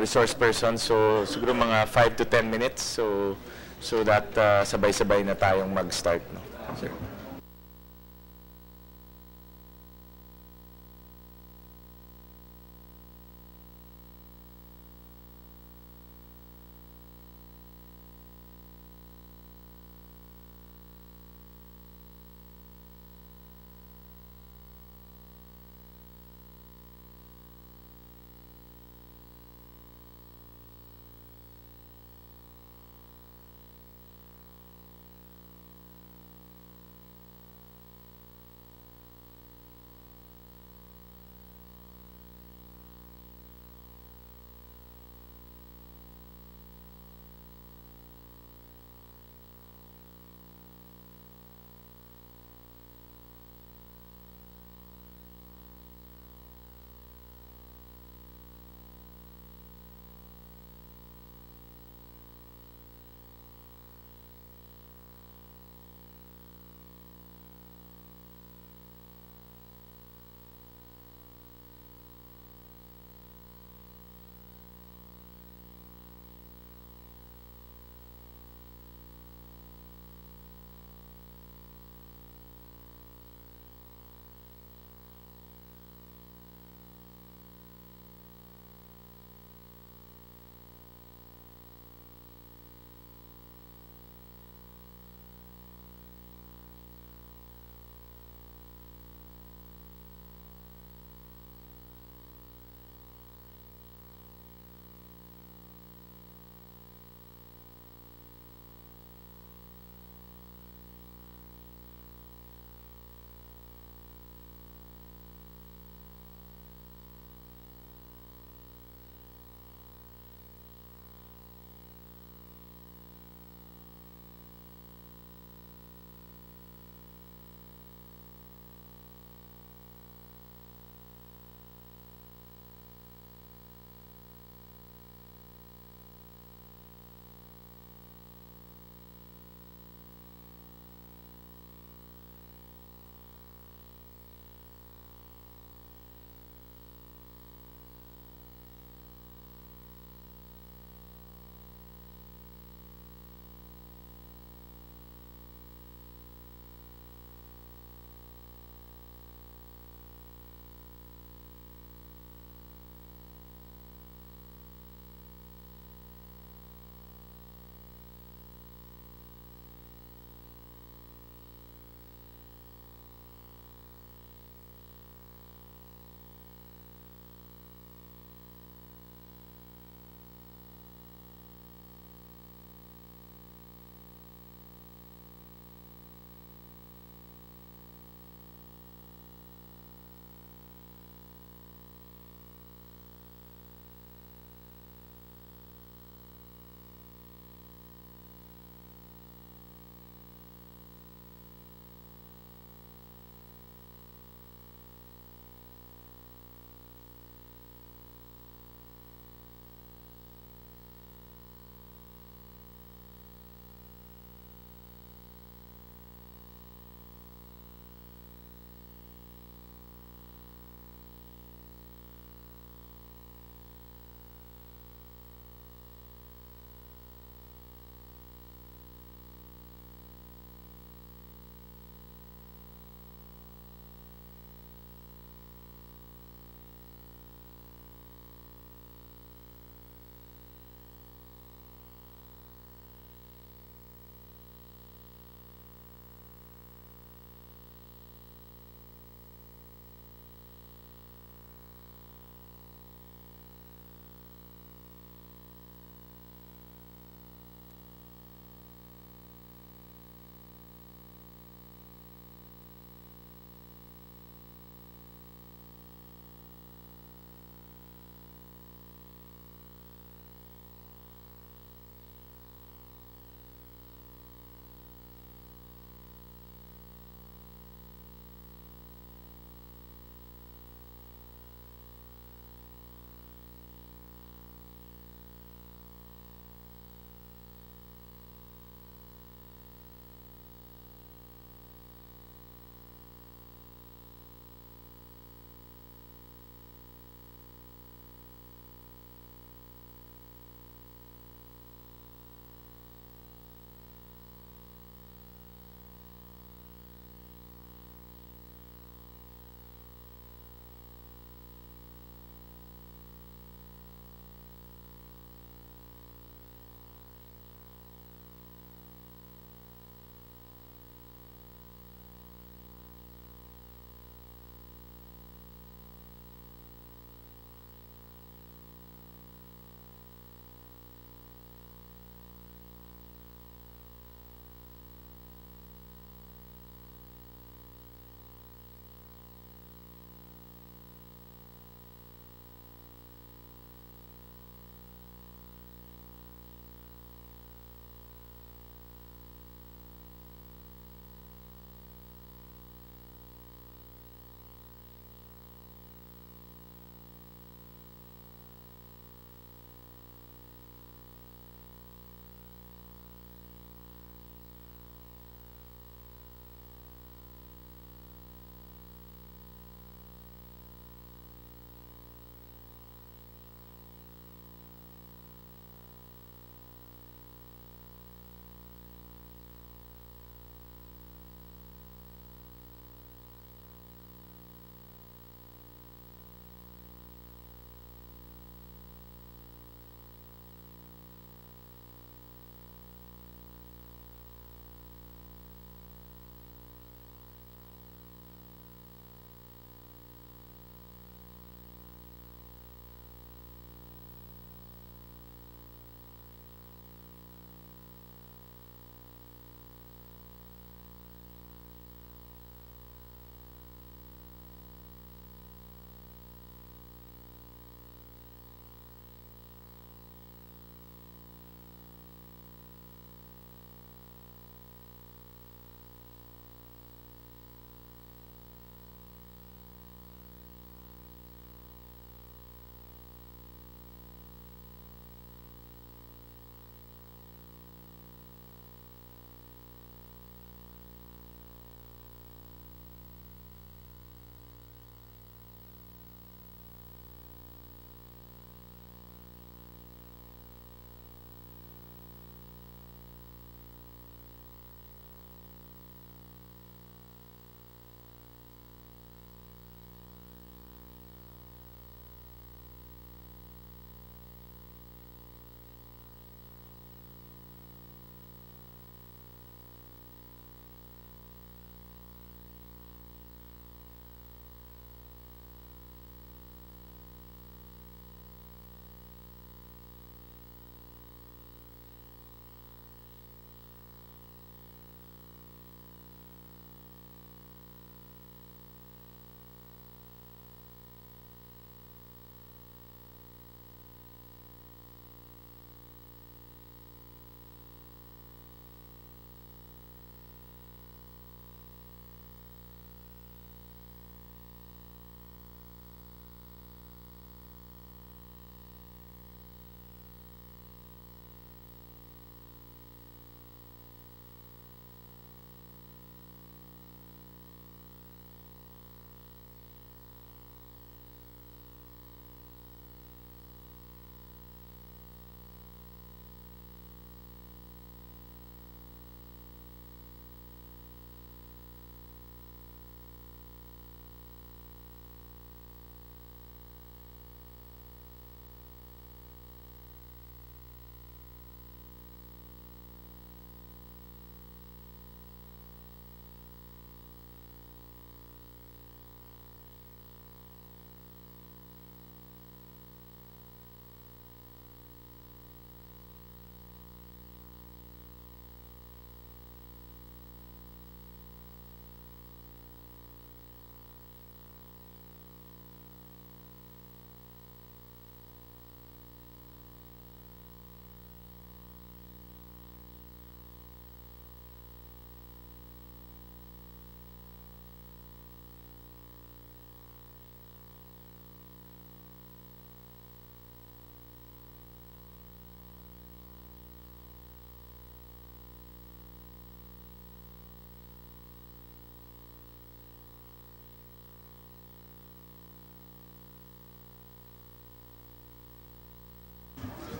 resource person, so siguro mga 5 to 10 minutes, so that sabay-sabay na tayong mag-start, no? Sir.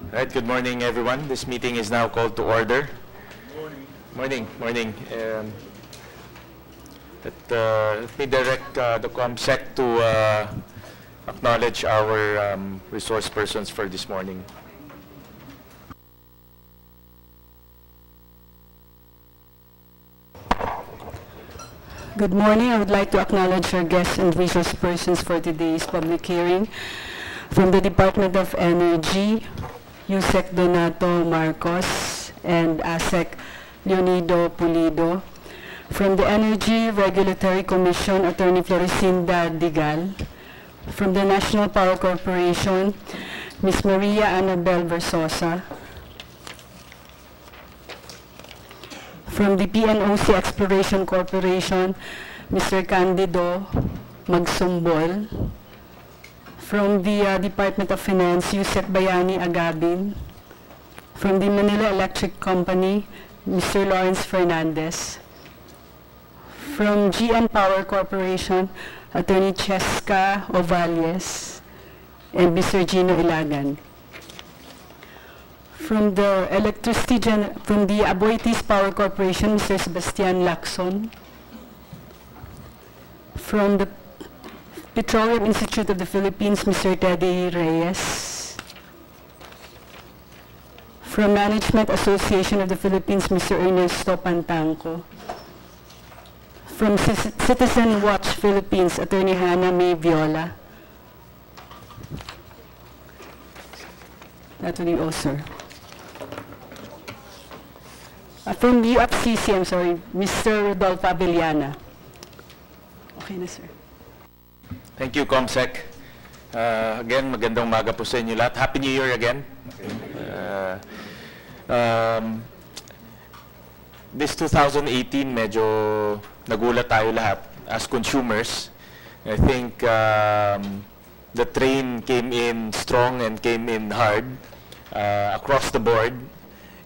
Right, good morning, everyone. This meeting is now called to order. Morning. Let me direct the ComSec to acknowledge our resource persons for this morning. Good morning. I would like to acknowledge our guests and resource persons for today's public hearing. From the Department of Energy, Yusek Donato Marcos and ASEC Leonido Pulido. From the Energy Regulatory Commission, Attorney Florecinda Digal. From the National Power Corporation, Ms. Maria Annabel Versosa. From the PNOC Exploration Corporation, Mr. Candido Magsumbol. From the Department of Finance, Yusek Bayani Agabin. From the Manila Electric Company, Mr. Lawrence Fernandez. From GN Power Corporation, Attorney Cheska Ovales and Mr. Gino Ilagan. From the from the Aboitiz Power Corporation, Mr. Sebastian Lacson. From the Petroleum Institute of the Philippines, Mr. Teddy Reyes. From Management Association of the Philippines, Mr. Ernesto Pantanco. From Citizen Watch Philippines, Attorney Hannah May Viola. That will be all, sir. From UFCC, I'm sorry, Mr. Rodolfo Abellana. Okay na, sir. Thank you, ComSec. Again, magandang umaga po sa inyo lahat. Happy New Year again. This 2018, medyo nagulat tayo lahat as consumers. I think the train came in strong and came in hard across the board.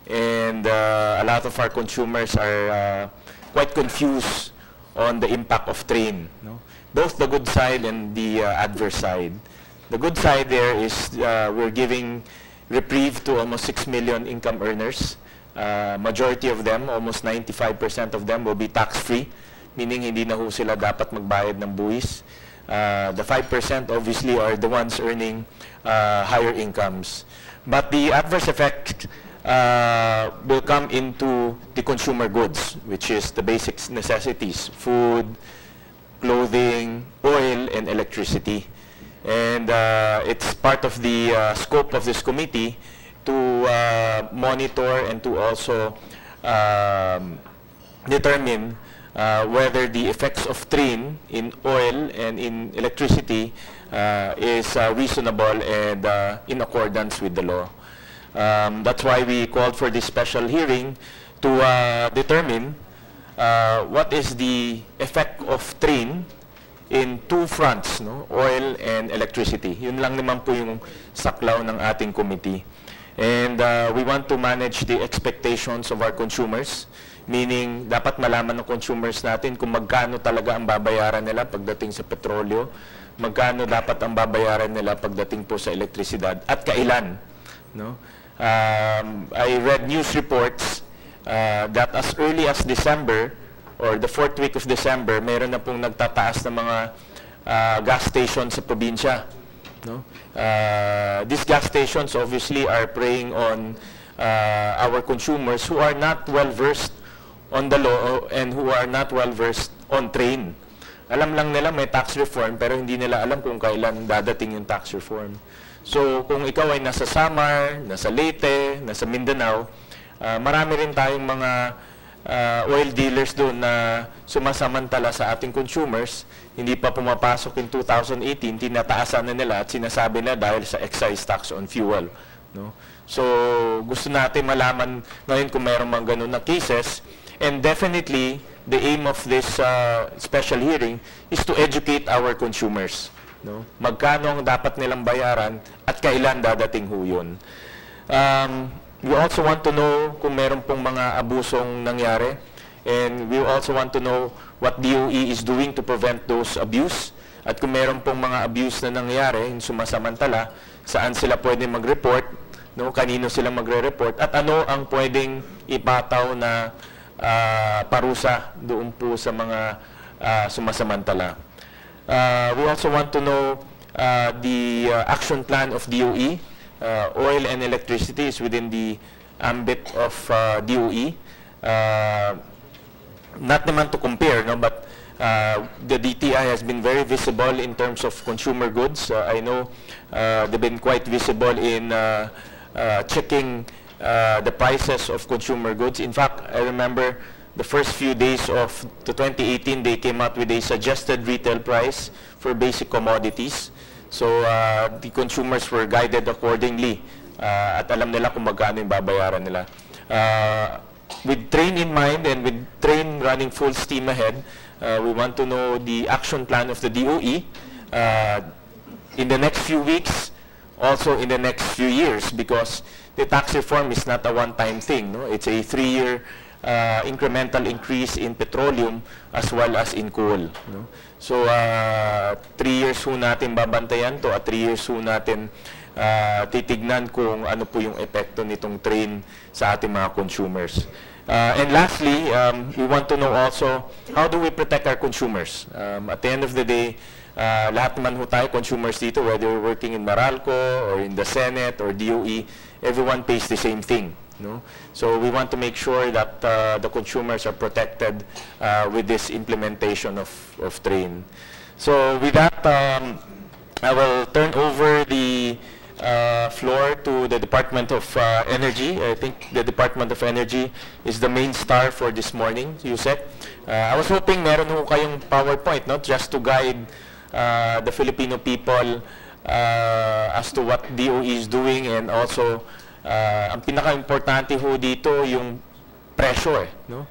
And a lot of our consumers are quite confused on the impact of train. No? Both the good side and the adverse side. The good side there is we're giving reprieve to almost 6 million income earners. Majority of them, almost 95% of them, will be tax-free, meaning hindi na ho sila dapat magbayad ng buwis. The 5% obviously are the ones earning higher incomes. But the adverse effect will come into the consumer goods, which is the basic necessities: food, clothing, oil, and electricity. And it's part of the scope of this committee to monitor and to also determine whether the effects of train in oil and in electricity is reasonable and in accordance with the law. That's why we called for this special hearing to determine what is the effect of train in two fronts, no? Oil and electricity. Yun lang naman po yung saklaw ng ating committee. And we want to manage the expectations of our consumers, meaning dapat malaman ng consumers natin kung magkano talaga ang babayaran nila pagdating sa petrolyo, magkano dapat ang babayaran nila pagdating po sa elektrisidad, at kailan. No? I read news reports that as early as December or the 4th week of December, meron na pong nagtataas ng mga gas stations sa probinsya. No? These gas stations obviously are preying on our consumers who are not well versed on the law and who are not well versed on train. Alam lang nila may tax reform pero hindi nila alam kung kailan dadating yung tax reform. So kung ikaw ay nasa Samar, nasa Leyte, nasa Mindanao, marami rin tayong mga oil dealers doon na sumasamantala sa ating consumers. Hindi pa pumapasok in 2018, tinataasan na nila at sinasabi na dahil sa excise tax on fuel. No? So gusto natin malaman ngayon kung mayroong mga ganun na cases. And definitely, the aim of this special hearing is to educate our consumers. No? Magkano ang dapat nilang bayaran at kailan dadating ho yun. We also want to know kung meron pong mga abusong nangyari. And we also want to know what DOE is doing to prevent those abuse. At kung meron pong mga abuse na nangyari, yung sumasamantala, saan sila pwede mag-report no, kanino sila magre-report at ano ang pwedeng ipataw na parusa doon po sa mga sumasamantala. We also want to know the action plan of DOE. Oil and electricity is within the ambit of DOE. Not naman to compare, no, but the DTI has been very visible in terms of consumer goods. I know they've been quite visible in checking the prices of consumer goods. In fact, I remember the first few days of the 2018, they came out with a suggested retail price for basic commodities. So the consumers were guided accordingly at alam nila kung magkano yung babayaran nila. With train in mind and with train running full steam ahead, we want to know the action plan of the DOE in the next few weeks, also in the next few years, because the tax reform is not a one-time thing. No? It's a 3-year incremental increase in petroleum as well as in coal. No? So 3 years ho natin babantayan to at 3 years ho natin titignan kung ano po yung epekto nitong train sa ating mga consumers. And lastly, we want to know also, how do we protect our consumers? At the end of the day, lahat naman ho tayo consumers dito, whether we're working in Meralco or in the Senate or DOE, everyone pays the same thing. No? So we want to make sure that the consumers are protected with this implementation of train. So with that, I will turn over the floor to the Department of Energy. I think the Department of Energy is the main star for this morning, Yusek. I was hoping meron ho kayong PowerPoint, not just to guide the Filipino people as to what DOE is doing, and also ang pinaka-importante ho dito yung presyo no?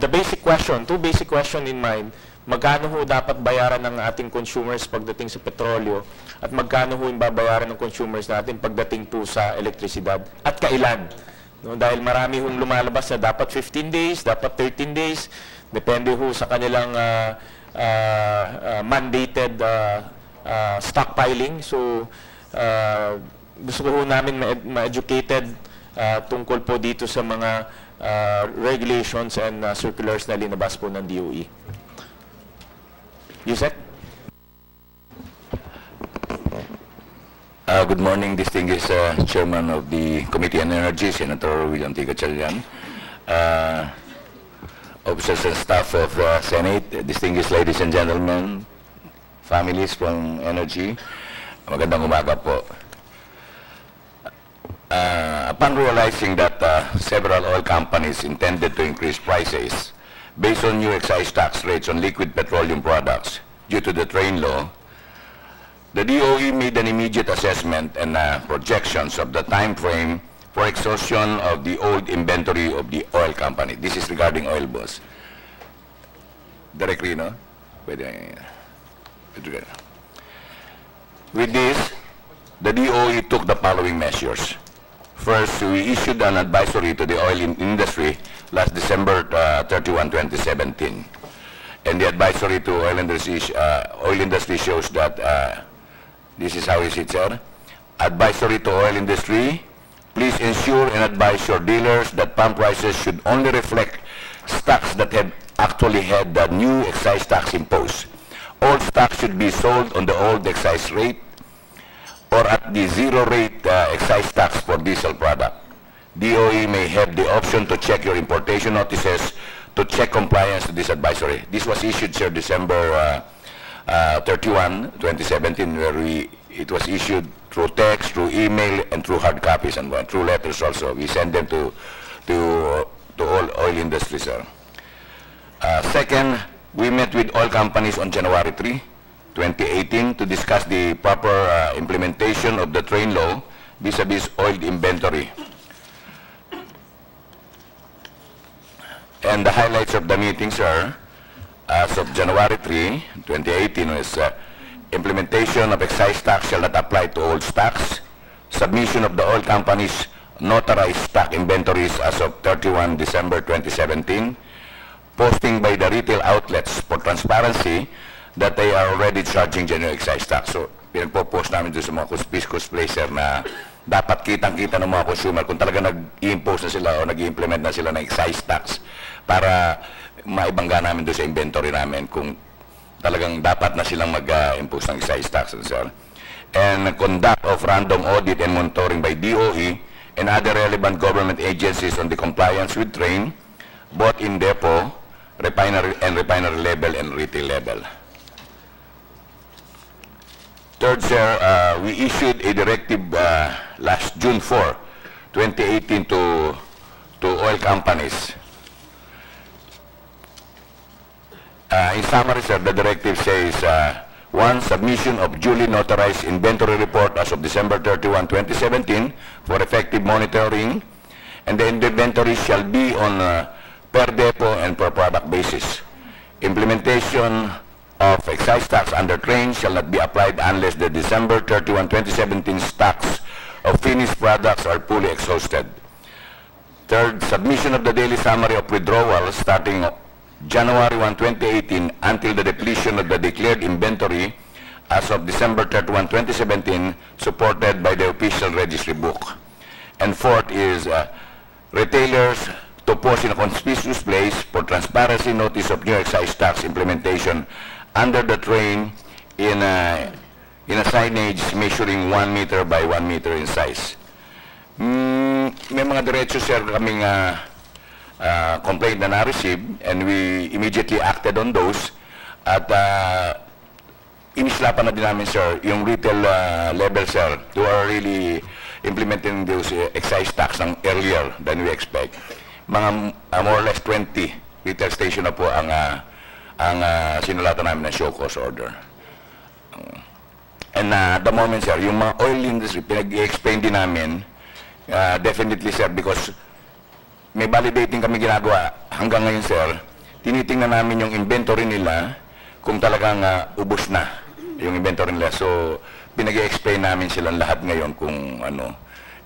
The basic question, two basic question in mind, magkano ho dapat bayaran ng ating consumers pagdating sa petrolyo at magkano ho yung babayaran ng consumers natin pagdating po sa elektrisidad at kailan. No? Dahil marami hong lumalabas na dapat 15 days, dapat 13 days, depende ho sa kanilang mandated stockpiling. So gusto ko namin ma-educated tungkol po dito sa mga regulations and circulars na linabas po ng DOE. Yusek? Good morning, distinguished Chairman of the Committee on Energy, Senator William T. Gatchalian, officers and staff of the Senate, distinguished ladies and gentlemen, families from Energy, magandang umaga po. Upon realizing that several oil companies intended to increase prices based on new excise tax rates on liquid petroleum products due to the train law, the DOE made an immediate assessment and projections of the time frame for exhaustion of the old inventory of the oil company. This is regarding oil boss. Directly, no? With this, the DOE took the following measures. First, we issued an advisory to the oil industry last December 31, 2017. And the advisory to oil industry shows that this is how it sits here. Advisory to oil industry, please ensure and advise your dealers that pump prices should only reflect stocks that have actually had the new excise tax imposed. All stocks should be sold on the old excise rate or at the zero rate excise tax for diesel product. DOE may have the option to check your importation notices to check compliance to this advisory. This was issued, sir, December 31, 2017, where it was issued through text, through email, and through hard copies, and through letters also. We send them to all oil industry, sir. Second, we met with oil companies on January 3, 2018 to discuss the proper implementation of the train law vis-a-vis oil inventory. And the highlights of the meetings are, as of January 3, 2018, was implementation of excise tax shall not apply to old stocks, submission of the oil companies' notarized stock inventories as of 31 December 2017, posting by the retail outlets for transparency that they are already charging genuine excise tax. So pinagpo-post namin doon sa mga cosplay, sir, na dapat kitang-kita ng mga consumer kung talaga nag-i-impose na sila o nag-i-implement na sila ng excise tax para maibangga namin doon sa inventory namin kung talagang dapat na silang mag-impose ng excise tax, sir. And conduct of random audit and monitoring by DOE and other relevant government agencies on the compliance with train, both in depot, refinery level and retail level. Third, sir, we issued a directive last June 4, 2018 to oil companies. In summary, sir, the directive says, one, submission of duly notarized inventory report as of December 31, 2017 for effective monitoring, and the inventory shall be on per depot and per product basis. Implementation of excise tax under train shall not be applied unless the December 31, 2017 stocks of finished products are fully exhausted. Third, submission of the daily summary of withdrawals starting January 1, 2018 until the depletion of the declared inventory as of December 31, 2017, supported by the official registry book. And fourth is retailers to post in a conspicuous place for transparency notice of new excise tax implementation under the train in a signage measuring 1 meter by 1 meter in size. May mga diretso, sir, kaming complaint na na-receive, and we immediately acted on those. At inislapan na din namin, sir, yung retail level, sir, to really implementing those excise tax ng earlier than we expect. Mga more or less 20 retail station na po ang sinulatan namin ng show cause order. And at the moment, sir, yung mga oil industry, pinag-i-explain din namin, definitely, sir, because may validating kami ginagawa hanggang ngayon, sir. Tinitingnan namin yung inventory nila kung talagang ubos na yung inventory nila. So, pinag-i-explain namin silang lahat ngayon kung ano.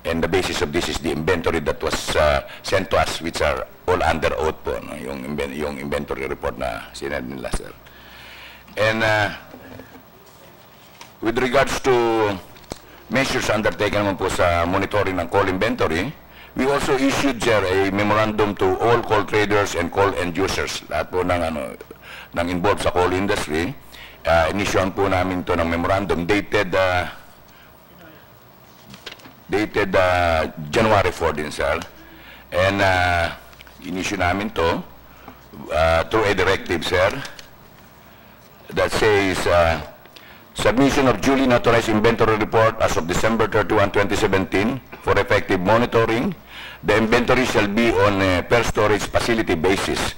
And the basis of this is the inventory that was sent to us, which are all under oath po, no? yung inventory report na sinend nila, sir. And with regards to measures undertaken naman po sa monitoring ng coal inventory, we also issued, sir, a memorandum to all coal traders and coal end users, lahat po ng involved sa coal industry. Inisyoan po namin to ng memorandum dated January 4 din, sir. And in-issue namin to through a directive, sir, that says submission of duly notarized inventory report as of December 31, 2017 for effective monitoring. The inventory shall be on a per storage facility basis.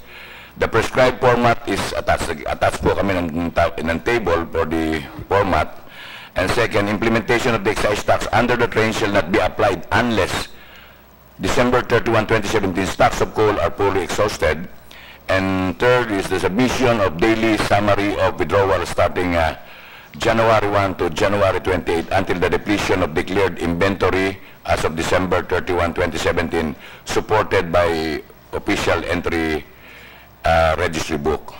The prescribed format is attached po kami ng table for the format. And second, implementation of the excise tax under the train shall not be applied unless December 31, 2017 stocks of coal are fully exhausted. And third is the submission of daily summary of withdrawal starting January 1 to January 28 until the depletion of declared inventory as of December 31, 2017, supported by official entry registry book.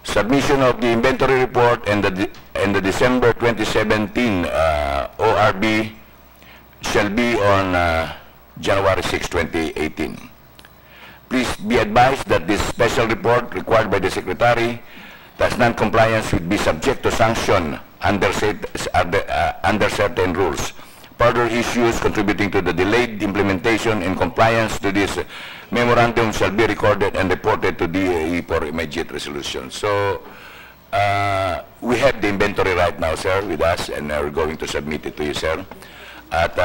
Submission of the inventory report and the December 2017 ORB shall be on January 6, 2018. Please be advised that this special report required by the Secretary that non-compliance would be subject to sanction under certain rules. Further issues contributing to the delayed implementation and compliance to this memorandum shall be recorded and reported to DAE for immediate resolution. So, we have the inventory right now, sir, with us, and we're going to submit it to you, sir. At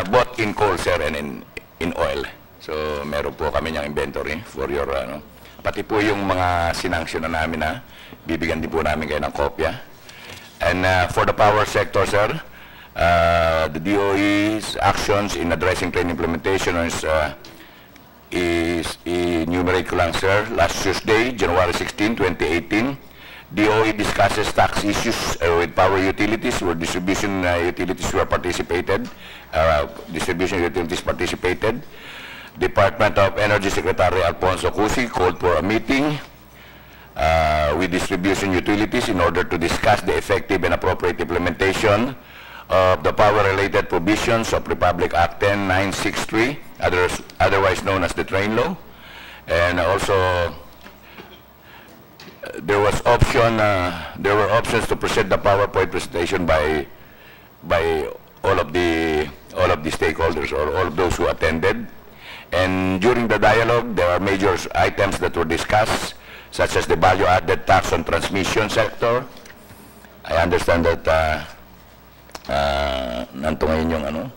both in coal, sir, and in oil. So, meron po kami niyang inventory for your, pati po yung mga sinanksyon na namin, bibigyan din po namin kayo ng kopya. And for the power sector, sir, the DOE's actions in addressing train implementation is enumerate ko lang, sir. Last Tuesday, January 16, 2018, DOE discusses tax issues with power utilities where distribution utilities participated. Department of Energy Secretary Alfonso Cusi called for a meeting with distribution utilities in order to discuss the effective and appropriate implementation of the power-related provisions of Republic Act 10963, otherwise known as the Train Law. And also, there were options to present the PowerPoint presentation by all of the stakeholders or all of those who attended. And during the dialogue, there are major items that were discussed, such as the value-added tax on transmission sector. I understand that nanto ngayon yung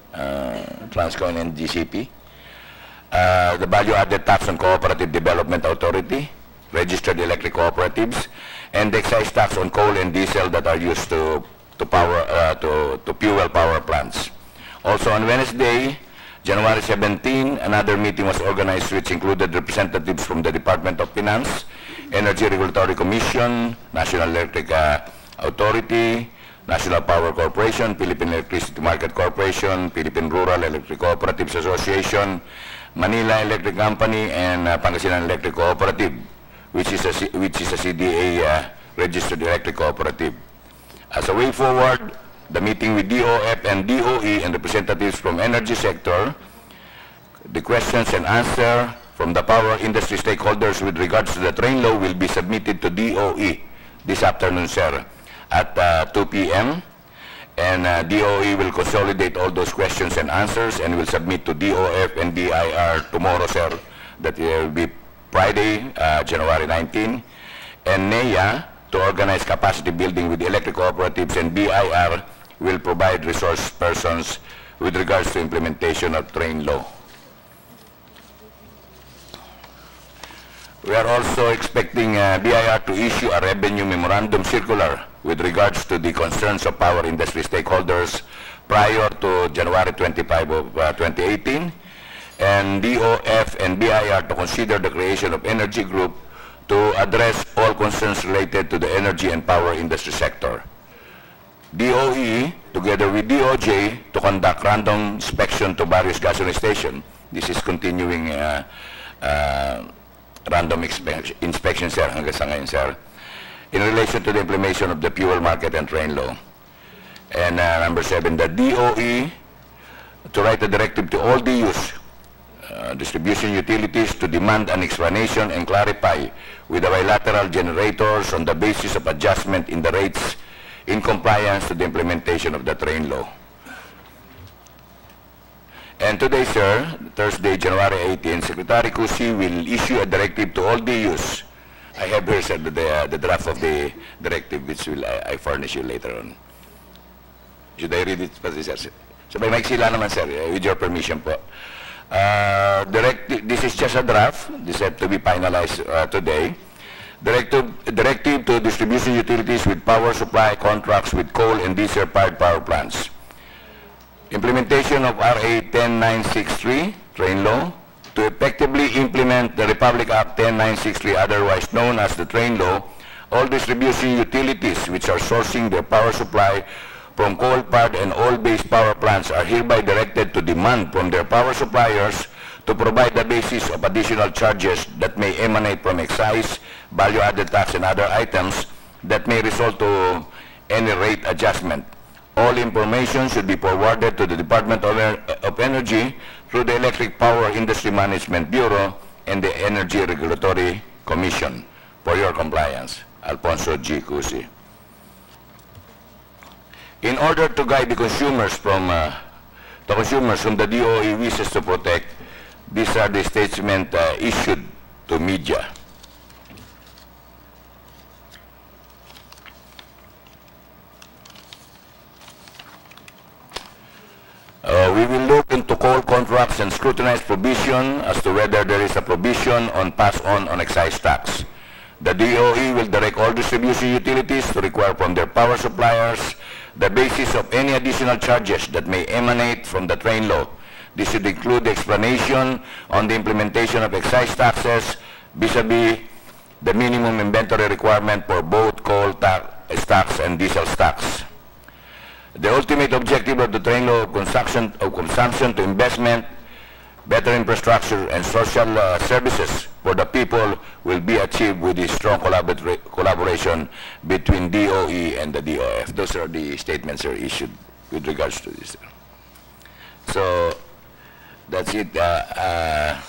Transcon and GCP. The value-added tax on Cooperative Development Authority, registered electric cooperatives, and the excise tax on coal and diesel that are used to fuel power plants. Also on Wednesday, January 17, another meeting was organized which included representatives from the Department of Finance, Energy Regulatory Commission, National Electric Authority, National Power Corporation, Philippine Electricity Market Corporation, Philippine Rural Electric Cooperatives Association, Manila Electric Company, and Pangasinan Electric Cooperative, which is a CDA registered electric cooperative. As a way forward, the meeting with DOF and DOE and representatives from energy sector, the questions and answer from the power industry stakeholders with regards to the train law will be submitted to DOE this afternoon, sir, at 2 p.m. And DOE will consolidate all those questions and answers and will submit to DOF and BIR tomorrow, sir. That will be Friday, January 19. And NEA, to organize capacity building with electric cooperatives, and BIR will provide resource persons with regards to implementation of train law. We are also expecting BIR to issue a revenue memorandum circular with regards to the concerns of power industry stakeholders prior to January 25 of 2018, and DOF and BIR to consider the creation of energy group to address all concerns related to the energy and power industry sector. DOE, together with DOJ, to conduct random inspection to various gasoline stations. This is continuing random inspection, sir, hanggang sa ngayon, sir, in relation to the implementation of the fuel market and train law. And number 7, the DOE to write a directive to all DUs, distribution utilities, to demand an explanation and clarify with the bilateral generators on the basis of adjustment in the rates in compliance to the implementation of the train law. And today, sir, Thursday, January 18, Secretary Cusi will issue a directive to all DUs. I have here, sir, the draft of the directive, which will I furnish you later on. Should I read it, sir? So, may magsila naman, sir, with your permission po. This is just a draft. This has to be finalized today. Directive to distribution utilities with power supply contracts with coal and diesel-fired power plants. Implementation of RA 10963, train law, to effectively implement the Republic Act 10963, otherwise known as the train law. All distribution utilities which are sourcing their power supply from coal-fired and oil-based power plants are hereby directed to demand from their power suppliers to provide the basis of additional charges that may emanate from excise, value-added tax, and other items that may result to any rate adjustment. All information should be forwarded to the Department of Energy through the Electric Power Industry Management Bureau and the Energy Regulatory Commission. For your compliance, Alfonso G. Cusi. In order to guide the consumers from the DOE wishes to protect, these are the statements issued to media. We will look into coal contracts and scrutinize provision as to whether there is a provision on pass-on excise tax. The DOE will direct all distribution utilities to require from their power suppliers the basis of any additional charges that may emanate from the train law. This should include the explanation on the implementation of excise taxes vis-a-vis the minimum inventory requirement for both coal stocks and diesel stocks. The ultimate objective of the train law of consumption to investment Better infrastructure and social services for the people will be achieved with the strong collaboration between DOE and the DOF. Those are the statements that are issued with regards to this. So that's it,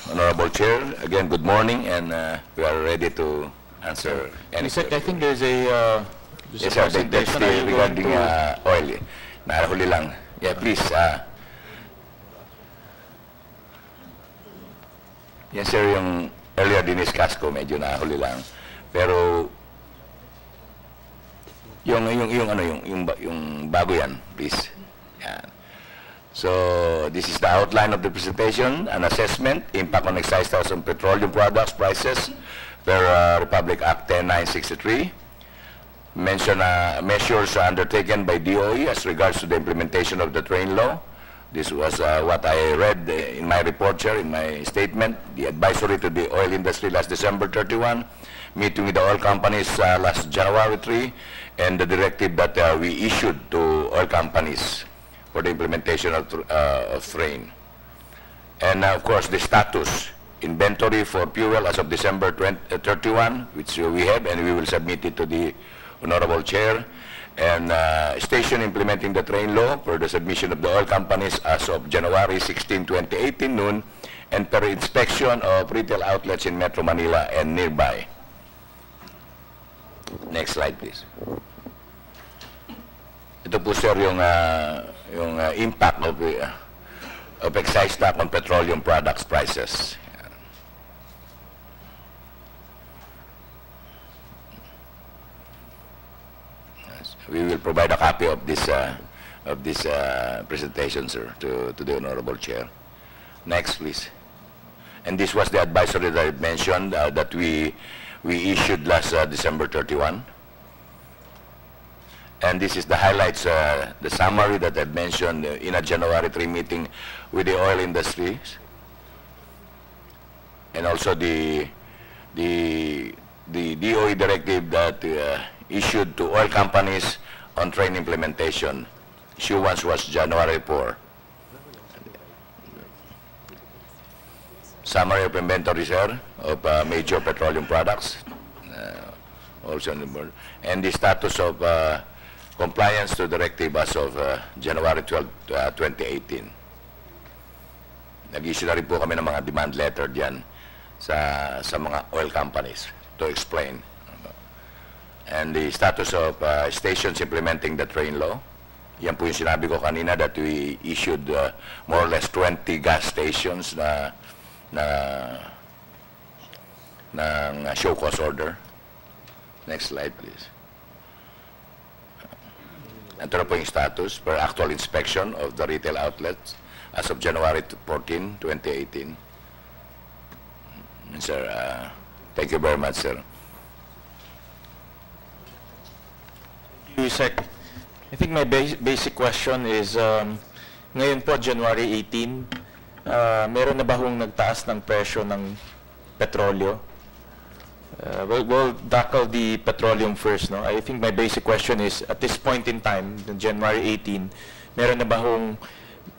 Honorable Chair. Again, good morning, and we are ready to answer any questions. I think there's a Yes, sir. That's regarding oil. Narahuli lang. Yeah, please. Yan, sir, yung earlier diniscuss ko, medyo nahuli lang. Pero yung bago yan, please. Yan. So this is the outline of the presentation, an assessment, impact on excise tax on petroleum products prices per Republic Act 10963. Mention measures undertaken by DOE as regards to the implementation of the train law. This was what I read in my report, sir, in my statement. The advisory to the oil industry last December 31, meeting with the oil companies last January 3, and the directive that we issued to oil companies for the implementation of train. And of course, the status inventory for fuel as of December 31, which we have, and we will submit it to the Honorable Chair, and station implementing the train law per the submission of the oil companies as of January 16, 2018 noon, and per inspection of retail outlets in Metro Manila and nearby. Next slide, please. Ito po, sir, yung impact of excise tax on petroleum products prices. We will provide a copy of this presentation, sir, to the Honorable Chair. Next, please. And this was the advisory that I mentioned that we issued last December 31. And this is the highlights, the summary that I mentioned in a January 3 meeting with the oil industry, and also the DOE directive that issued to oil companies on train implementation. Issuance was January 4. Summary of inventory, sir, of major petroleum products, also on the board, and the status of compliance to directive as of January 12, 2018. Nag-issue na rin po kami ng mga demand letter diyan sa mga oil companies to explain. And the status of stations implementing the train law. Yan po yung sinabi ko kanina that we issued more or less 20 gas stations na show cause order. Next slide, please. Ito na po yung status per actual inspection of the retail outlets as of January 14, 2018. Sir, thank you very much, sir. Yusek, I think my basic question is, ngayon po, January 18, meron na ba hong nagtaas ng presyo ng petrolyo? We'll tackle the petroleum first, no? I think my basic question is, at this point in time, January 18, meron na ba hong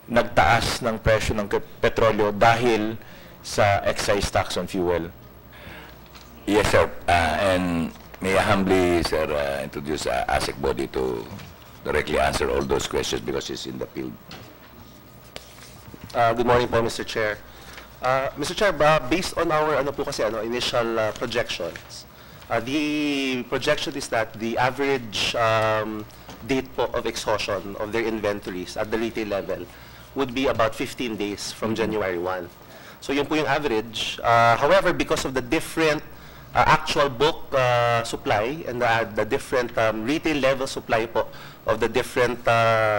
nagtaas ng presyo ng petrolyo dahil sa excise tax on fuel? Yes, sir. And may I humbly, sir, introduce ASEC body to directly answer all those questions because he's in the field. Good morning po, Mr. Chair. Mr. Chair, based on our initial projections, the projection is that the average date po of exhaustion of their inventories at the retail level would be about 15 days from January 1. So yun po yung average. However, because of the different actual bulk supply and the different retail level supply po of the different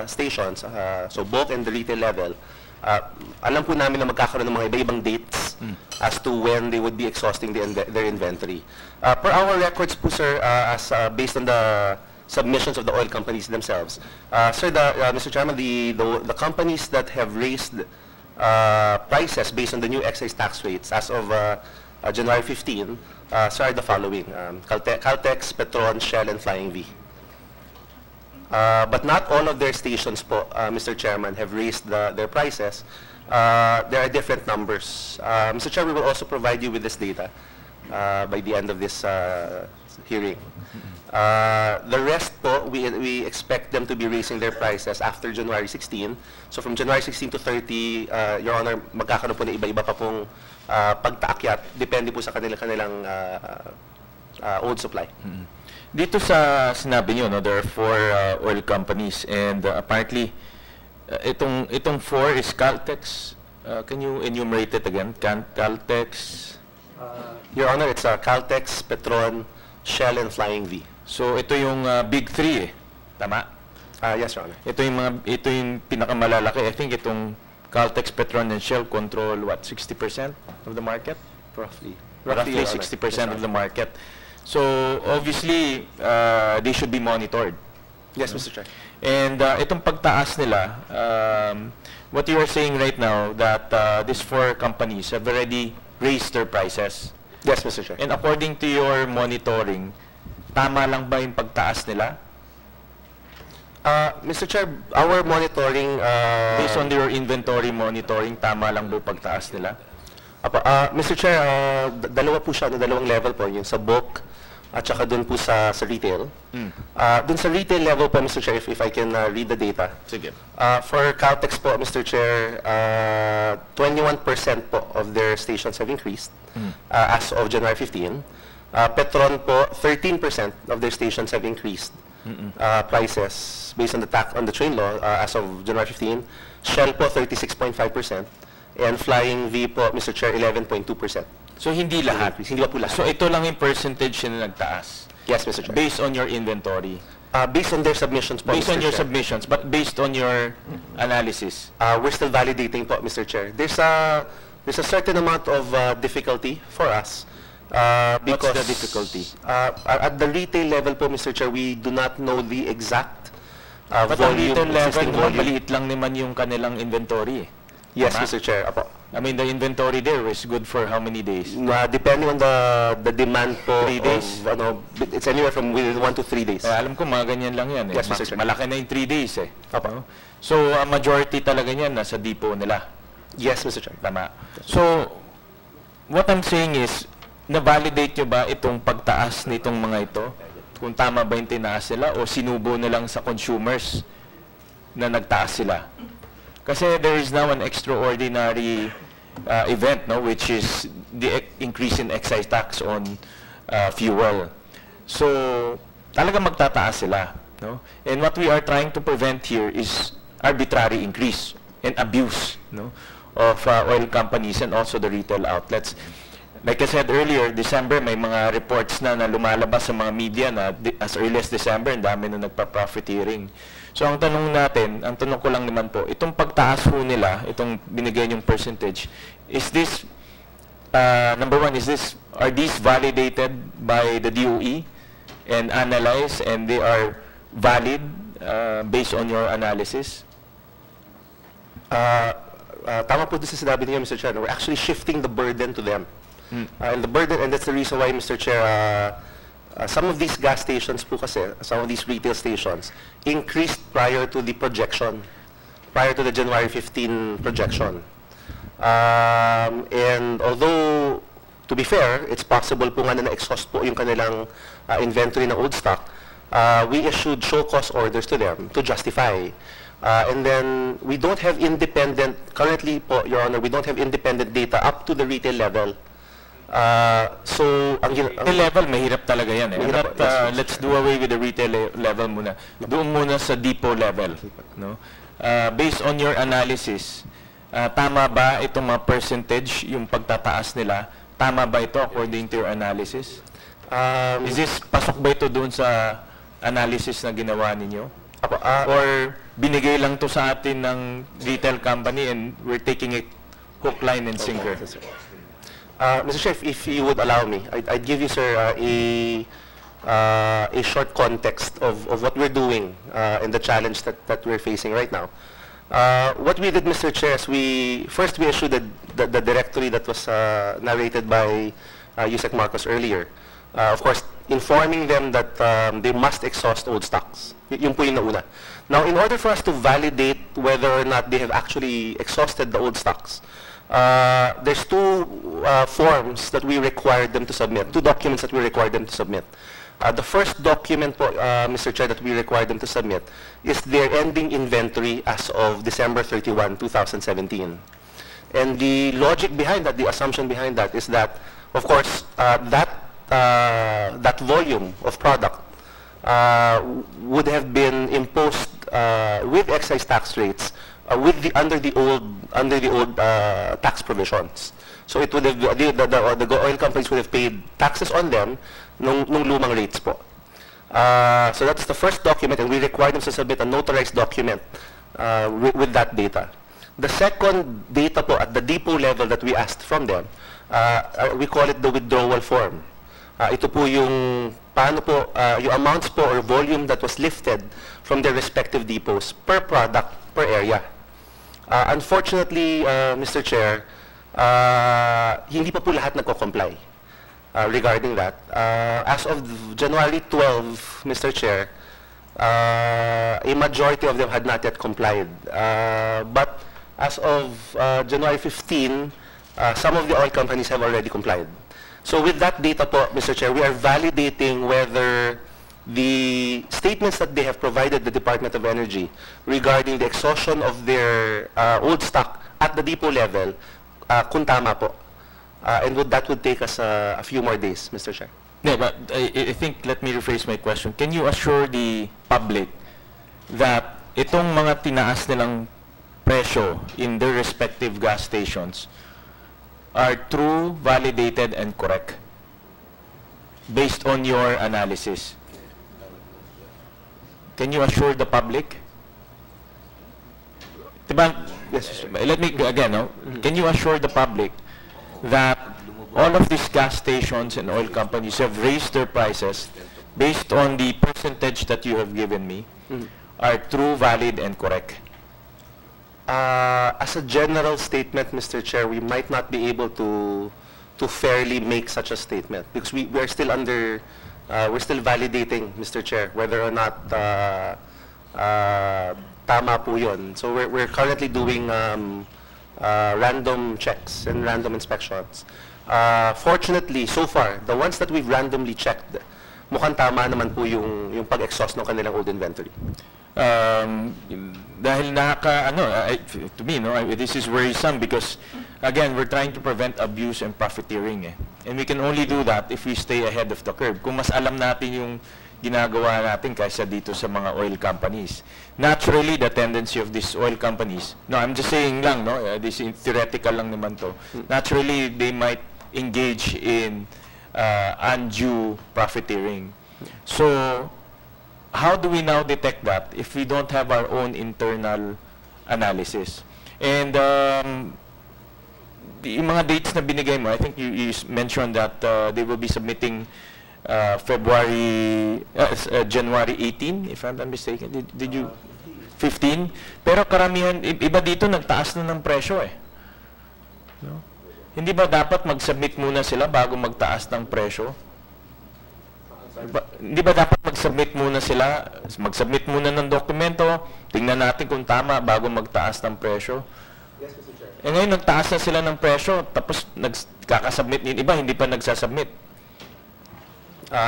stations, so bulk and the retail level, alam po namin na magkakaroon ng mga iba-ibang dates as to when they would be exhausting their inventory. Per our records po, sir, based on the submissions of the oil companies themselves, sir, Mr. Chairman, the companies that have raised prices based on the new excise tax rates as of January 15, sir, are the following: Caltex, Petron, Shell, and Flying V. But not all of their stations po, Mr. Chairman, have raised their prices. There are different numbers. Mr. Chair, we will also provide you with this data by the end of this hearing. The rest po, we expect them to be raising their prices after January 16. So from January 16 to 30, Your Honor, magkakaroon po na iba-iba pa pong pagtaakyat. Depende po sa kanilang old supply. Dito sa sinabi nyo, no, there are 4 oil companies and apparently itong 4 is Caltex. Can you enumerate it again? Caltex? Your Honor, it's Caltex, Petron, Shell, and Flying V. So ito yung big 3 tama? Yes, Your Honor. Ito yung pinakamalalaki. I think itong Caltex, Petron, and Shell control what, 60% of the market? Roughly. Roughly Your Honor. 60% of the market. So obviously they should be monitored. Yes, Mr. Chair. And itong pagtaas nila, what you are saying right now that these 4 companies have already raised their prices. Yes, Mr. Chair. And according to your monitoring, tama lang ba yung pagtaas nila? Mr. Chair, our monitoring... Based on your inventory monitoring, tama lang ba yung pagtaas nila? Mr. Chair, dalawa po siya, dalawang level po, yung sa bulk at saka dun po sa retail. Dun sa retail level po, Mr. Chair, if I can read the data. Sige. For Caltex po, Mr. Chair, 21% po of their stations have increased as of January 15. Petron po, 13% of their stations have increased prices based on the train law as of January 15. Shell po, 36.5%. And Flying V po, Mr. Chair, 11.2%. So hindi lahat? Hindi pa po lahat. So ito lang yung percentage na nagtaas? Yes, Mr. Chair. Based on your inventory? Based on their submissions po, Based Mr. on your Chair. submissions, but based on your analysis? We're still validating po, Mr. Chair. There's a certain amount of difficulty for us. Because What's the difficulty? At the retail level po, Mr. Chair, we do not know the exact But ang volume, retail level, existing volume. maliit lang naman yung kanilang inventory. Yes, Tama? Mr. Chair. Apo. I mean, the inventory there is good for how many days? Depending on the demand po 3 days? it's anywhere from within 1 to 3 days. Alam ko, mga ganyan lang yan. Yes, Mr. Chair. Malaki na yung 3 days eh. Apo. So, majority talaga niyan nasa depot nila. Yes, Mr. Chair. Tama. So, what I'm saying is, na-validate nyo ba itong pagtaas nitong mga ito? Kung tama ba yung tinaas sila o sinubo na lang sa consumers na nagtaas sila? Kasi there is now an extraordinary event, no, which is the increase in excise tax on fuel. So, talaga magtataas sila, no? And what we are trying to prevent here is arbitrary increase and abuse, no, of oil companies and also the retail outlets. Like I said earlier, December, may mga reports na lumalabas sa mga media na as early as December, ang dami na nagpa-profiteering. So ang tanong ko lang naman po, itong pagtaas po nila, itong binigay niyong percentage, is this, number one, are these validated by the DOE and analyzed and they are valid based on your analysis? Tama po doon sa sinabi niyo, Mr. Chair. We're actually shifting the burden to them. And the burden, and that's the reason why, Mr. Chair, some of these gas stations po kasi, some of these retail stations, increased prior to the projection, prior to the January 15 projection. And although, to be fair, it's possible po nga na na-exhaust po yung kanilang inventory ng old stock, we issued show cause orders to them to justify. And then, we don't have independent, currently po, Your Honor, we don't have independent data up to the retail level. So, Retail level, mahirap talaga yan eh. Mahirap, But yes. let's do away with the retail level muna. Doon muna sa depot level. No? Based on your analysis, tama ba itong mga percentage, yung pagtataas nila? Tama ba ito according to your analysis? Is this, pasok ba ito doon sa analysis na ginawa ninyo? Or binigay lang to sa atin ng retail company and we're taking it hook, line, and sinker? Mr. Chair, if you would allow me, I'd give you, sir, a short context of what we're doing and the challenge that we're facing right now. What we did, Mr. Chair, is we issued the directory that was narrated by Yusek Marcos earlier. Of course, informing them that they must exhaust old stocks. Yun po yung nauna. Now, in order for us to validate whether or not they have actually exhausted the old stocks, there's two forms that we require them to submit, two documents that we require them to submit. The first document po, Mr. Chair, that we require them to submit is their ending inventory as of December 31, 2017. And the logic behind that, the assumption behind that is that, of course, that volume of product would have been imposed with excise tax rates under the old tax provisions. So it would have the oil companies would have paid taxes on them nung lumang rates po. So that's the first document, and we require them to submit a notarized document with that data. The second data po at the depot level that we asked from them, we call it the withdrawal form. Ito po yung paano po yung amounts po or volume that was lifted from their respective depots per product per area. Unfortunately, Mr. Chair, hindi pa po lahat nagko-comply regarding that. As of January 12, Mr. Chair, a majority of them had not yet complied. But as of January 15, some of the oil companies have already complied. So with that data po, Mr. Chair, we are validating whether the statements that they have provided the Department of Energy regarding the exhaustion of their old stock at the depot level, kung tama po. And that would take us a few more days, Mr. Chair. Yeah, but I think, let me rephrase my question. Can you assure the public that itong mga tinaas nilang presyo in their respective gas stations are true, validated, and correct based on your analysis? Can you assure the public? Diba? Yes, Let me again, no? Can you assure the public that all of these gas stations and oil companies have raised their prices based on the percentage that you have given me are true, valid, and correct? As a general statement, Mr. Chair, we might not be able to fairly make such a statement because we are still under, we're still validating, Mr. Chair, whether or not tama po yun. So we're currently doing random checks and random inspections. Fortunately, so far, the ones that we've randomly checked, mukhang tama naman po yung pag-exhaust ng kanilang old inventory. Dahil to me, no, this is worrisome because, again, we're trying to prevent abuse and profiteering. And we can only do that if we stay ahead of the curve. Kung mas alam natin yung ginagawa natin kaysa dito sa mga oil companies. Naturally, the tendency of these oil companies, no, I'm just saying lang, no, this is theoretical lang naman to. Naturally, they might engage in undue profiteering. So, how do we now detect that if we don't have our own internal analysis? And yung mga dates na binigay mo, I think you mentioned that they will be submitting January 18, if I'm not mistaken. Did you? 15? Pero karamihan, iba dito nagtaas na ng presyo eh. No? Hindi ba dapat mag-submit muna sila bago magtaas ng presyo? Hindi ba dapat mag-submit muna sila, mag-submit muna ng dokumento, tingnan natin kung tama bago magtaas ng presyo? Yes, Mr. Chair. Eh ngayon, nagtaas na sila ng presyo, tapos kakasubmit, yung iba hindi pa nagsasubmit.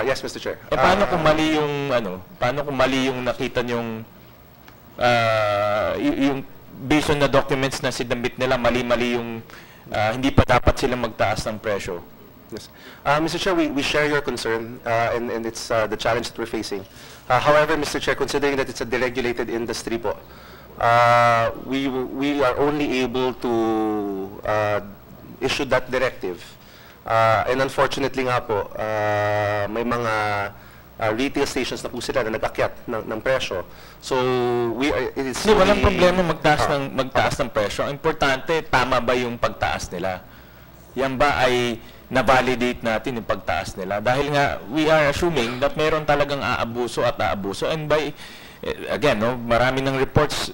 Yes, Mr. Chair. Eh paano kung mali yung, paano kung mali yung nakita yung based on the documents na sinabit nila, mali-mali yung, hindi pa dapat sila magtaas ng presyo? Yes. Mr. Chair, we share your concern, and it's the challenge that we're facing. However, Mr. Chair, considering that it's a deregulated industry po, we are only able to issue that directive. And unfortunately nga po, may mga retail stations na po sila na nag-akyat ng presyo. So, it's Hindi, walang problema magtaas ng presyo. Ang importante, tama ba yung pagtaas nila? Yan ba ay na-validate natin yung pagtaas nila? Dahil nga, we are assuming that meron talagang aabuso at aabuso. And by, again, no, marami ng reports,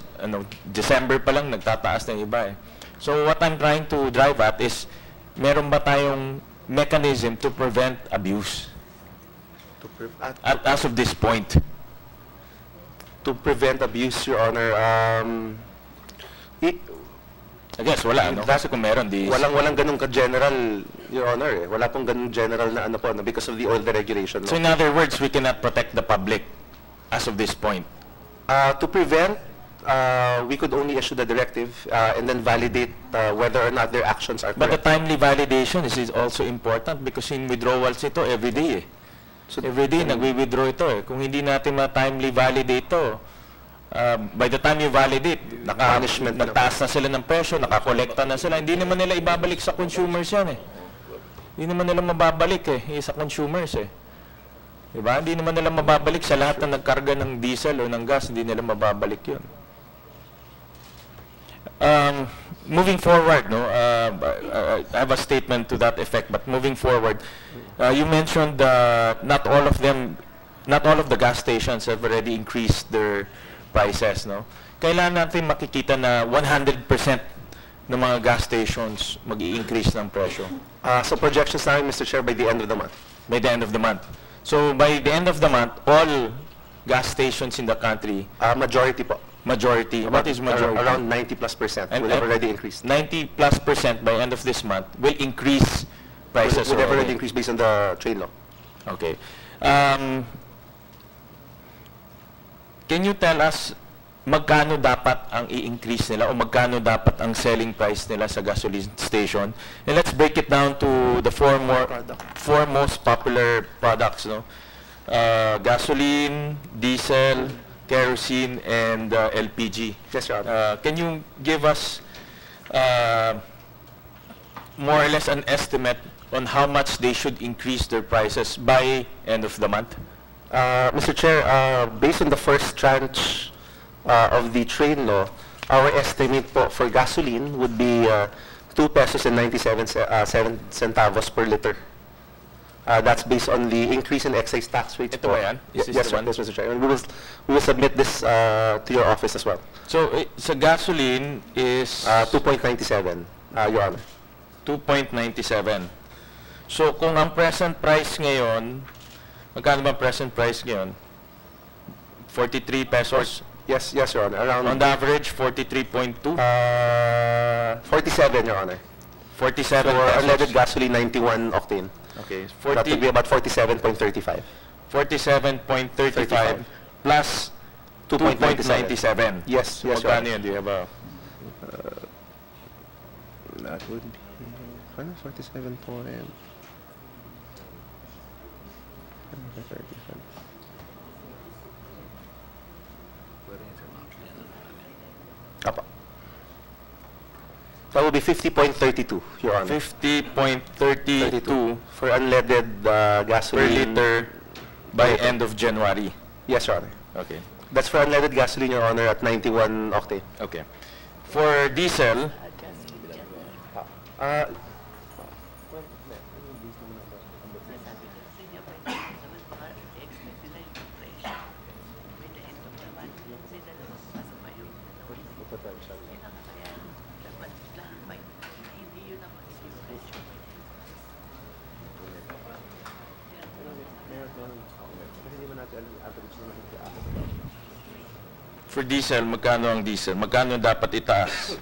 December pa lang nagtataas ng iba eh. So what I'm trying to drive at is, meron ba tayong mechanism to prevent abuse? as of this point? To prevent abuse, Your Honor, I guess wala, no? Kasi kung meron, di... walang ganun ka-general, Your Honor. Wala pong ganun general na ano po, because of the oil deregulation law. So in other words, we cannot protect the public as of this point. To prevent, we could only issue the directive and then validate whether or not their actions are But the correct. timely validation is also important because in withdrawals ito every day eh. So every day nagwi-withdraw ito eh. Kung hindi natin ma-timely validate ito, by the time you validate, Punishment na nagtaas na sila ng presyo, nakakolekta na sila, hindi naman nila ibabalik sa consumers yan eh. Hindi naman nila mababalik sa consumers eh. Diba? Hindi naman nila mababalik sa lahat na nagkarga ng diesel o ng gas, hindi nila mababalik yun. Moving forward, no, I have a statement to that effect, but moving forward, you mentioned not all of the gas stations have already increased their prices, no? Kailangan natin makikita na 100% ng mga gas stations mag-i-increase ng presyo. So projections namin, Mr. Chair, by the end of the month. By the end of the month. So by the end of the month, all gas stations in the country, Majority po. majority, what is majority? Around 90+% And- will have already increased. 90+% by end of this month will increase prices. Will have already. already increased based on the trade law. Okay. Can you tell us magkano dapat ang i-increase nila o magkano dapat ang selling price nila sa gasoline station? And let's break it down to the four most popular products, no? Gasoline, diesel, kerosene, and LPG. Yes, Your Honor. Can you give us more or less an estimate on how much they should increase their prices by end of the month? Mr. Chair, based on the first tranche of the trade law, our estimate po for gasoline would be 2 pesos and 97 centavos per liter. That's based on the increase in excise tax rates. Ito po. ba yan? Is this Yes, the sir. one? Yes, Mr. Chair. And we will submit this to your office as well. So, sa gasoline is 2.97, Your Honor. 2.97. So, kung ang present price ngayon, magkano ba ang present price ngayon? 43 pesos? Yes, Your Honor. On Around the average, 43.2? 47, Your Honor. 47 For unleaded pesos. gasoline, 91 octane. Okay, That would be about 47.35. 47.35 plus 2.97. Yes, Your Magkano Honor. yun? Do you have a... That would be 47 point. 35. Apa. That would be 50.32, Your Honor. 50.32 for unleaded per gasoline. liter by Okay. end of January. Yes, Your Honor. Okay. That's for unleaded gasoline, Your Honor, at 91 octane. Okay. For diesel, magkano ang diesel? Magkano dapat itaas?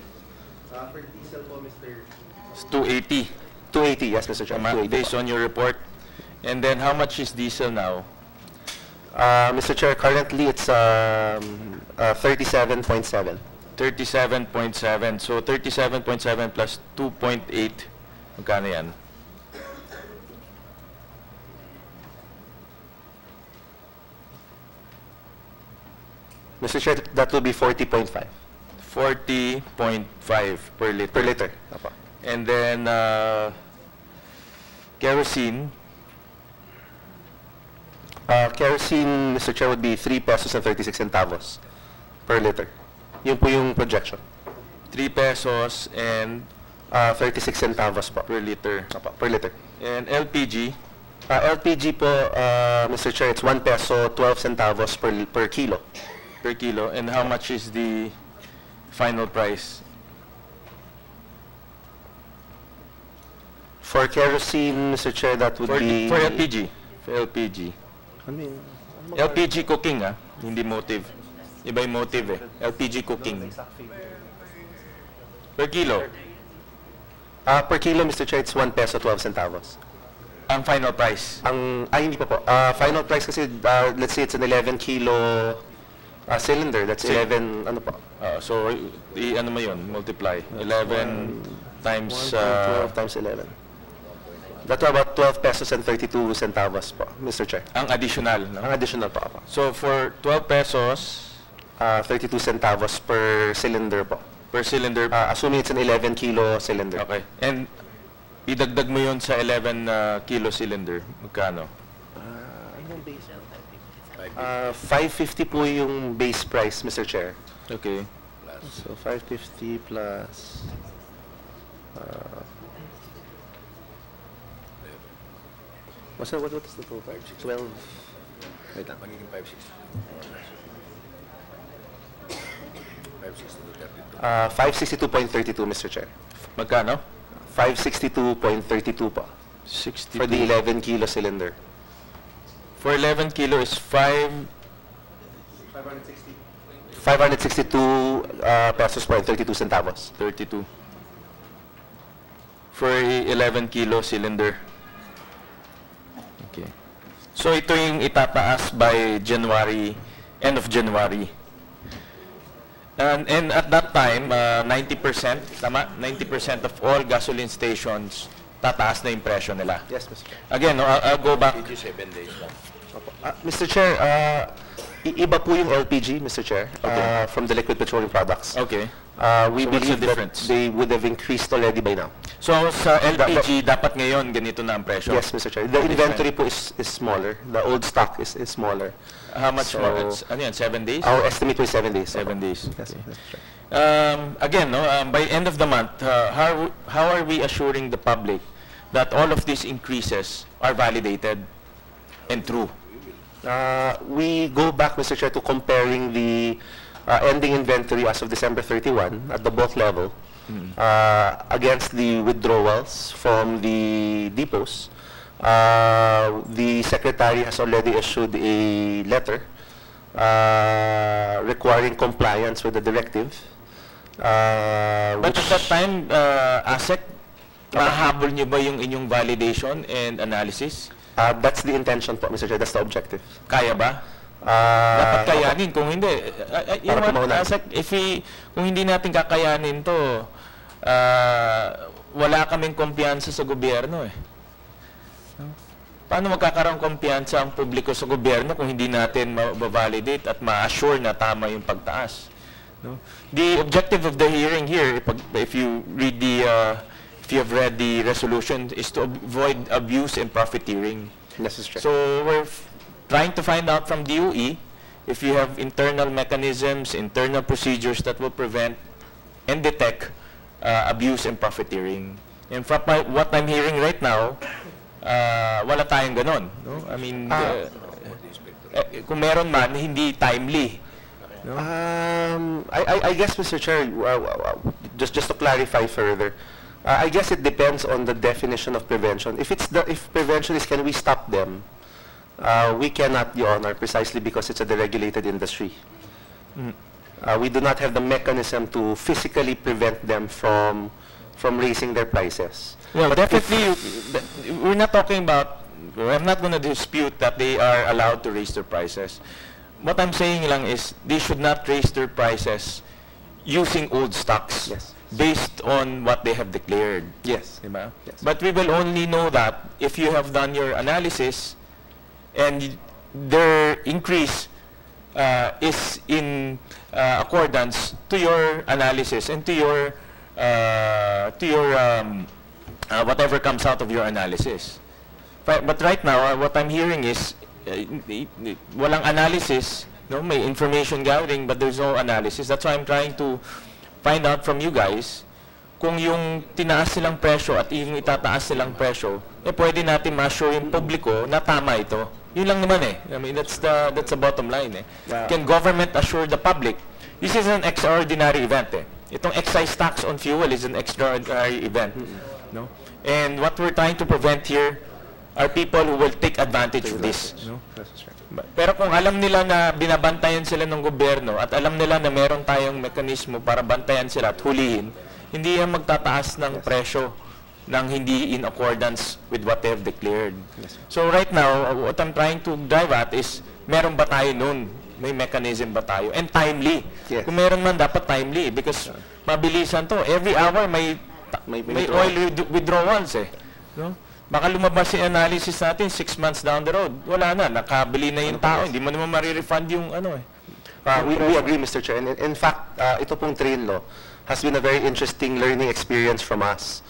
For diesel po, Mr. It's 280. 280, yes, Mr. Chair. Tama, 280 based po. on your report. And then how much is diesel now? Mr. Chair, currently it's 37.7. 37.7. So 37.7 plus 2.8. Magkano yan? Mr. Chair, that will be 40.5 40.5 per liter. per liter. Apo. And then kerosene, Kerosene, Mr. Chair, would be 3 pesos and 36 centavos per liter. Yun po yung projection. 3 pesos and 36 centavos po. per liter. Apo, per liter. And LPG, LPG po, Mr. Chair, it's 1 peso 12 centavos per kilo. per kilo. And how much is the final price? For kerosene, Mr. Chair, that would For, be... for LPG. For LPG. I mean, LPG cooking, hindi motive. Iba yung motive eh. LPG cooking. Per kilo. Per kilo, Mr. Chair, it's 1 peso 12 centavos. Ang final price. Hindi pa po. Final price kasi, let's say it's an 11 kilo cylinder. That's 11, ano po? So, ano mo yun? Multiply. 11 times... 12 times 11. That's about 12 pesos and 32 centavos po, Mr. Chair. ang additional, no? Ang additional po. So, for 12 pesos 32 centavos per cylinder po. per cylinder, Assuming it's an 11 kilo cylinder. okay. And idagdag mo yun sa 11 kilo cylinder. Magkano? 550 po yung base price, Mr. Chair. Okay. So 550 plus what's the total? 12. Wait lang. Magiging 560. 562.32, Mr. Chair. Magkano? 562.32 po. 60. For the 11 kilo cylinder. For 11 kilo is 562 pesos po and 32 centavos. 32. For 11 kilo cylinder. Okay. So ito yung itataas by January, end of January. And at that time, 90%, tama? 90% of all gasoline stations, tataas na yung presyo nila. Yes, Mr. Chair. Again, no, I'll go back. 7 days lang. Mr. Chair, iba po yung LPG, Mr. Chair, from the liquid petroleum products. Okay. We So what's the believe that difference? they would have increased already by now. So sa LPG, dapat ngayon ganito na ang presyo? Yes, Mr. Chair. The inventory po is smaller. The old stock is smaller. How much So, more? It's, ano yan, 7 days? Our estimate was 7 days. 7 days. Yes, Okay. Mr. Chair. Again, no, by end of the month, how are we assuring the public that all of these increases are validated and true? We go back, Mr. Chair, to comparing the ending inventory as of December 31 at the bulk level against the withdrawals from the depots. The Secretary has already issued a letter requiring compliance with the directive. But at that time, ASEC, mahabol niyo ba yung inyong validation and analysis? That's the intention po, Mr. Chair. That's the objective. Kaya ba? Dapat kayanin. Kung hindi, Para pumaulan. ASEC, kung hindi natin kakayanin to, wala kaming kumpiyansa sa gobyerno eh. Paano magkakaroon kumpiyansa ang publiko sa gobyerno kung hindi natin ma-validate at ma-assure na tama yung pagtaas? No? The objective of the hearing here, if you read if you have read the resolution, is to avoid abuse and profiteering. Yes, Mr. Chair. So we're trying to find out from DOE if you have internal mechanisms, internal procedures that will prevent and detect abuse and profiteering. And from what I'm hearing right now, wala tayong ganon. No? I mean, kung meron man, hindi timely. No? I guess, Mr. Chair, just to clarify further, I guess it depends on the definition of prevention. If prevention is can we stop them, we cannot, Your Honor, precisely because it's a deregulated industry. We do not have the mechanism to physically prevent them from raising their prices. Well, definitely, we're not talking about, I'm not going to dispute that they are allowed to raise their prices. What I'm saying lang is they should not raise their prices using old stocks. Yes. Based on what they have declared. Yes. Diba? Yes. But we will only know that if you have done your analysis and their increase is in accordance to your analysis and to your whatever comes out of your analysis. But right now, what I'm hearing is walang analysis, no? May information gathering, but there's no analysis. That's why I'm trying to find out from you guys kung yung tinaas silang presyo at yung itataas silang presyo, pwede natin ma-assure yung publiko na tama ito. Yun lang naman eh. I mean, that's the bottom line eh. Wow. Can government assure the public? This is an extraordinary event eh. Itong excise tax on fuel is an extraordinary event. No? And what we're trying to prevent here are people who will take advantage of this. No? Yes, Mr. Chair. Pero kung alam nila na binabantayan sila ng gobyerno at alam nila na meron tayong mekanismo para bantayan sila at hulihin, hindi yan magtataas ng presyo ng hindi in accordance with what they have declared. So right now, what I'm trying to drive at is, meron ba tayo nun? May mechanism ba tayo? And timely. Kung meron man, dapat timely because mabilisan to. Every hour may oil withdrawals eh. No? Baka lumabas yung analysis natin 6 months down the road. Wala na, nakabili na yung tao. Hindi mo naman marirefund yung ano eh. We agree, Mr. Chair. And in fact, ito pong train law has been a very interesting learning experience from us.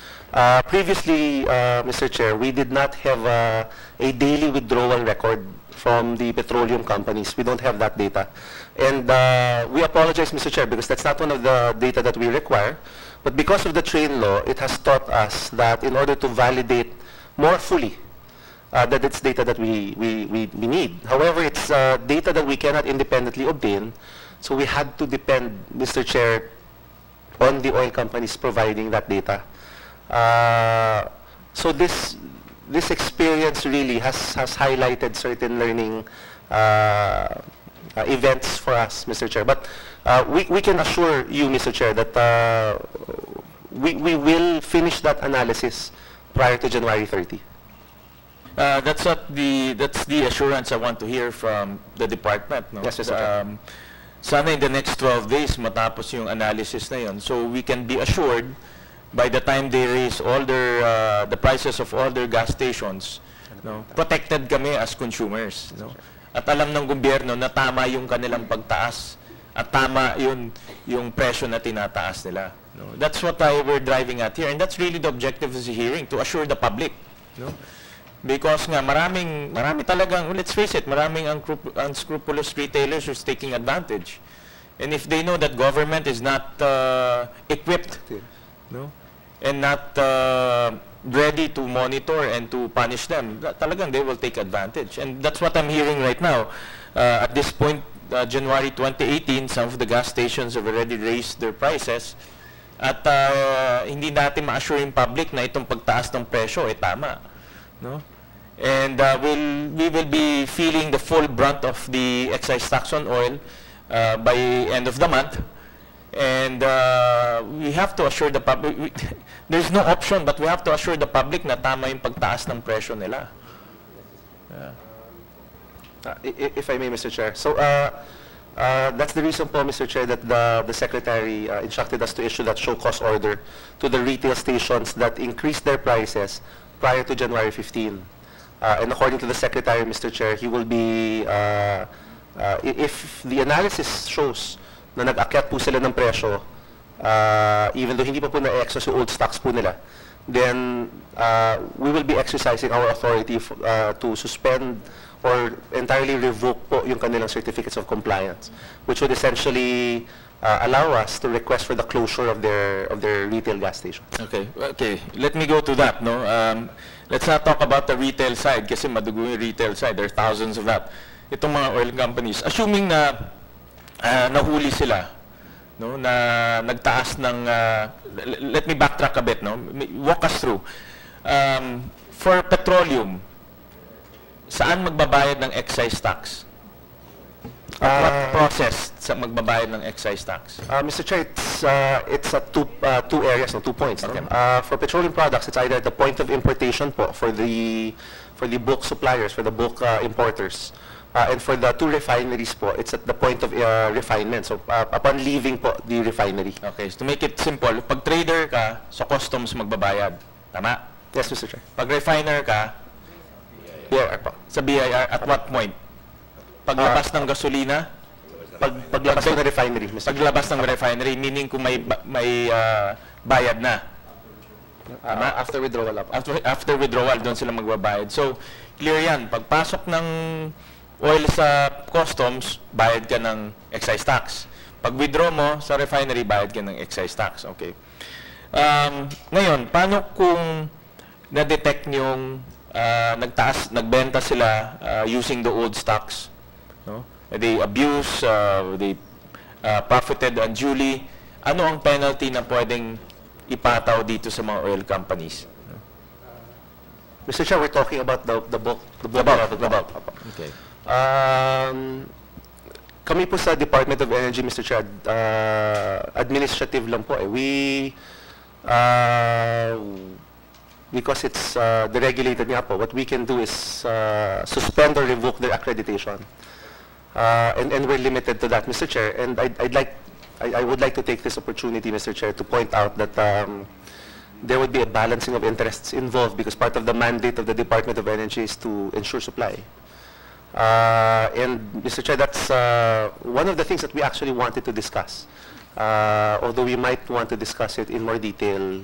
Previously, Mr. Chair, we did not have a daily withdrawal record from the petroleum companies. We don't have that data. And we apologize, Mr. Chair, because that's not one of the data that we require. But because of the train law, it has taught us that in order to validate more fully that it's data that we need. However, it's data that we cannot independently obtain, so we had to depend, Mr. Chair, on the oil companies providing that data. So this experience really has highlighted certain learning events for us, Mr. Chair. But we can assure you, Mr. Chair, that we will finish that analysis prior to January 30. That's the assurance I want to hear from the department. No? Yes, Mr. Chair. Sana in the next 12 days matapos yung analysis na yun, so we can be assured by the time they raise all their the prices of all their gas stations, no, protected kami as consumers, no? At alam ng gobyerno na tama yung kanilang pagtaas at tama yung presyo na tinataas nila, no? That's what we're driving at here, and that's really the objective of the hearing, to assure the public, no? Because nga marami talagang, let's face it, maraming unscrupulous retailers who's taking advantage. And if they know that government is not equipped, no, and not ready to monitor and to punish them, talagang they will take advantage. And that's what I'm hearing right now. At this point, January 2018, some of the gas stations have already raised their prices. At hindi natin ma-assure yung public na itong pagtaas ng presyo ay tama, no? And we will be feeling the full brunt of the excise tax on oil by end of the month. And we have to assure the public, there's no option, but we have to assure the public na tama yung pagtaas ng presyo nila. If I may, Mr. Chair. So that's the reason po, Mr. Chair, that the Secretary instructed us to issue that show cause order to the retail stations that increased their prices prior to January 15. And according to the Secretary, Mr. Chair, he will be, if the analysis shows na nag-akyat po sila ng presyo, even though hindi pa po na-exhaust yung old stocks po nila, then we will be exercising our authority to suspend or entirely revoke po yung kanilang certificates of compliance, which would essentially allow us to request for the closure of their retail gas stations. Okay, let me go to that, no? Let's not talk about the retail side kasi madugo yung retail side. There are thousands of that. Itong mga oil companies, assuming na nahuli sila, no, na nagtaas ng let me backtrack a bit, no. Walk us through. For petroleum, saan magbabayad ng excise tax? What process sa magbabayad ng excise tax? Mr. Chair, it's at two areas, no, 2 points. Okay. No? For petroleum products, it's either at the point of importation po for the bulk suppliers, for the bulk importers. And for the 2 refineries po, it's at the point of refinement. So upon leaving po the refinery. Okay, so to make it simple, pag trader ka, sa customs magbabayad. Tama? Yes, Mr. Chair. Pag refiner ka, BIR po. sa BIR, at what point? Paglabas ng gasolina? Paglabas ng refinery, Mr. Chair. Paglabas ng refinery, meaning kung may bayad na. After withdrawal po. After withdrawal, doon sila magbabayad. So, clear yan. Pagpasok ng oil sa customs, bayad ka ng excise tax. Pag withdraw mo sa refinery, bayad ka ng excise tax. Okay. Ngayon, paano kung na-detect yung nagbenta sila using the old stocks? No? They abuse, they profited unduly. Ano ang penalty na pwedeng ipataw dito sa mga oil companies? Mr. Chair, we're talking about the bulk. The bulk. Okay. Kami po sa Department of Energy, Mr. Chair, administrative lang po eh. Because it's deregulated nga po, what we can do is suspend or revoke their accreditation. And we're limited to that, Mr. Chair. And I would like to take this opportunity, Mr. Chair, to point out that there would be a balancing of interests involved because part of the mandate of the Department of Energy is to ensure supply. And Mr. Chair, that's one of the things that we actually wanted to discuss. Although we might want to discuss it in more detail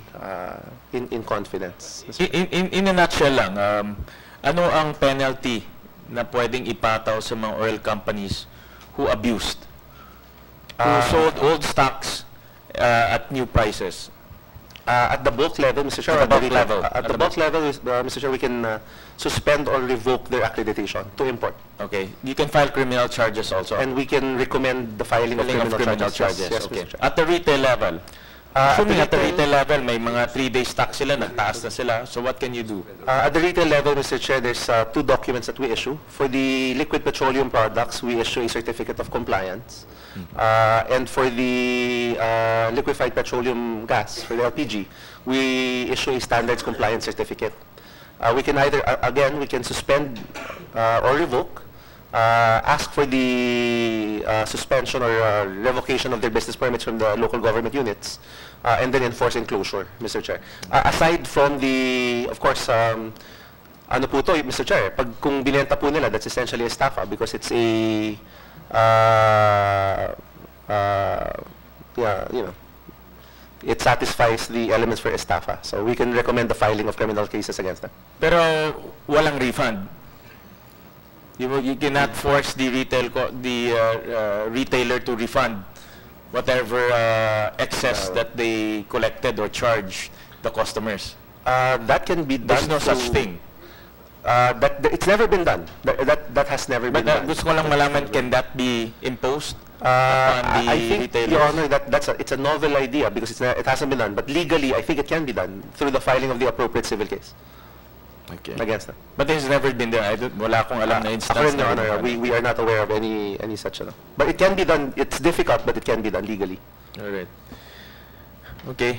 in confidence. In a nutshell lang, ano ang penalty na pwedeng ipataw sa mga oil companies who abused, who sold old stocks at new prices? At the bulk level, Mr. Chair, At the bulk level. At the bulk level, Mr. Chair, we can suspend or revoke their accreditation to import. Okay. You can file criminal charges also. And we can recommend the filing of criminal charges. Yes, Okay. Mr. Chair. At the retail level, At assuming the at the retail- retail level, may mga 3-day stock sila, nagtaas na sila. So what can you do? At the retail level, Mr. Chair, there's 2 documents that we issue. For the liquid petroleum products, we issue a certificate of compliance. And for the liquefied petroleum gas, for the LPG, we issue a standards compliance certificate. We can either, again, we can suspend or revoke, ask for the suspension or revocation of their business permits from the local government units, and then enforce enclosure, Mr. Chair. Aside from the, of course, ano po to, Mr. Chair, pag kung binenta po nila, that's essentially a estafa because it's a, yeah, you know, it satisfies the elements for estafa. So we can recommend the filing of criminal cases against them. Pero walang refund. You cannot force the retailer to refund whatever excess that they collected or charged the customers. That can be done. There's no such thing. It's never been done. That has never been But done. gusto ko lang malaman, can that be imposed upon the I think, retailers? Your Honor, it's a novel idea because it hasn't been done. But legally, I think it can be done through the filing of the appropriate civil case Okay. against them. But it has never been there. Wala akong alam na instance. Ako rin, Your na Honor, we are not aware of any such. But it can be done. It's difficult, but it can be done legally. All right. Okay.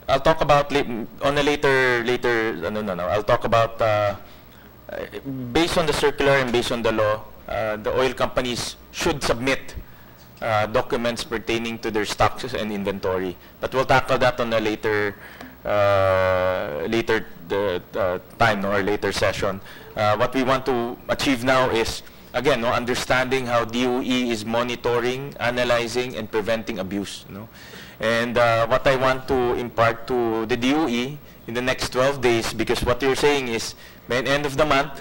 I'll talk about on a later. No. I'll talk about based on the circular and based on the law, the oil companies should submit documents pertaining to their stocks and inventory. But we'll tackle that on a later time or later session. What we want to achieve now is, again, understanding how DOE is monitoring, analyzing, and preventing abuse. And what I want to impart to the DOE in the next 12 days, because what you're saying is, by end of the month,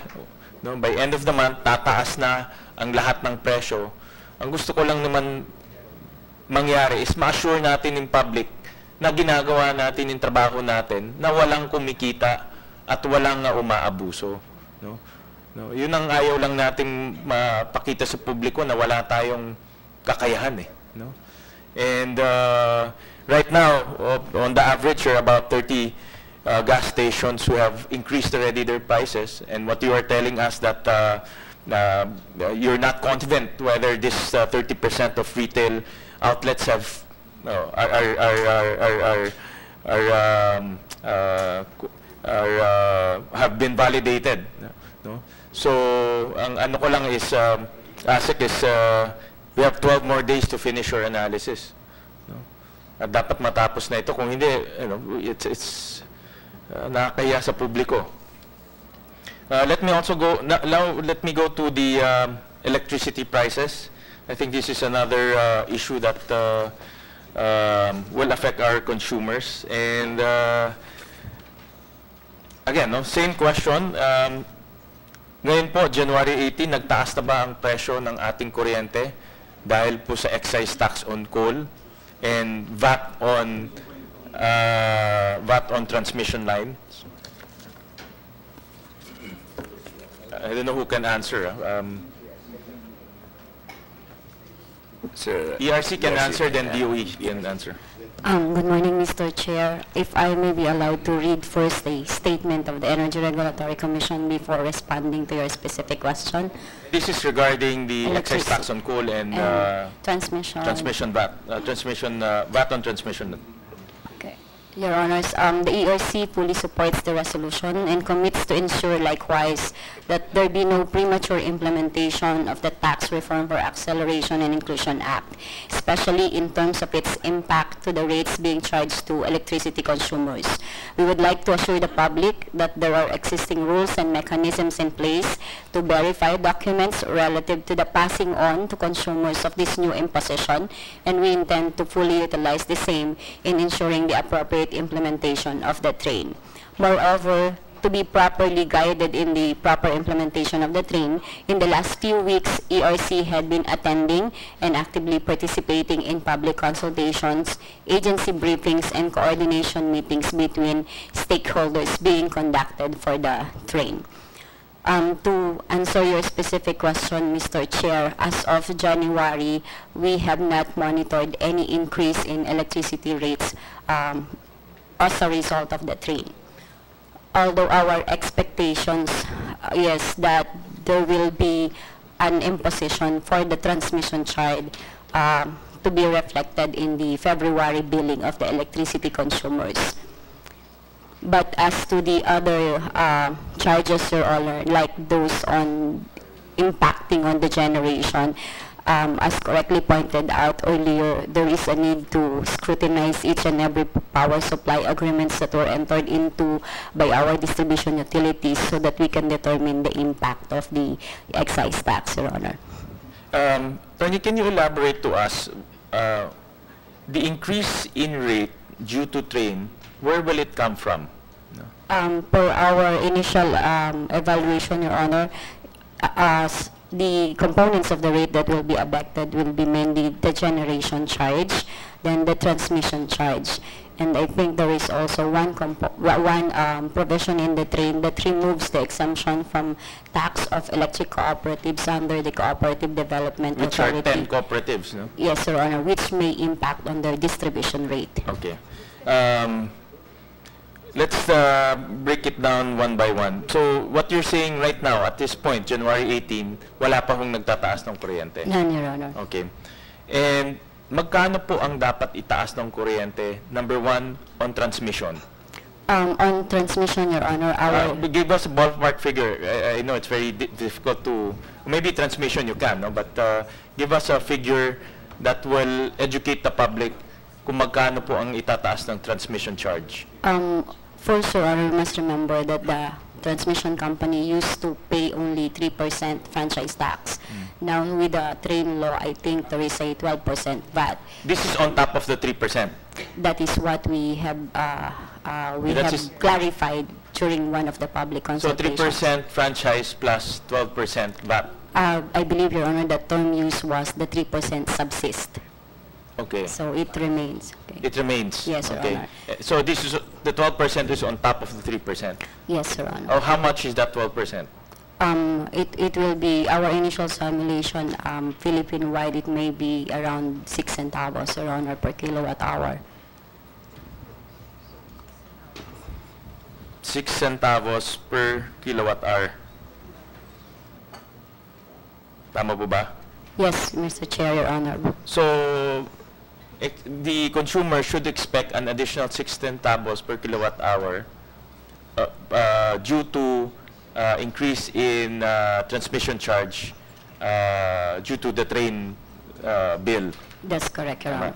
tataas na ang lahat ng presyo. Ang gusto ko lang naman mangyari is ma-assure natin in public na ginagawa natin yung trabaho natin, na walang kumikita at walang umaabuso. Yun ang ayaw lang natin mapakita sa publiko, na wala tayong kakayahan eh. And right now, on the average, there are about 30 gas stations who have increased already their prices. And what you are telling us that you're not confident whether this 30% of retail outlets have have been validated. So, ang ano ko lang is, ASEC is, we have 12 more days to finish your analysis. At dapat matapos na ito. Kung hindi, it's nakakaya sa publiko. Let me also go, now let me go to the electricity prices. I think this is another issue that will affect our consumers. And again, same question. Ngayon po, January 18, nagtaas na ba ang presyo ng ating kuryente dahil po sa excise tax on coal and VAT on transmission lines? I don't know who can answer. Sir, ERC can ERC, answer, then yeah. DOE can answer. Good morning, Mr. Chair. If I may be allowed to read first a statement of the Energy Regulatory Commission before responding to your specific question. This is regarding the excise tax on coal and Transmission. VAT on transmission. Okay. Your Honors, the ERC fully supports the resolution and commits to ensure likewise that there be no premature implementation of the Tax Reform for Acceleration and Inclusion Act, especially in terms of its impact to the rates being charged to electricity consumers. We would like to assure the public that there are existing rules and mechanisms in place to verify documents relative to the passing on to consumers of this new imposition, and we intend to fully utilize the same in ensuring the appropriate implementation of the train. Moreover, to be properly guided in the proper implementation of the train, in the last few weeks, ERC had been attending and actively participating in public consultations, agency briefings, and coordination meetings between stakeholders being conducted for the train. To answer your specific question, Mr. Chair, as of January, we have not monitored any increase in electricity rates as a result of the train. Although our expectations, yes, that there will be an imposition for the transmission charge to be reflected in the February billing of the electricity consumers. But as to the other charges, Your Honor, like those on impacting on the generation, as correctly pointed out earlier, there is a need to scrutinize each and every power supply agreements that were entered into by our distribution utilities so that we can determine the impact of the excise tax, Your Honor. Tony, can you elaborate to us the increase in rate due to train, where will it come from? Per our initial evaluation, Your Honor, as the components of the rate that will be affected will be mainly the generation charge, then the transmission charge. And I think there is also one provision in the train that removes the exemption from tax of electric cooperatives under the Cooperative Development Which are Authority. 10 cooperatives, no? Yes, Your Honor, which may impact on their distribution rate. Okay. Let's break it down one by one. So, what you're saying right now, at this point, January 18, wala pa hong nagtataas ng kuryente? None, Your Honor. Okay. And magkano po ang dapat itaas ng kuryente? Number one, on transmission. On transmission, Your Honor, our... Give us a ballpark figure. I know it's very difficult to... Maybe transmission you can, no? But give us a figure that will educate the public kung magkano po ang itataas ng transmission charge. First, Your Honor, must remember that the transmission company used to pay only 3% franchise tax. Now, with the train law, I think there is a 12% VAT. This is on top of the 3%. That is what we have clarified during one of the public So consultations. 3% franchise plus 12% VAT. I believe, Your Honor, the term used was the 3% subsist. Okay. So it remains. Okay. It remains. Yes, Your okay. Honor. So this is the 12% is on top of the 3%. Yes, Your Honor. Or how much is that 12%? It will be our initial simulation, Philippine-wide, it may be around 6 centavos, Your Honor, per kilowatt hour. 6 centavos per kilowatt hour. Tama po ba? Yes, Mr. Chair, Your Honor. So, the consumer should expect an additional 6 centavos per kilowatt hour due to increase in transmission charge due to the train bill. That's correct, Your Honor.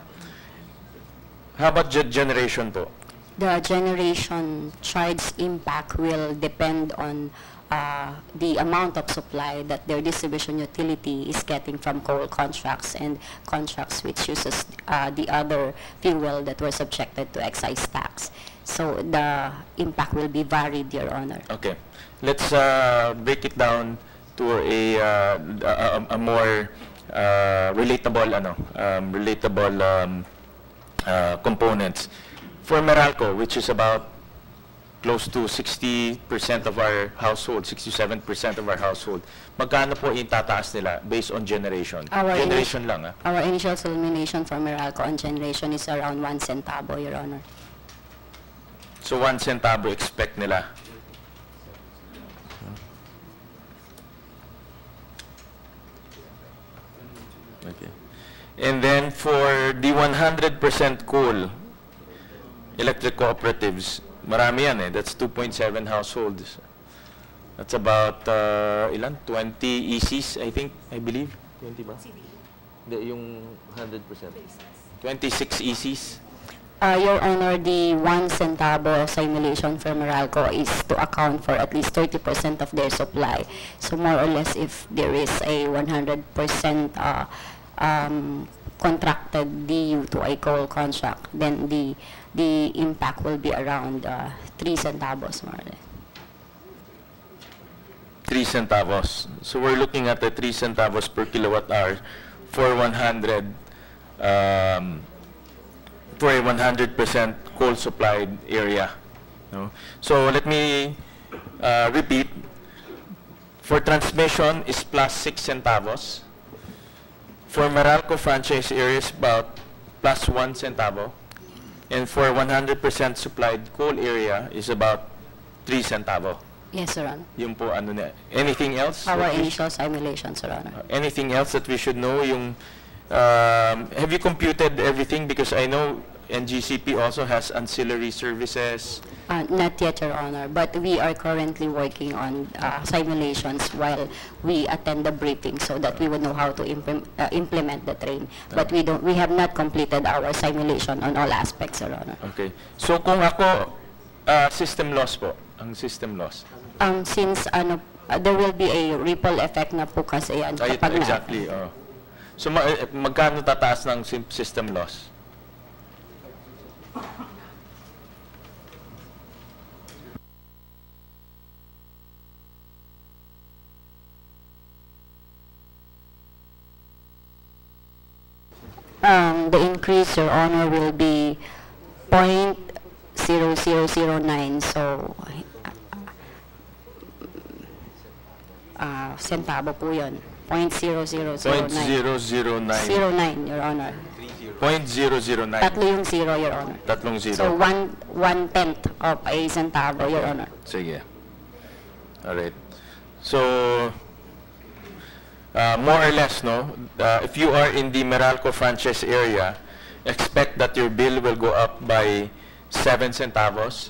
How about generation po? The generation charge impact will depend on the amount of supply that their distribution utility is getting from coal contracts and contracts which uses the other fuel that were subjected to excise tax. So the impact will be varied, Your Honor. Okay. Let's break it down to a more relatable components. For Meralco, which is about close to 60% of our household, 67% of our household. Magkano po itataas nila based on generation? Generation lang, ah. Our initial elimination for Meralco on generation is around 1 centavo, Your Honor. So 1 centavo expect nila. Okay. And then for the 100% coal electric cooperatives, marami yan eh. That's 2.7 households. That's about, ilan? 20 ECs, I believe. 20 ba? Hindi, yung 100%. 26 ECs. Your Honor, the 1 centavo simulation for Meralco is to account for at least 30% of their supply. So more or less, if there is a 100% contracted DU to a coal contract, then the impact will be around 3 centavos more or less. 3 centavos. So we're looking at the 3 centavos per kilowatt hour for 100 for a 100% coal supplied area. No? So let me repeat. For transmission is plus 6 centavos. For Meralco franchise areas, about plus 1 centavo. And for 100% supplied coal area is about 3 centavo. Yes, Your Honor. Yung po ano na. Anything else? Our initial simulations, Your Honor. Anything else that we should know? Yung have you computed everything? Because I know NGCP also has ancillary services. Not yet, Your Honor, but we are currently working on simulations while we attend the briefing so that we would know how to implement the train. But we have not completed our simulation on all aspects, Your Honor. Okay. So kung ako, system loss po, ang system loss. Since there will be a ripple effect na po kasi yan kapag Exactly. So magkano tataas ng system loss? The increase, Your Honor, will be 0.0009. So, centavo po yun. 0.0009. 0.009. 09, Your Honor. 0.009. Tatlo yung zero, Your Honor. Tatlong zero. So, one-tenth of a centavo, Your Honor. Sige. Alright. So, more or less, no? If you are in the Meralco franchise area, expect that your bill will go up by 7 centavos.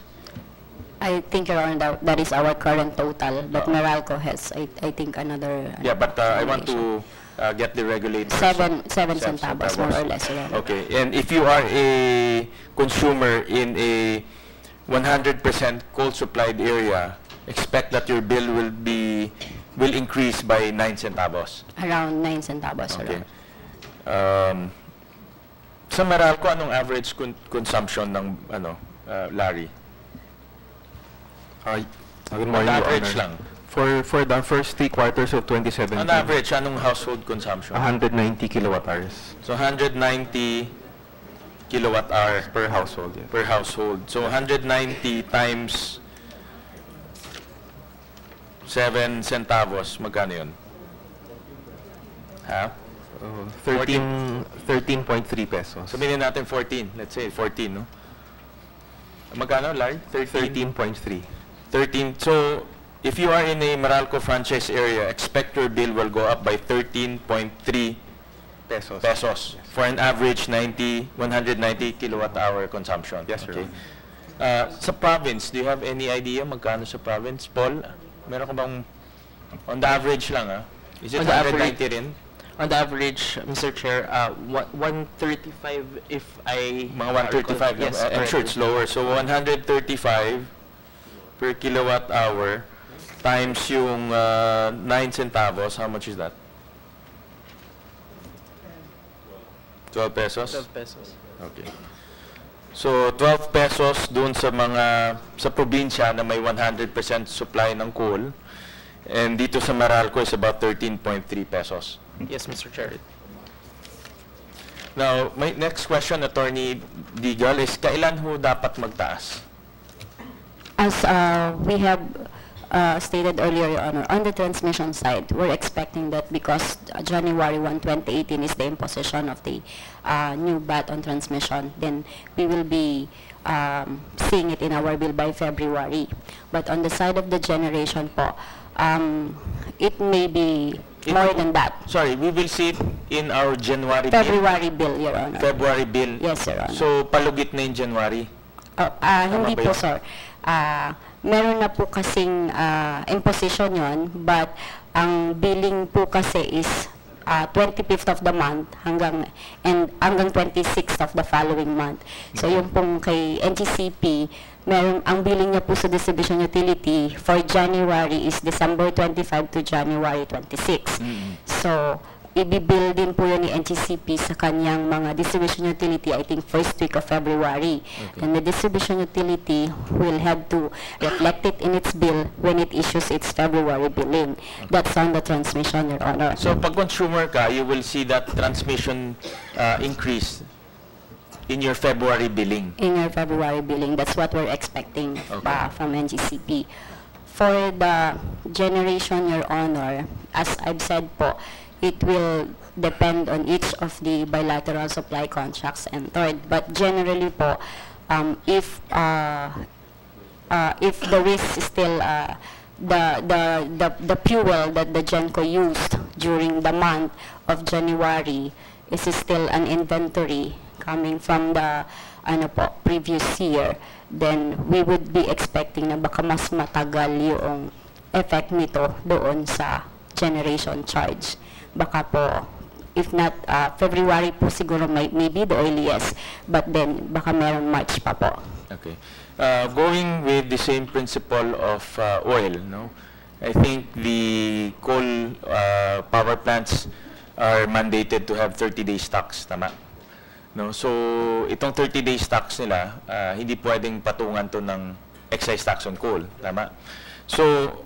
I think, Your Honor, that is our current total. But Meralco has, I think, another... Yeah, but I want to get the regulator. 7 centavos, more or less, Your Honor. Okay. And if you are a consumer in a 100% coal supplied area, expect that your bill will increase by 9 centavos. Around 9 centavos, Your Okay. Honor. Sa Meralco, anong average consumption ng Larry? Good morning, Your Average Honor. lang. For the first 3 quarters of 2017, On average, anong household consumption? 190 kilowatt hours So 190 kilowatt hour per household. Yeah. per household. So 190 times 7 centavos, magkano yun? Ha? 13.3 pesos. Sabihin natin 14. Let's say 14, no? Magkano, Larry? 13.3. 13. So, if you are in a Meralco franchise area, expect your bill will go up by 13.3 pesos for an average 190 kilowatt-hour consumption. Yes, sir. Okay. Sa province, do you have any idea magkano sa province? Paul, meron ka bang, on the average lang, Is it On the 190 rin? On the average, Mr. Chair, 135 if I... Mga 135. Yes, I'm sure it's lower. So 135 per kilowatt hour times yung 9 centavos. How much is that? 12 pesos? 12 pesos. Okay. So 12 pesos dun sa sa probinsya na may 100% supply ng coal. And dito sa Meralco is about 13.3 pesos. Yes, Mr. Chair. Now, my next question, Attorney Digal, is kailan ho dapat magtaas? As we have stated earlier, Your Honor, on the transmission side, we're expecting that because January 1, 2018 is the imposition of the new VAT on transmission, then we will be seeing it in our bill by February. But on the side of the generation po, it may be more than that. Sorry, we will see it in our January bill. February bill, Your Honor. February bill. Yes, Your Honor. So, palugit na yung January. Hindi ba po, yun? sir. Meron na po kasing imposition yon, but ang billing po kasi is 25th of the month hanggang 26th of the following month. So yung pong kay NGCP, ang billing niya po sa distribution utility for January is December 25 to January 26. So i-bill din po yun ni NGCP sa kanyang mga distribution utility, I think first week of February. And the distribution utility will have to reflect it in its bill when it issues its February billing. That's on the transmission, Your Honor. So, pag consumer ka, you will see that transmission increase in your February billing. In your February billing, that's what we're expecting from NGCP. For the generation, Your Honor, as I've said po, it will depend on each of the bilateral supply contracts entered. But generally po, if the risk is still the fuel that the GENCO used during the month of January is still an inventory coming from the previous year, then we would be expecting na baka mas matagal yung effect nito doon sa generation charge. Baka po, if not February po siguro maybe the earliest, but then baka meron March pa po. Okay. Going with the same principle of oil, no? I think the coal power plants are mandated to have 30-day stocks, tama? No? So, itong 30-day stocks nila, hindi pwedeng patungan to ng excise tax on coal, tama? So,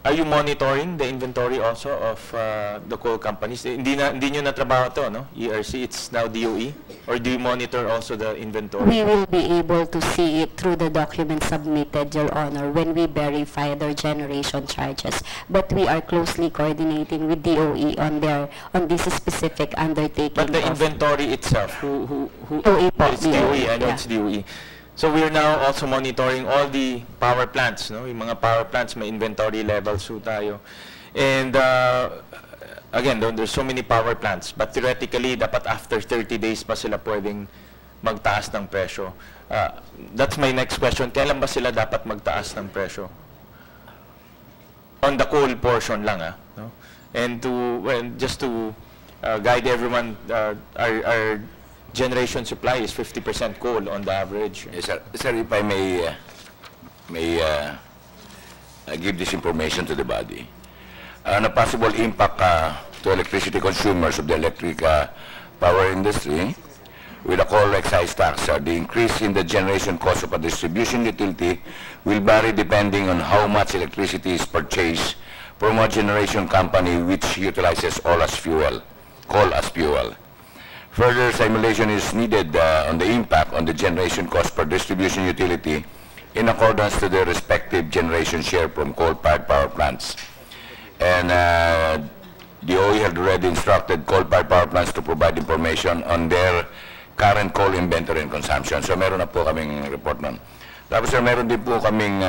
are you monitoring the inventory also of the coal companies? Hindi nyo natrabaho to, no? ERC, it's now DOE? Or do you monitor also the inventory? We will be able to see it through the documents submitted, Your Honor, when we verify their generation charges. But we are closely coordinating with DOE on this specific undertaking. But the inventory itself, who DOE po. it's DOE, I know it's DOE. So we're now also monitoring all the power plants, no? Yung mga power plants, may inventory levels so tayo. And again, there's so many power plants, but theoretically, dapat after 30 days pa sila pwedeng magtaas ng presyo. That's my next question. Kailan ba sila dapat magtaas ng presyo? On the coal portion lang, no? And just to guide everyone, our generation supply is 50% coal on the average. Yes, sir. Sir, if I may give this information to the body. A possible impact to electricity consumers of the electric power industry with a coal excise tax, the increase in the generation cost of a distribution utility will vary depending on how much electricity is purchased from a generation company which utilizes coal as fuel. Further simulation is needed on the impact on the generation cost per distribution utility in accordance to their respective generation share from coal-fired power plants. And DOE had already instructed coal-fired power plants to provide information on their current coal inventory and consumption. So meron na po kaming report nun. Tapos sir, meron din po kaming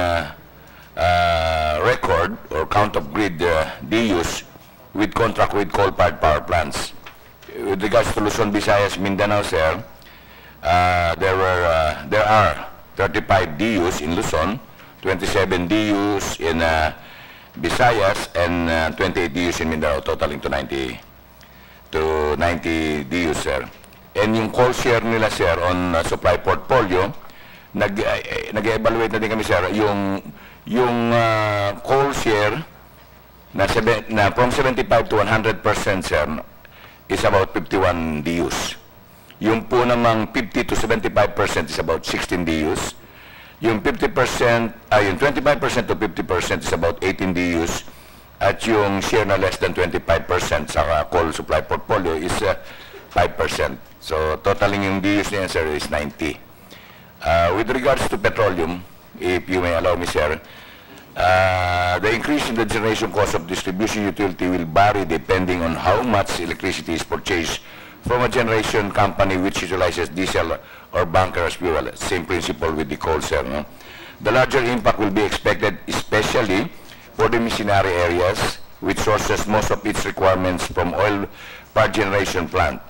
record or count of grid DUs with contract with coal-fired power plants. With regards to Luzon, Visayas, Mindanao, sir, there are 35 DUs in Luzon, 27 DUs in Visayas, and 28 DUs in Mindanao, totaling to 90 DUs, sir. And yung coal share nila, sir, on supply portfolio, nag-evaluate na din kami, sir, yung coal share na from 75 to 100%, sir, is about 51 DUs. Yung po namang 50 to 75% is about 16 DUs. Yung 50%, yung 25% to 50% is about 18 DUs. At yung share na less than 25% sa coal supply portfolio is 5%. So, totaling yung DUs niya, sir, is 90. With regards to petroleum, if you may allow me, sir, the increase in the generation cost of distribution utility will vary depending on how much electricity is purchased from a generation company which utilizes diesel or bunker as fuel. Same principle with the coal, sir. No? The larger impact will be expected, especially for the missionary areas, which sources most of its requirements from oil power generation plant.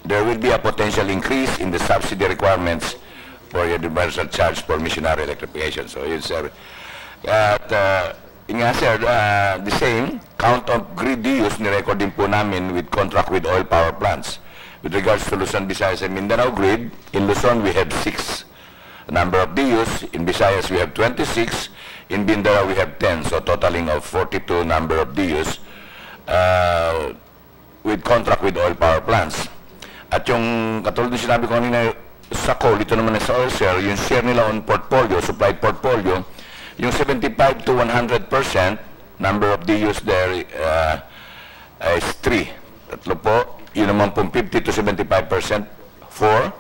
There will be a potential increase in the subsidy requirements for your universal charge for missionary electrification. So, yun, sir. At, nga, sir, the same count of grid use ni-record din po namin with contract with oil power plants. With regards to Luzon, Visayas, and Mindanao grid, in Luzon we have 6 number of DUs, in Visayas we have 26, in Mindanao we have 10, so totaling of 42 number of DUs with contract with oil power plants. At yung katulad ng sinabi ko kanina sa coal, ito naman sa oil, sir, yung share nila on portfolio, supply portfolio, yung 75 to 100%, number of DUs there is 3. Tatlo po. Yun naman pong 50 to 75%, 4.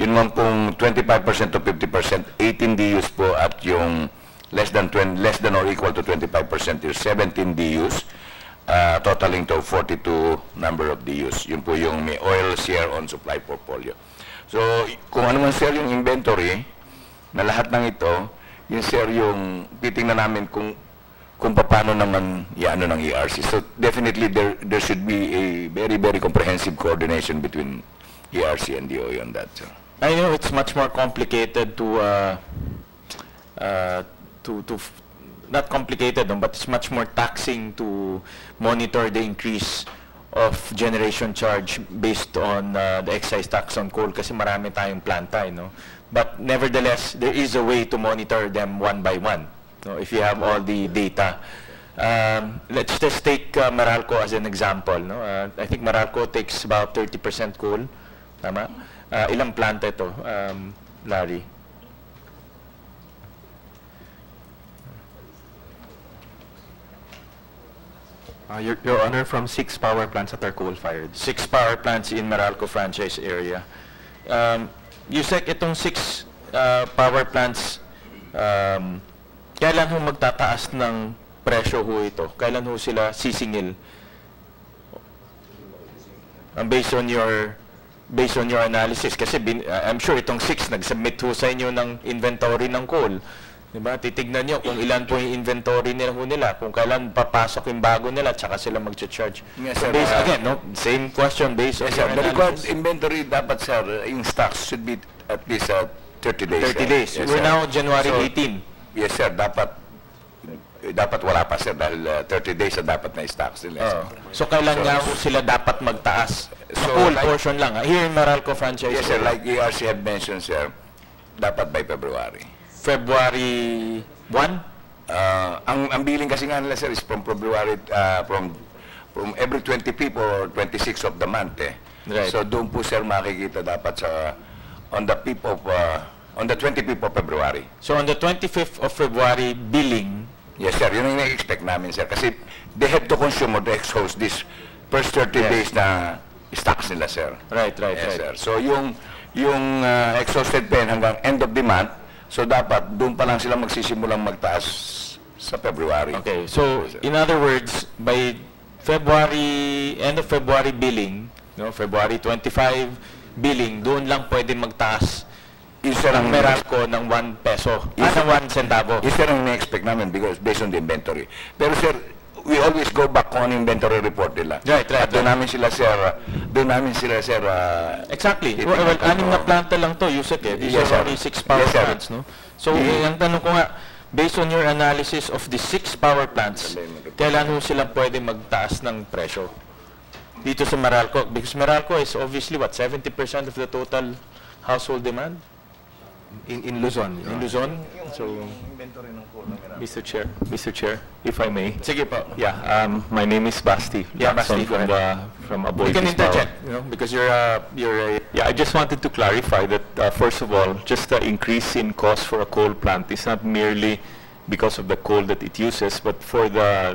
Yun naman pong 25% to 50%, 18 DUs po. At yung less than or equal to 25% is 17 DUs, totaling to 42 number of DUs. Yun po yung may oil share on supply portfolio. So, kung ano man, sir, yung inventory na lahat ng ito, yun, sir, yung titingnan namin kung paano naman iano ng ERC. So definitely there should be a very, very comprehensive coordination between ERC and DOE on that, sir. I know it's much more complicated not complicated, but it's much more taxing to monitor the increase of generation charge based on the excise tax on coal kasi marami tayong planta, no? But nevertheless, there is a way to monitor them one by one. So if you have all the data, let's just take Meralco as an example. No? I think Meralco takes about 30% coal. Tama? Ilang planta ito, Larry? Your Honor, from 6 power plants that are coal-fired. 6 power plants in Meralco franchise area. Yusek, itong 6 power plants, kailan ho magtataas ng presyo ho ito? Kailan ho sila sisingil? Based on your analysis, kasi I'm sure itong 6 nag-submit ho sa inyo ng inventory ng coal. Diba? Titignan nyo kung ilan po yung inventory nila, kung kailan papasok yung bago nila, tsaka sila mag-charge. Yes, so sir, based, again, no? Same question based on your The required analysis. inventory dapat, sir, in stocks should be at least 30 days. 30 days. Yes, We're sir. now January So, 18. Yes, sir, dapat wala pa, sir, dahil 30 days na dapat na stocks nila, sir. So kailan nga ho sila dapat magtaas? So, Coal like- portion lang. Here in Meralco franchise. Yes, sir, like ERC had mentioned, sir, dapat by February. February 1? Ang billing kasi nga nila, sir, is from February, from every 25th or 26th of the month, eh. Right. So doon po, sir, makikita dapat sa on the 25th of February. So on the 25th of February billing, Yes, sir, yun ang na-expect namin, sir, kasi they have to consume or to exhaust this first 30 Yes. days na stocks nila, sir. right. Yes, sir. So yung exhausted pen hanggang end of the month, so dapat doon pa lang sila magsisimulang magtaas sa February. Okay, so Yes, sir. in other words, by end of February billing, no, February 25 billing, doon lang pwede magtaas Isa ng lang Meralco ng 1 peso, Yes, sir. ng 1 centavo. Isa lang na-expect namin because based on the inventory. Pero sir, we always go back on inventory report nila. Right. At doon namin sila, sir, Exactly. titignan Well, kung- 6 na planta lang to, Yusek, eh. These Yes, are sir. only 6 power Yes, sir. plants, no? So, ang tanong ko nga, based on your analysis of the 6 power plants, kailan ho sila pwede magtaas ng presyo? Dito sa Meralco, because Meralco is obviously, 70% of the total household demand In Luzon. in Luzon? So, Mr. Chair, if I may. sige po. Yeah, my name is Basti. Yeah, Jackson Basti, go ahead. from You Aboy can Bisbao. interject, because you're a Yeah, I just wanted to clarify that, first of all, just the increase in cost for a coal plant is not merely because of the coal that it uses, but for the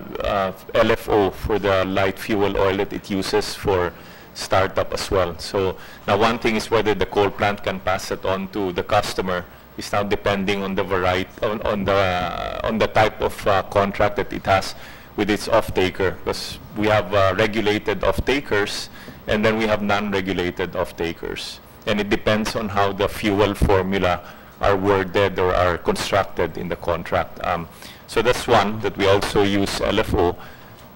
LFO, for the light fuel oil that it uses for startup as well. So now one thing is whether the coal plant can pass it on to the customer is now depending on the variety, on the type of contract that it has with its off-taker, because we have regulated off-takers and then we have non-regulated off-takers. And it depends on how the fuel formula are worded or are constructed in the contract. So that's one, that we also use LFO,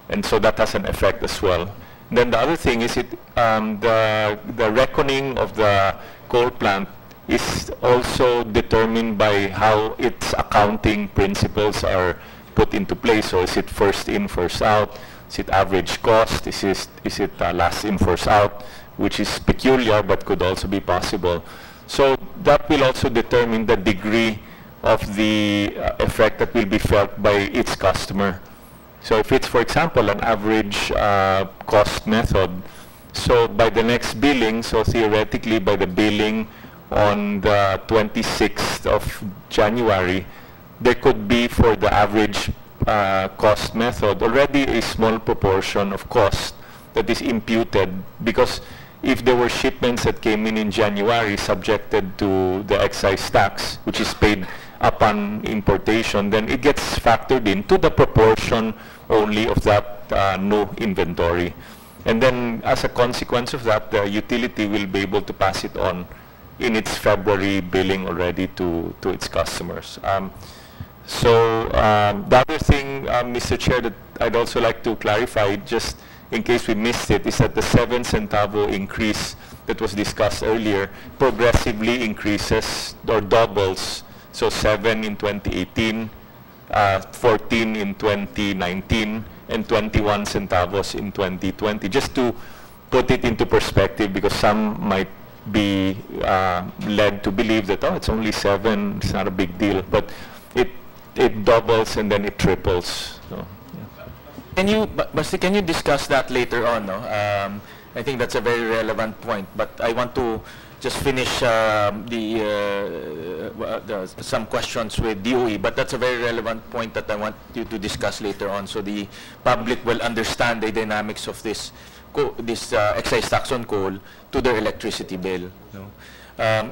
and so that has an effect as well. Then the other thing is the reckoning of the coal plant is also determined by how its accounting principles are put into place. So is it first in, first out? Is it average cost? Is it last in, first out? Which is peculiar but could also be possible. So that will also determine the degree of the effect that will be felt by its customer. So if it's, for example, an average cost method, so by the next billing, so theoretically by the billing on the 26th of January, there could be, for the average cost method, already a small proportion of cost that is imputed, because if there were shipments that came in January subjected to the excise tax, which is paid upon importation, then it gets factored into the proportion only of that new inventory. And then as a consequence of that, the utility will be able to pass it on in its February billing already to its customers. So the other thing, Mr. Chair, that I'd also like to clarify, just in case we missed it, is that the 7 centavo increase that was discussed earlier progressively increases or doubles. So 7 in 2018, 14 in 2019, and 21 centavos in 2020. Just to put it into perspective, because some might be led to believe that, oh, it's only 7, it's not a big deal, but it doubles and then it triples. So, yeah. Basti, can you discuss that later on? No? I think that's a very relevant point, but I want to just finish some questions with DOE, but that's a very relevant point that I want you to discuss later on, so the public will understand the dynamics of this excise tax on coal to their electricity bill. No?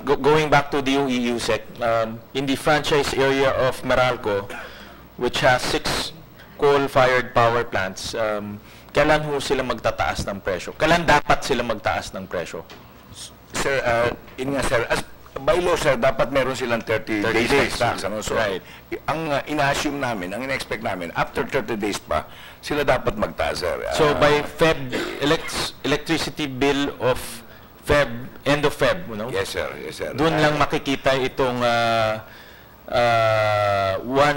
Going back to DOE USEC, in the franchise area of Meralco, which has 6 coal-fired power plants, kailan ho sila magtataas ng presyo? Kailan dapat sila magtaas ng presyo? Sir, yun nga sir, as by law sir, dapat meron silang 30 days tax. Ano? So, right. Ang ina-assume namin, ang ina-expect namin, after 30 days pa, sila dapat magtaas sir. So by Feb, electricity bill of Feb, end of Feb, you know? Yes sir, yes sir. Doon lang makikita itong 1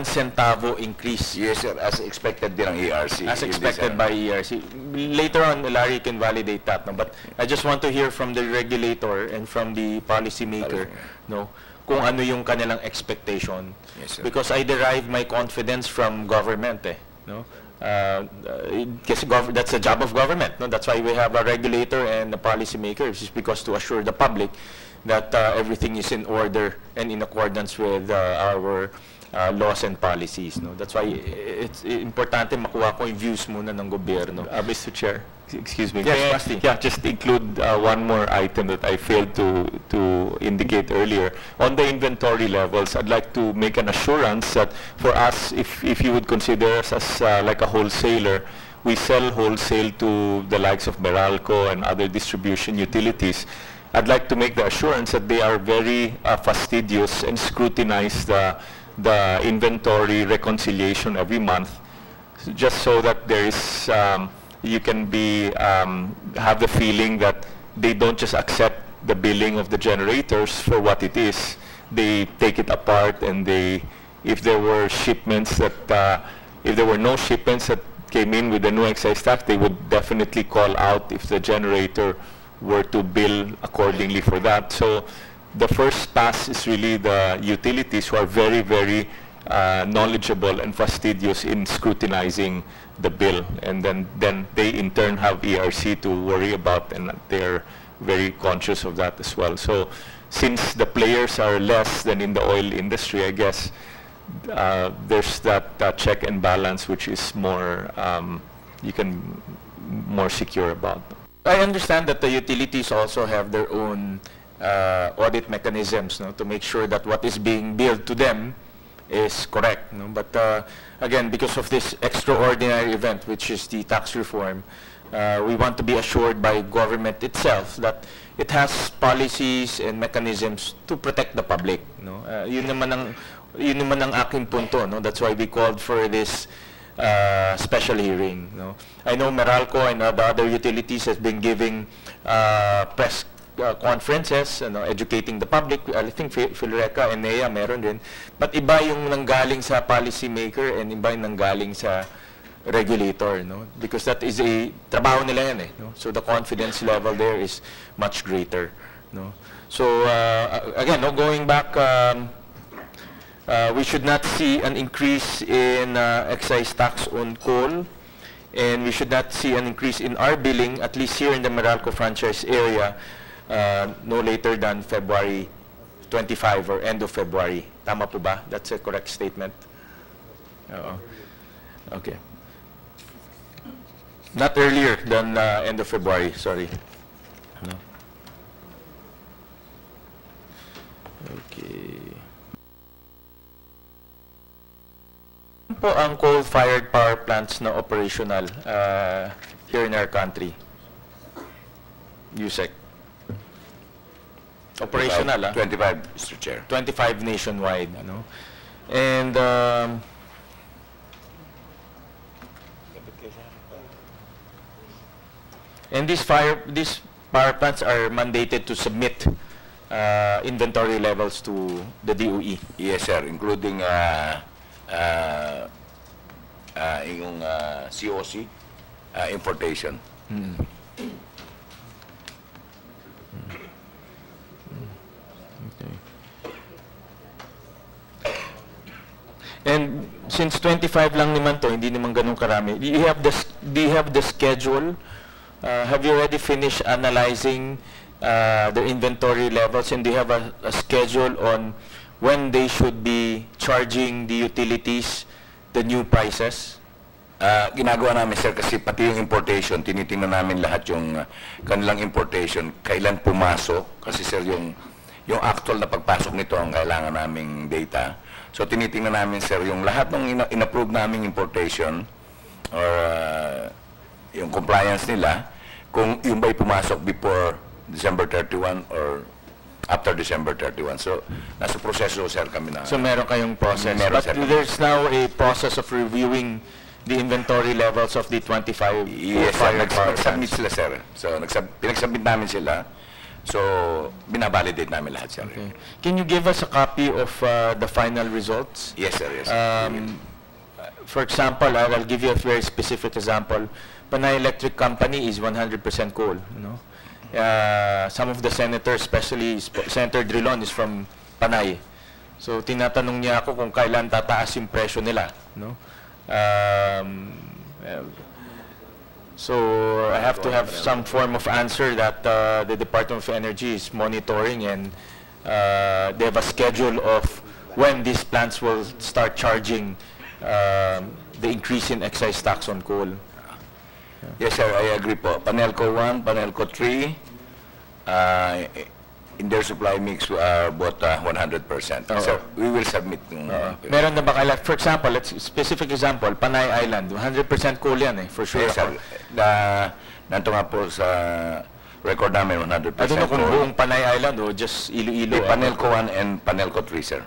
centavo increase. Yes sir, as expected din ng ERC. As expected by ERC. Later on, Larry can validate that. No? But I just want to hear from the regulator and from the policymaker, no, kung ano yung kanilang expectation. Yes, sir. Because I derive my confidence from government. No? That's the job of government. No? That's why we have a regulator and a policymaker, which is because to assure the public that everything is in order and in accordance with our laws and policies. No? That's why it's importante makuha ko yung views muna ng gobyerno. Mr. Chair, excuse me. Yes, Basti. Yeah, just include one more item that I failed to indicate earlier. On the inventory levels, I'd like to make an assurance that for us, if you would consider us as like a wholesaler, we sell wholesale to the likes of Meralco and other distribution utilities. I'd like to make the assurance that they are very fastidious and scrutinize the inventory reconciliation every month, just so that there is you can be have the feeling that they don't just accept the billing of the generators for what it is. They take it apart, and if there were shipments that if there were no shipments that came in with the new excise tax, they would definitely call out if the generator were to bill accordingly for that. So the first pass is really the utilities, who are very, very knowledgeable and fastidious in scrutinizing the bill, and then they in turn have ERC to worry about, and they're very conscious of that as well. So since the players are less than in the oil industry, I guess there's that check and balance which is more you can more secure about. I understand that the utilities also have their own audit mechanisms, no, to make sure that what is being billed to them is correct. No? But again, because of this extraordinary event, which is the tax reform, we want to be assured by government itself that it has policies and mechanisms to protect the public. No? Yun naman ang aking punto. No? That's why we called for this special hearing. No? I know Meralco and the other utilities has been giving press conferences, educating the public. I think Philreca and NEA meron din. But iba yung nanggaling sa policy maker and iba yung nanggaling sa regulator, no? Because that is a trabaho nila yan, eh, no? So the confidence level there is much greater, no? So again, no, going back, we should not see an increase in excise tax on coal, and we should not see an increase in our billing, at least here in the Meralco franchise area, no later than February 25 or end of February. Tama po ba? That's a correct statement? Okay. Not earlier than end of February, sorry. No. Okay. Ano po ang coal-fired power plants na operational here in our country? USEC. Operational, 25, Mr. Chair. 25 nationwide, no? And these power plants are mandated to submit inventory levels to the DOE. Yes, sir, including yung COC, importation. And since 25 lang naman to, hindi naman ganun karami. Do you have the schedule? Have you already finished analyzing the inventory levels, and do you have a schedule on when they should be charging the utilities the new prices? Ginagawa namin, sir, kasi pati yung importation, tinitingnan namin lahat yung kanilang importation, kailan pumasok, kasi sir, yung actual na pagpasok nito ang kailangan naming data. So tinitingnan namin, sir, yung lahat ng in-approve naming importation or yung compliance nila, kung yung ba'y pumasok before December 31 or after December 31. So, nasa proseso, sir, kami na. So, meron kayong process. Meron, But sir. there's now a process of reviewing the inventory levels of the 25 Yes, sir. coal-fired power Nag-submit plants. sila, sir. So, pinag-submit namin sila. So, binabalidate namin lahat, sir. Okay. Can you give us a copy of the final results? Yes, sir. Yes, sir. For example, I'll give you a very specific example. Panay Electric Company is 100% coal. You know? Some of the senators, especially Senator Drilon, is from Panay. So, tinatanong niya ako kung kailan tataas yung presyo nila. No? So, I have to have some form of answer that the Department of Energy is monitoring, and they have a schedule of when these plants will start charging the increase in excise tax on coal. Yes, sir. I agree po. Panelco 1, Panelco 3, in their supply mix are both 100%. So, we will submit. Meron na ba kaila? For example, specific example, Panay Island, 100% coal yan, for sure. Yes, sir. Nanto nga po sa record namin, 100%. I don't know kung buong Panay Island o just Iloilo. Panelco 1 and Panelco 3, sir.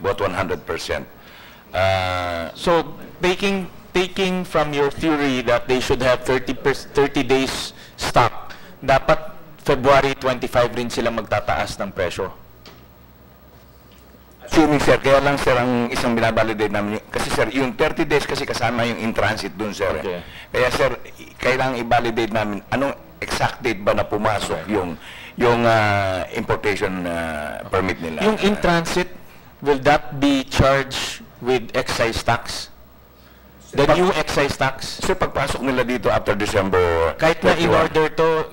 Both 100%. So, taking from your theory that they should have 30 days stock, dapat February 25 rin sila magtataas ng presyo. Assuming, sir, kaya lang, sir, ang isang binabalidate namin, kasi, sir, yung 30 days kasi kasama yung in-transit dun, sir. Okay. Kaya, sir, kailangang i-validate namin, anong exact date ba na pumasok yung importation permit nila? Yung in-transit, will that be charged with excise tax? The new excise tax? Sir, pagpasok nila dito after December Kahit na 31. in-order to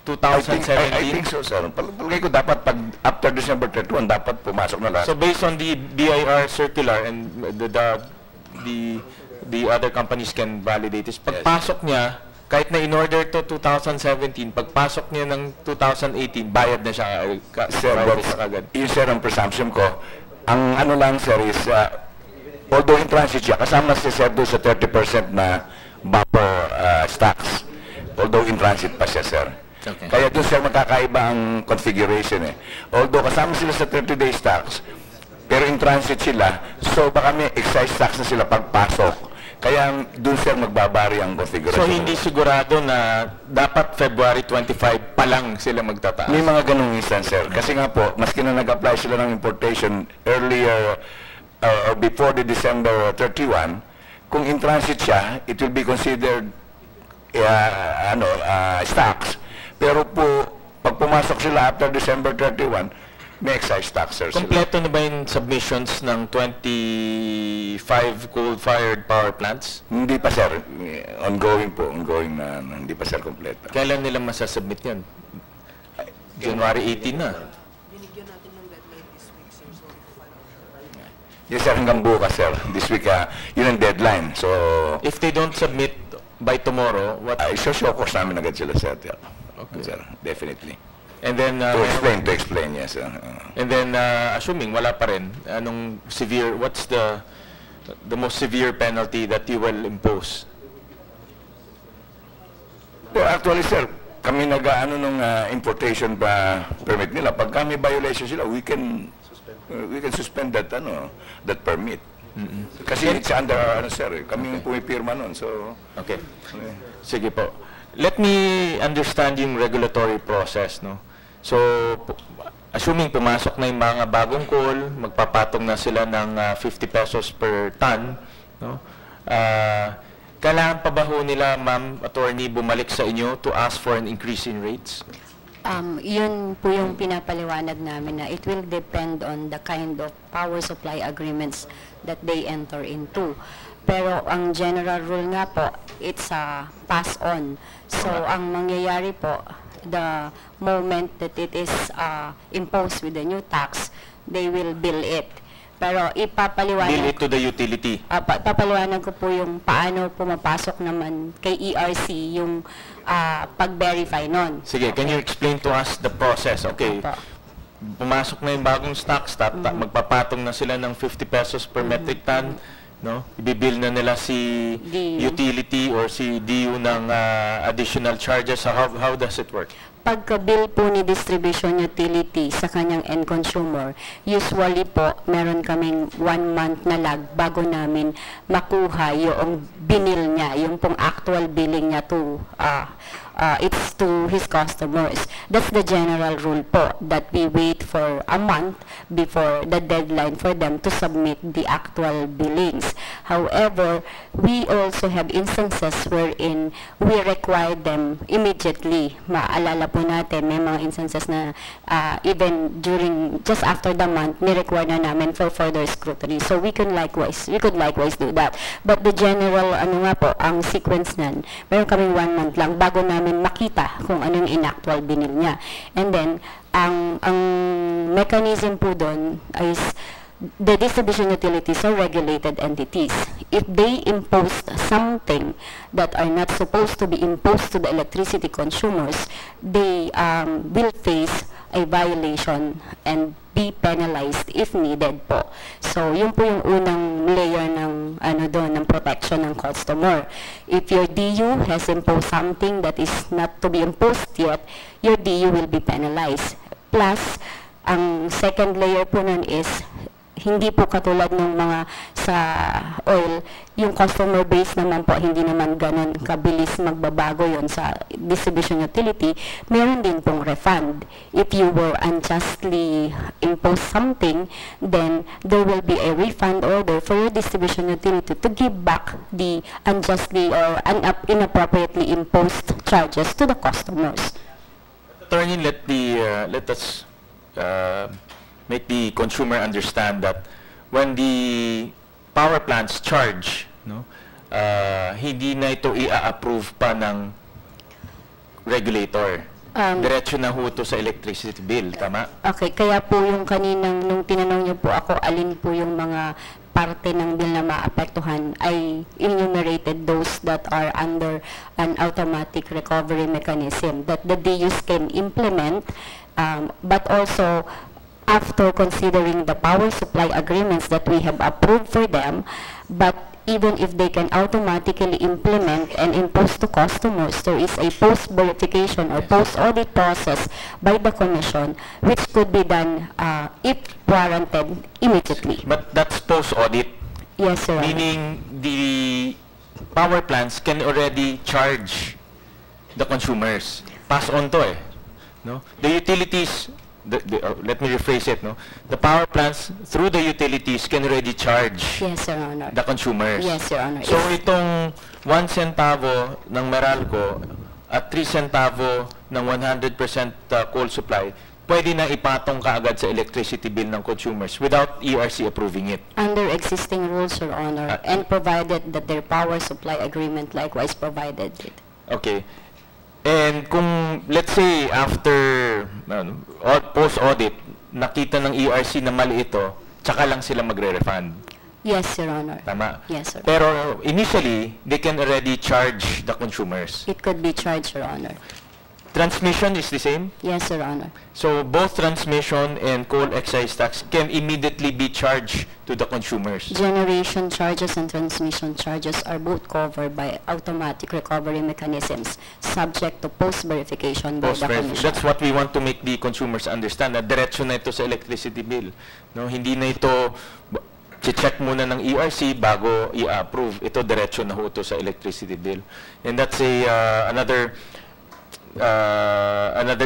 2017? I think so, sir. Palagay ko dapat pag after December 31, dapat pumasok na lahat. So based on the BIR circular and the other companies can validate this, pagpasok niya, kahit na in-order to 2017, pagpasok niya ng 2018, bayad na siya Sir, agad. yun sir ang presumption ko. Ang ano lang sir is, although in transit siya, kasama si sir doon sa 30% na buffer stocks. Although in transit pa siya sir. Okay. Kaya doon sir magkakaiba ang configuration eh. Although kasama sila sa 30-day stocks, pero in transit sila, so baka may excise tax na sila pagpasok. Kaya doon sir magbabari ang configuration. So hindi sigurado na dapat February 25 pa lang sila magtataas? May mga ganung instance sir. Kasi nga po, maski na nag-apply sila ng importation earlier or before the December 31, kung in transit siya, it will be considered stocks. Pero po, pag pumasok sila after December 31, may excise tax sir sila. Kompleto na ba yung submissions ng 25 coal-fired power plants? Hindi pa sir. Ongoing po. Ongoing na hindi pa sir kompleto. Kailan nila masasubmit yan? January 18 na. Yes sir, hanggang bukas sir. This week, yun ang deadline. So, If they don't submit by tomorrow, what? show course namin agad sila sir. Yeah. Okay. Sir, definitely. And then, To explain, yes sir. and then assuming wala pa rin, anong severe, what's the most severe penalty that you will impose? Well, actually sir, kami nag-ano nung importation permit nila. Pag may violation sila, we can suspend that permit. Kasi it's under sir, kami yung pumipirma nun. So, Okay. Sige po. Let me understand yung regulatory process, no? So, assuming pumasok na yung mga bagong coal, magpapatong na sila ng 50 pesos per ton, no? Kailangan pa ba ho nila, ma'am, attorney, bumalik sa inyo to ask for an increase in rates? Yun po yung pinapaliwanag namin na it will depend on the kind of power supply agreements that they enter into. Pero ang general rule nga po, it's a pass on. So ang mangyayari po, the moment that it is imposed with the new tax, they will bill it. Pero ipapaliwanag... Bill it to the utility. Papaliwanag ko po yung paano pumapasok naman kay ERC yung pag-verify nun. Sige, can you explain to us the process? Okay, pumasok na yung bagong stocks, magpapatong na sila ng 50 pesos per metric ton, no? Ibibill na nila si utility or si DU ng additional charges. So how does it work? Pagka-bill po ni distribution utility sa kanyang end consumer, usually po meron kaming 1 month na lag bago namin makuha yung binil niya, yung pong actual billing niya to it's to his customers. That's the general rule po, that we wait for a month before the deadline for them to submit the actual billings. However, we also have instances wherein we require them immediately. Maalala po natin, may mga instances na even during, just after the month, ni-require na namin for further scrutiny. So we could likewise do that. But the general, ang sequence nan, meron kaming 1 month lang bago namin makita kung ano yung inactual binil niya. And then, ang mechanism po doon is the distribution utilities are regulated entities. If they impose something that are not supposed to be imposed to the electricity consumers, they will face a violation and be penalized if needed po. So, yun po yung unang layer ng ng protection ng customer. If your DU has imposed something that is not to be imposed yet, your DU will be penalized. Plus, ang second layer po nun is hindi po katulad ng mga sa oil, yung customer base naman po, hindi naman ganun kabilis magbabago yon sa distribution utility, meron din pong refund. If you were unjustly imposed something, then there will be a refund order for your distribution utility to give back the unjustly or inappropriately imposed charges to the customers. Attorney, let us make the consumer understand that when the power plants charge, hindi na ito i-approve pa ng regulator. Diretso na ho ito sa electricity bill, tama? Okay, kaya po yung kaninang, nung tinanong niyo po ako, alin po yung mga parte ng bill na maapektuhan ay enumerated those that are under an automatic recovery mechanism that the DUs can implement, but also after considering the power supply agreements that we have approved for them, but even if they can automatically implement and impose to customers, there is a post-verification or post-audit process by the Commission which could be done if warranted immediately. But that's post-audit, Yes, Your Honor. meaning the power plants can already charge the consumers. Pass on to no? The utilities, let me rephrase it, no? The power plants, through the utilities, can already charge Yes, Your Honor. the consumers. Yes, Your Honor. So itong 1 centavo ng Meralco at 3 centavo ng 100% coal supply, pwede na ipatong kaagad sa electricity bill ng consumers without ERC approving it. Under existing rules, Your Honor, and provided that their power supply agreement likewise provided it. Okay. And kung, let's say, after post-audit, nakita ng ERC na mali ito, tsaka lang sila magre-refund. Yes, Your Honor. Tama? Yes, sir. Pero initially, they can already charge the consumers. It could be charged, Your Honor. Transmission is the same? Yes, Your Honor. So both transmission and coal excise tax can immediately be charged to the consumers. Generation charges and transmission charges are both covered by automatic recovery mechanisms subject to post-verification by the Commission. That's what we want to make the consumers understand, na diretso na ito sa electricity bill. No, hindi na ito check muna ng ERC bago i-approve. Ito diretso na ho ito sa electricity bill. And that's another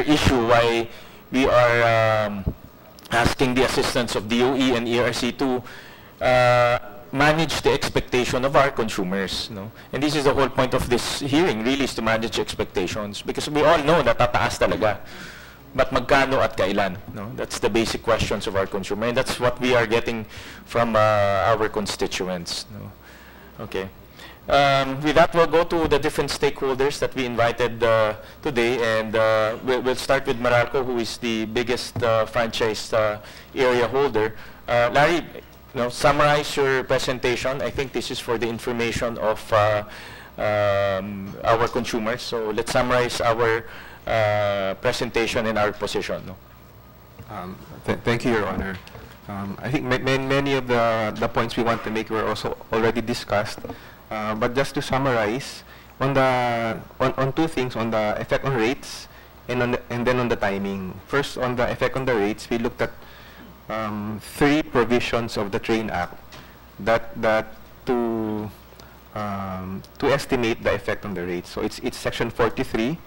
issue why we are asking the assistance of DOE and ERC to manage the expectation of our consumers. No? And this is the whole point of this hearing, really, is to manage expectations. Because we all know na tataas talaga. But magkano at kailan? No? That's the basic questions of our consumer. And that's what we are getting from our constituents. No? Okay. With that, we'll go to the different stakeholders that we invited today, and we'll start with Meralco, who is the biggest franchise area holder. Larry, summarize your presentation. I think this is for the information of our consumers. So let's summarize our presentation and our position. No? Thank you, Your Honor. I think many of the points we want to make were also already discussed. But just to summarize, on two things, on the effect on rates and then on the timing. First, on the effect on the rates, we looked at 3 provisions of the Train Act that to estimate the effect on the rates. So it's Section 43,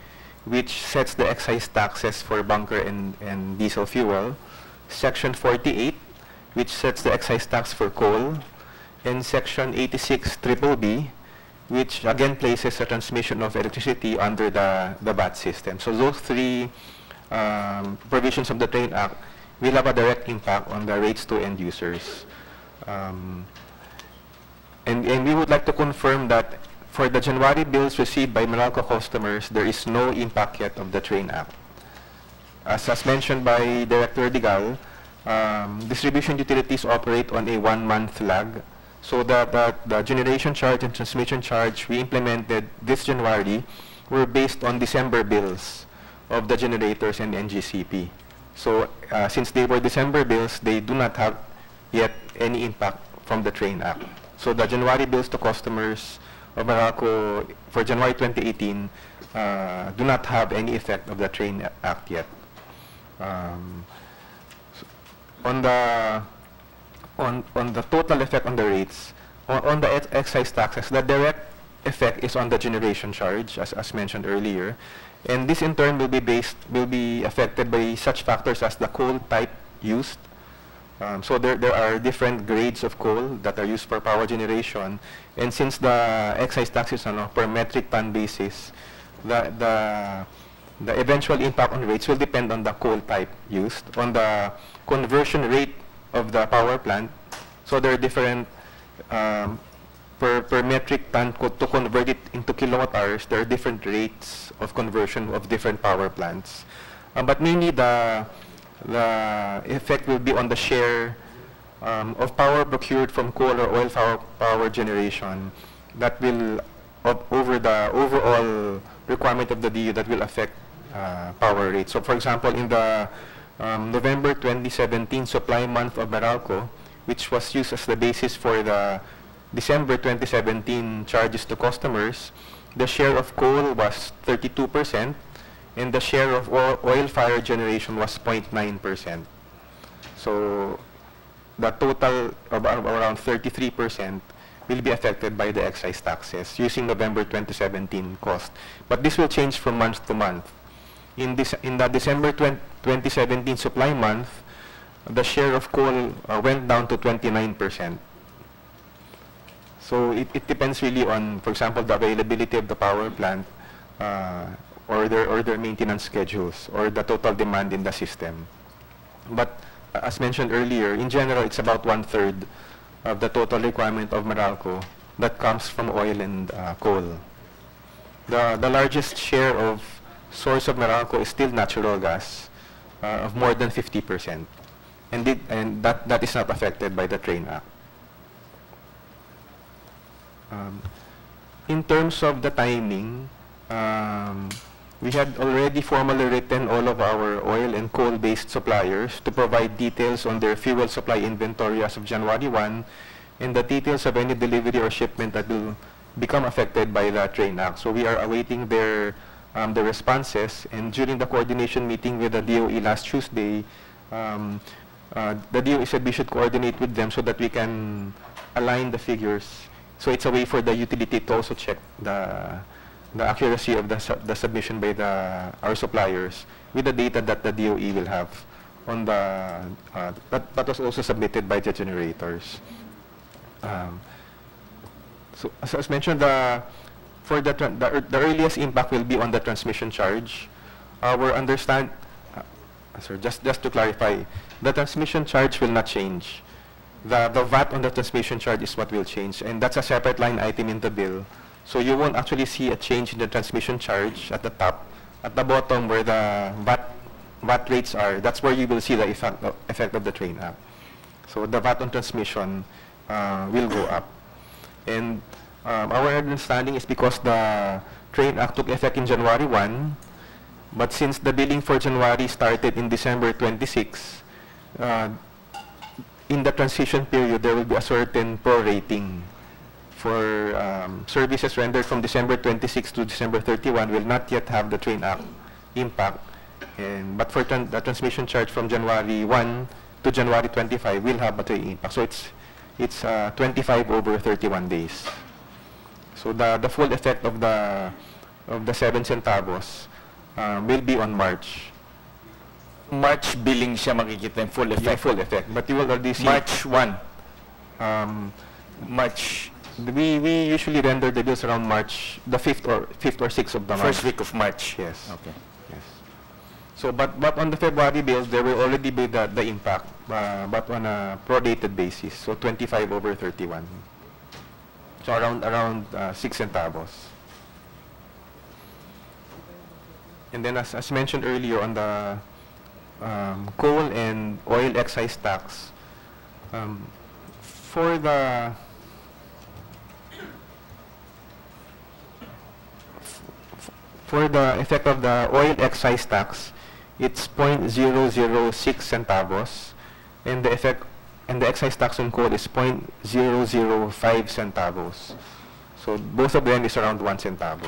which sets the excise taxes for bunker and diesel fuel. Section 48, which sets the excise tax for coal. And Section 86 BBB, which again places the transmission of electricity under the VAT system. So those 3 provisions of the Train Act will have a direct impact on the rates to end users. And we would like to confirm that for the January bills received by Meralco customers, there is no impact yet of the Train Act. As mentioned by Director Digal, distribution utilities operate on a 1-month lag. So the generation charge and transmission charge we implemented this January were based on December bills of the generators and NGCP. So since they were December bills, they do not have yet any impact from the Train Act. So the January bills to customers of Meralco for January 2018 do not have any effect of the Train Act yet. On the total effect on the rates, on the excise taxes, the direct effect is on the generation charge, as mentioned earlier, and this in turn will be affected by such factors as the coal type used. So there are different grades of coal that are used for power generation, and since the excise tax is on a per metric ton basis, the eventual impact on rates will depend on the coal type used, on the conversion rate of the power plant. So there are different per metric ton to convert it into kilowatt hours. There are different rates of conversion of different power plants, but mainly the effect will be on the share of power procured from coal or oil power generation that will, over the overall requirement of the DU, that will affect power rates. So for example, in the November 2017 supply month of Meralco, which was used as the basis for the December 2017 charges to customers, the share of coal was 32%, and the share of oil fire generation was 0.9%. So the total of around 33% will be affected by the excise taxes using November 2017 cost. But this will change from month to month. In the December 2017 supply month, the share of coal went down to 29%. So it depends really on, for example, the availability of the power plant, or their maintenance schedules, or the total demand in the system. But as mentioned earlier, in general, it's about 1/3 of the total requirement of Meralco that comes from oil and coal. The largest share of source of Meralco is still natural gas, of more than 50%. And that is not affected by the Train Act. In terms of the timing, we had already formally written all of our oil and coal-based suppliers to provide details on their fuel supply inventory as of January 1, and the details of any delivery or shipment that will become affected by the Train Act. So we are awaiting their the responses, and during the coordination meeting with the DOE last Tuesday, the DOE said we should coordinate with them so that we can align the figures. So it's a way for the utility to also check the accuracy of the submission by our suppliers with the data that the DOE will have on the that was also submitted by the generators. So as mentioned, for the earliest impact will be on the transmission charge. Our just to clarify, the transmission charge will not change. The VAT on the transmission charge is what will change, and that's a separate line item in the bill. So you won't actually see a change in the transmission charge at the top. At the bottom, where the VAT rates are, that's where you will see the effect of the Train Act. So the VAT on transmission will go up. And our understanding is because the Train Act took effect in January 1, but since the billing for January started in December 26, in the transition period, there will be a certain prorating for services rendered from December 26 to December 31 will not yet have the Train Act impact. But for the transmission charge from January 1 to January 25 will have a Train impact. So it's 25 over 31 days. So the full effect of the 7 centavos will be on March. March billing siya makikita yung full effect. Yeah, full effect. But you will already see March 1. March. We usually render the bills around March, the 5th or 6th of the month. First week of March. Yes. Okay. Yes. So, but on the February bills, there will already be the impact, but on a prorated basis. So 25 over 31. So around 6 centavos. And then, as mentioned earlier, on the coal and oil excise tax, for the effect of the oil excise tax, it's 0.006 centavos, and the excise tax on coal is 0.005 centavos. So both of them is around 1 centavo.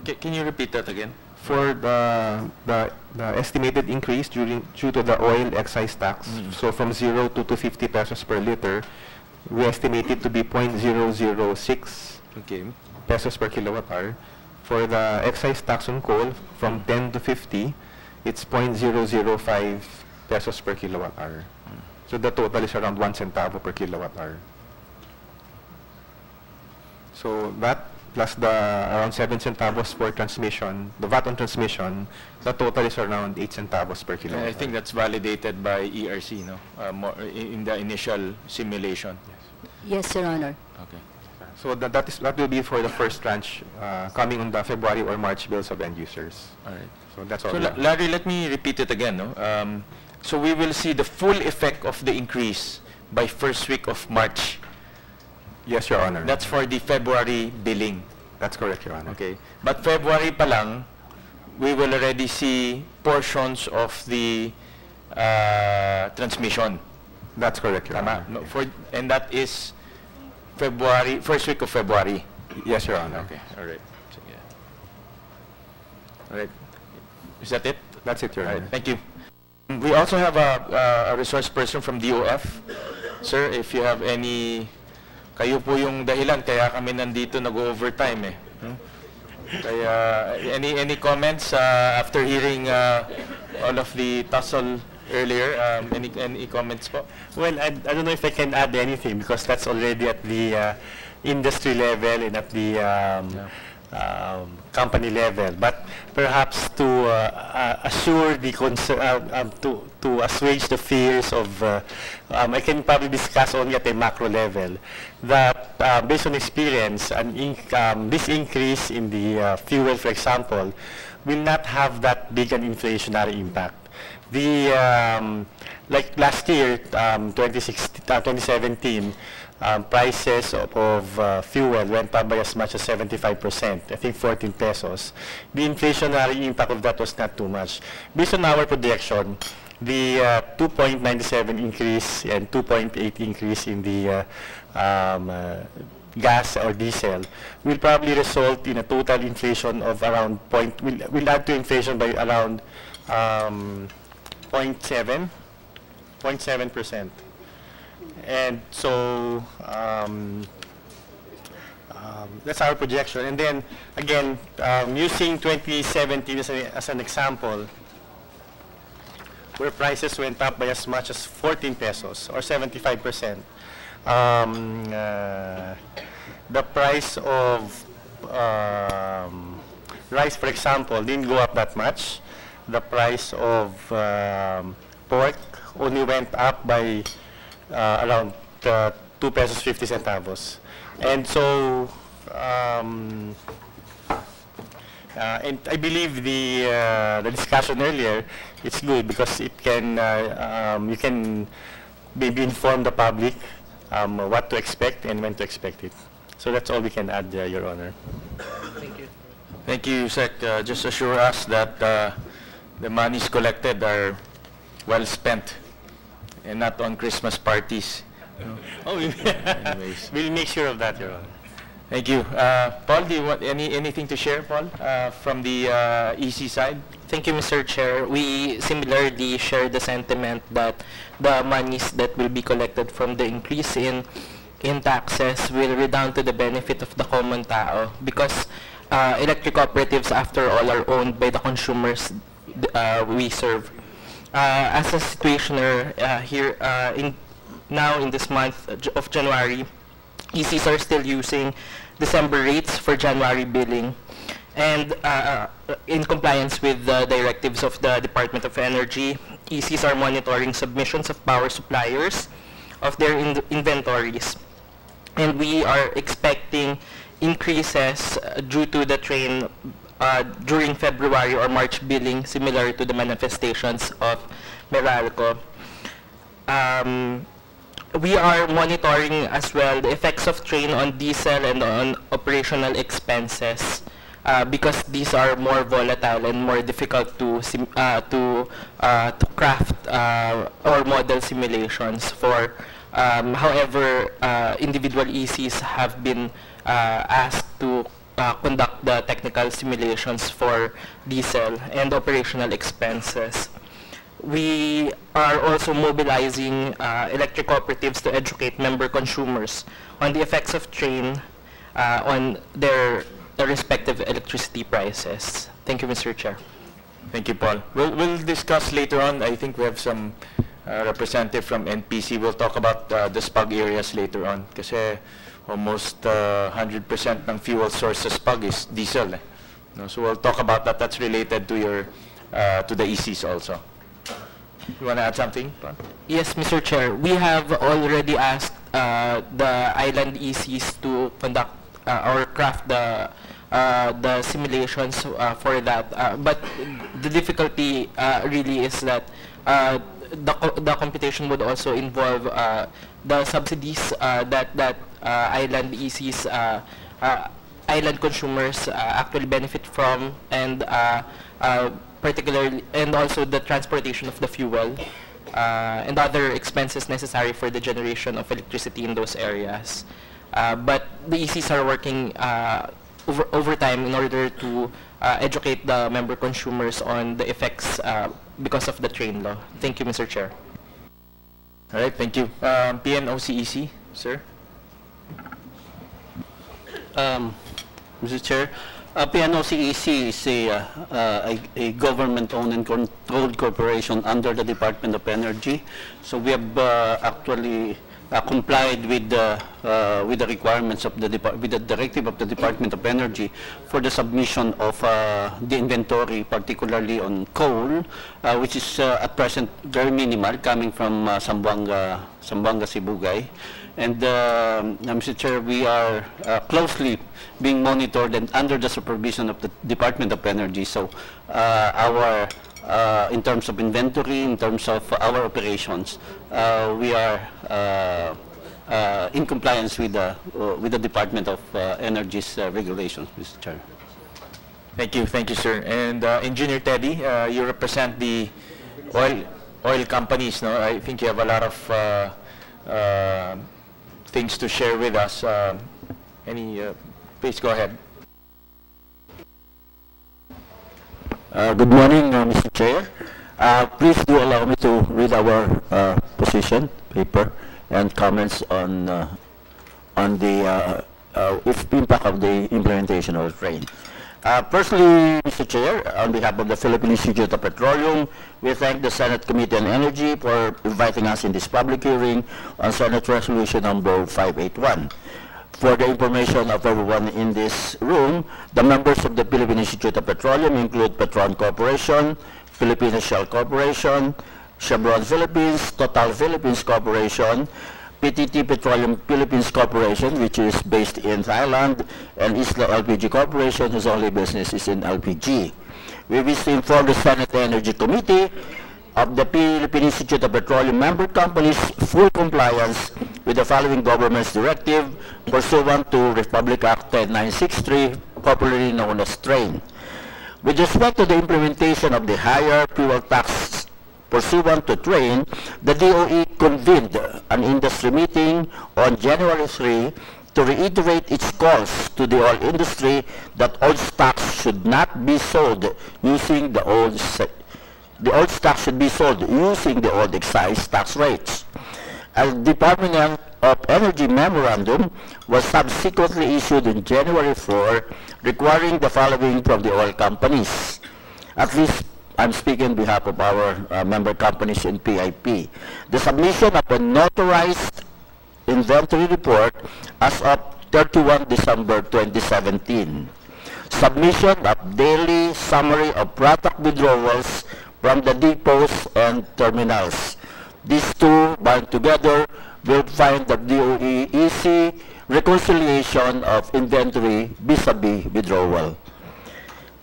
Can you repeat that again? For the estimated increase due to the oil excise tax, so from 0 to 250 pesos per liter, we estimate it to be 0.006 pesos per kilowatt hour. For the excise tax on coal, from 10 to 50, it's 0.005 pesos per kilowatt hour. So the total is around 1 centavo per kilowatt hour. So that plus the around 7 centavos for transmission, the VAT on transmission, the total is around 8 centavos per kilowatt hour. I think that's validated by ERC, no? In the initial simulation. Yes, Your Honor. Okay. So that will be for the first tranche coming on the February or March bills of end users. All right. So that's all. So Larry, let me repeat it again. No? So we will see the full effect of the increase by first week of March. Yes, Your Honor. That's for the February billing. That's correct, Your Honor. Okay. But February pa lang, we will already see portions of the transmission. That's correct, Your Tama? Honor. No, and that is February, first week of February. Yes, Your Honor. Okay, all right. Sige. All right. Is that it? That's it, Your All Honor. right, thank you. We also have a resource person from DOF. Sir, if you have any, kayo po yung dahilan kaya kami nandito nag-overtime eh. Kaya any comments after hearing all of the tussle earlier? Any comments po? Well, I don't know if I can add anything because that's already at the industry level and at the company level. But perhaps to assure the to assuage the fears of, I can probably discuss only at a macro level that based on experience, this increase in the fuel, for example, will not have that big an inflationary impact. The like last year, 2017, prices of fuel went up by as much as 75%, I think 14 pesos. The inflationary impact of that was not too much. Based on our projection, the 2.97 increase and 2.8 increase in the gas or diesel will probably result in a total inflation of around will add to inflation by around 0.7%. And so that's our projection. And then again, using 2017 as an example, where prices went up by as much as 14 pesos or 75%. The price of rice, for example, didn't go up that much. The price of pork only went up by around 2 pesos 50 centavos. And so, and I believe the discussion earlier, it's good because it can you can maybe inform the public what to expect and when to expect it. So that's all we can add, Your Honor. Thank you. Thank you, Sec. Just assure us that the monies collected are well spent and not on Christmas parties. Oh, Anyways. we'll make sure of that, Your Honor. Thank you. Paul, do you want anything to share, Paul, from the EC side? Thank you, Mr. Chair. We similarly share the sentiment that the monies that will be collected from the increase in taxes will redound to the benefit of the common tao because electric cooperatives, after all, are owned by the consumers we serve. As a situationer here now in this month of January, ECs are still using December rates for January billing. And in compliance with the directives of the Department of Energy, ECs are monitoring submissions of power suppliers of their inventories. And we are expecting increases due to the train during February or March billing, similar to the manifestations of Meralco. We are monitoring as well the effects of train on diesel and on operational expenses because these are more volatile and more difficult to craft or model simulations for. However, individual ECs have been asked to conduct the technical simulations for diesel and operational expenses. We are also mobilizing electric cooperatives to educate member consumers on the effects of train on their respective electricity prices. Thank you, Mr. Chair. Thank you, Paul. We'll discuss later on. I think we have some representative from NPC. We'll talk about the SPUG areas later on kasi almost 100% ng fuel source sa SPUG is diesel. No, so we'll talk about that. That's related to your to the ECs also. You want to add something, Paul? Yes, Mr. Chair. We have already asked the island ECs to conduct or craft the simulations for that. But the difficulty really is that the computation would also involve the subsidies that island ECs, island consumers actually benefit from, and particularly, and also the transportation of the fuel and other expenses necessary for the generation of electricity in those areas. But the ECs are working overtime in order to educate the member consumers on the effects because of the train law. Thank you, Mr. Chair. All right, thank you. PNOCEC, sir. Mr. Chair, PNOCEC is a government-owned and controlled corporation under the Department of Energy. So we have actually complied with the requirements of the with the directive of the Department of Energy for the submission of the inventory, particularly on coal, which is at present very minimal, coming from Zamboanga, Sibugay. And Mr. Chair, we are closely being monitored and under the supervision of the Department of Energy. So our in terms of inventory, in terms of our operations, we are in compliance with the Department of Energy's regulations, Mr. Chair. Thank you, sir. And Engineer Teddy, you represent the oil companies, no? I think you have a lot of things to share with us. Please go ahead. Good morning, Mr. Chair. Please do allow me to read our position paper and comments on the impact of the implementation of the train. Personally, Mr. Chair, on behalf of the Philippine Institute of Petroleum, we thank the Senate Committee on Energy for inviting us in this public hearing on Senate Resolution number 581. For the information of everyone in this room, the members of the Philippine Institute of Petroleum include Petron Corporation, Filipino Shell Corporation, Chevron Philippines, Total Philippines Corporation, PTT Petroleum Philippines Corporation, which is based in Thailand, and Isla LPG Corporation, whose only business is in LPG. We wish to inform the Senate Energy Committee of the Philippine Institute of Petroleum member companies' full compliance with the following government's directive pursuant to Republic Act 10963, popularly known as TRAIN. With respect to the implementation of the higher fuel tax pursuant to TRAIN, the DOE convened an industry meeting on January 3 to reiterate its calls to the oil industry that oil stocks should not be sold using the old stock should be sold using the old excise tax rates. A Department of Energy memorandum was subsequently issued in January 4, requiring the following from the oil companies. At least I'm speaking on behalf of our member companies in PIP. The submission of a notarized inventory report as of 31 December 2017. Submission of daily summary of product withdrawals from the depots and terminals. These two, bound together, will find the DOE easy reconciliation of inventory vis-a-vis withdrawal.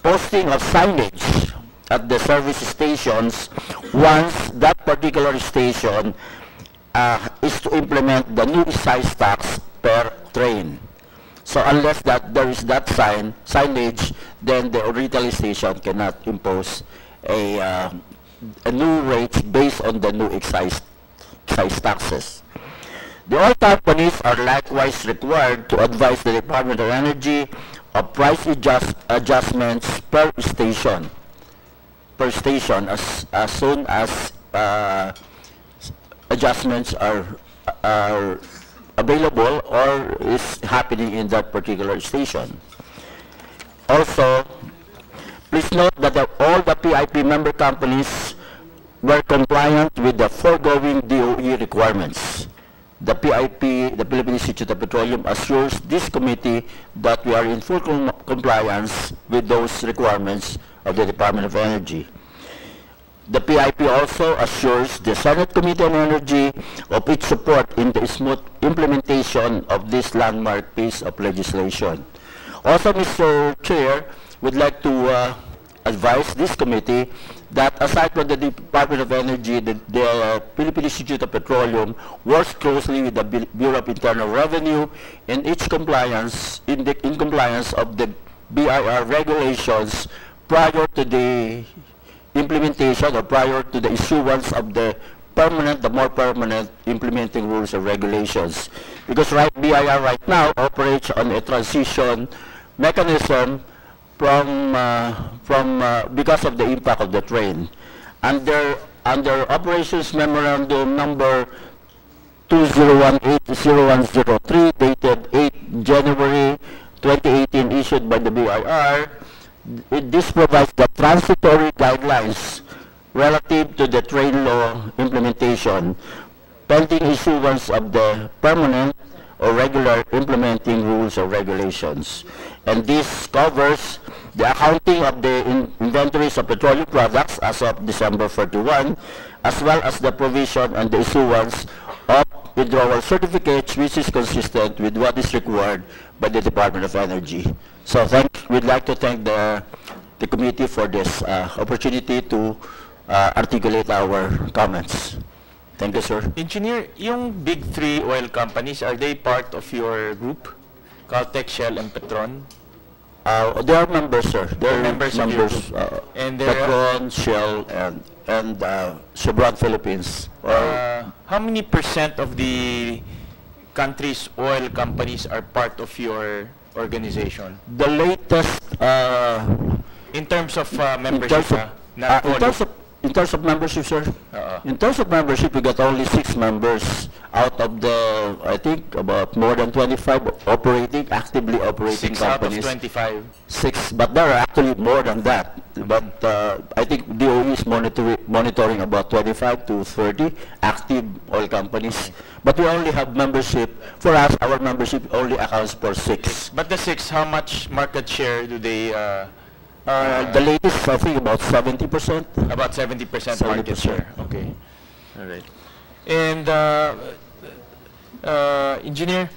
Posting of signage at the service stations once that particular station is to implement the new excise tax per train. So unless that there is that signage, then the retail station cannot impose a new rate based on the new excise taxes. The oil companies are likewise required to advise the Department of Energy of price adjustments per station as soon as adjustments are available or is happening in that particular station. Also, please note that all the PIP member companies were compliant with the foregoing DOE requirements. The PIP, the Philippine Institute of Petroleum, assures this committee that we are in full compliance with those requirements of the Department of Energy. The PIP also assures the Senate Committee on Energy of its support in the smooth implementation of this landmark piece of legislation. Also, Mr. Chair, would like to advise this committee that aside from the Department of Energy, the Philippine Institute of Petroleum works closely with the Bureau of Internal Revenue in compliance of the BIR regulations prior to the implementation or prior to the issuance of the more permanent implementing rules and regulations. Because BIR right now operates on a transition mechanism because of the impact of the train. Under Operations Memorandum number 2018-0103 dated 8 January 2018 issued by the BIR, this provides the transitory guidelines relative to the train law implementation, pending issuance of the permanent or regular implementing rules or regulations. And this covers the accounting of the inventories of petroleum products as of December 31, as well as the provision and the issuance of withdrawal certificates, which is consistent with what is required by the Department of Energy. So we'd like to thank the committee for this opportunity to articulate our comments. Thank you, sir. Engineer, yung big three oil companies, are they part of your group? Caltex, Shell, and Petron? They are members, sir. They're members of your group. And they're Petron, Shell, and Chevron Philippines. How many % of the country's oil companies are part of your organization? The latest, in terms of membership, in terms of membership, sir, in terms of membership, we got only 6 members out of the, I think, about more than 25 actively operating 6 companies. out of 25. 6, but there are actually more than that. But I think DOE is monitoring about 25 to 30 active oil companies. But we only have membership. For us, our membership only accounts for 6. But the 6, how much market share do they? The latest, I think, about 70%. About 70% market share. Okay. All right. And engineer,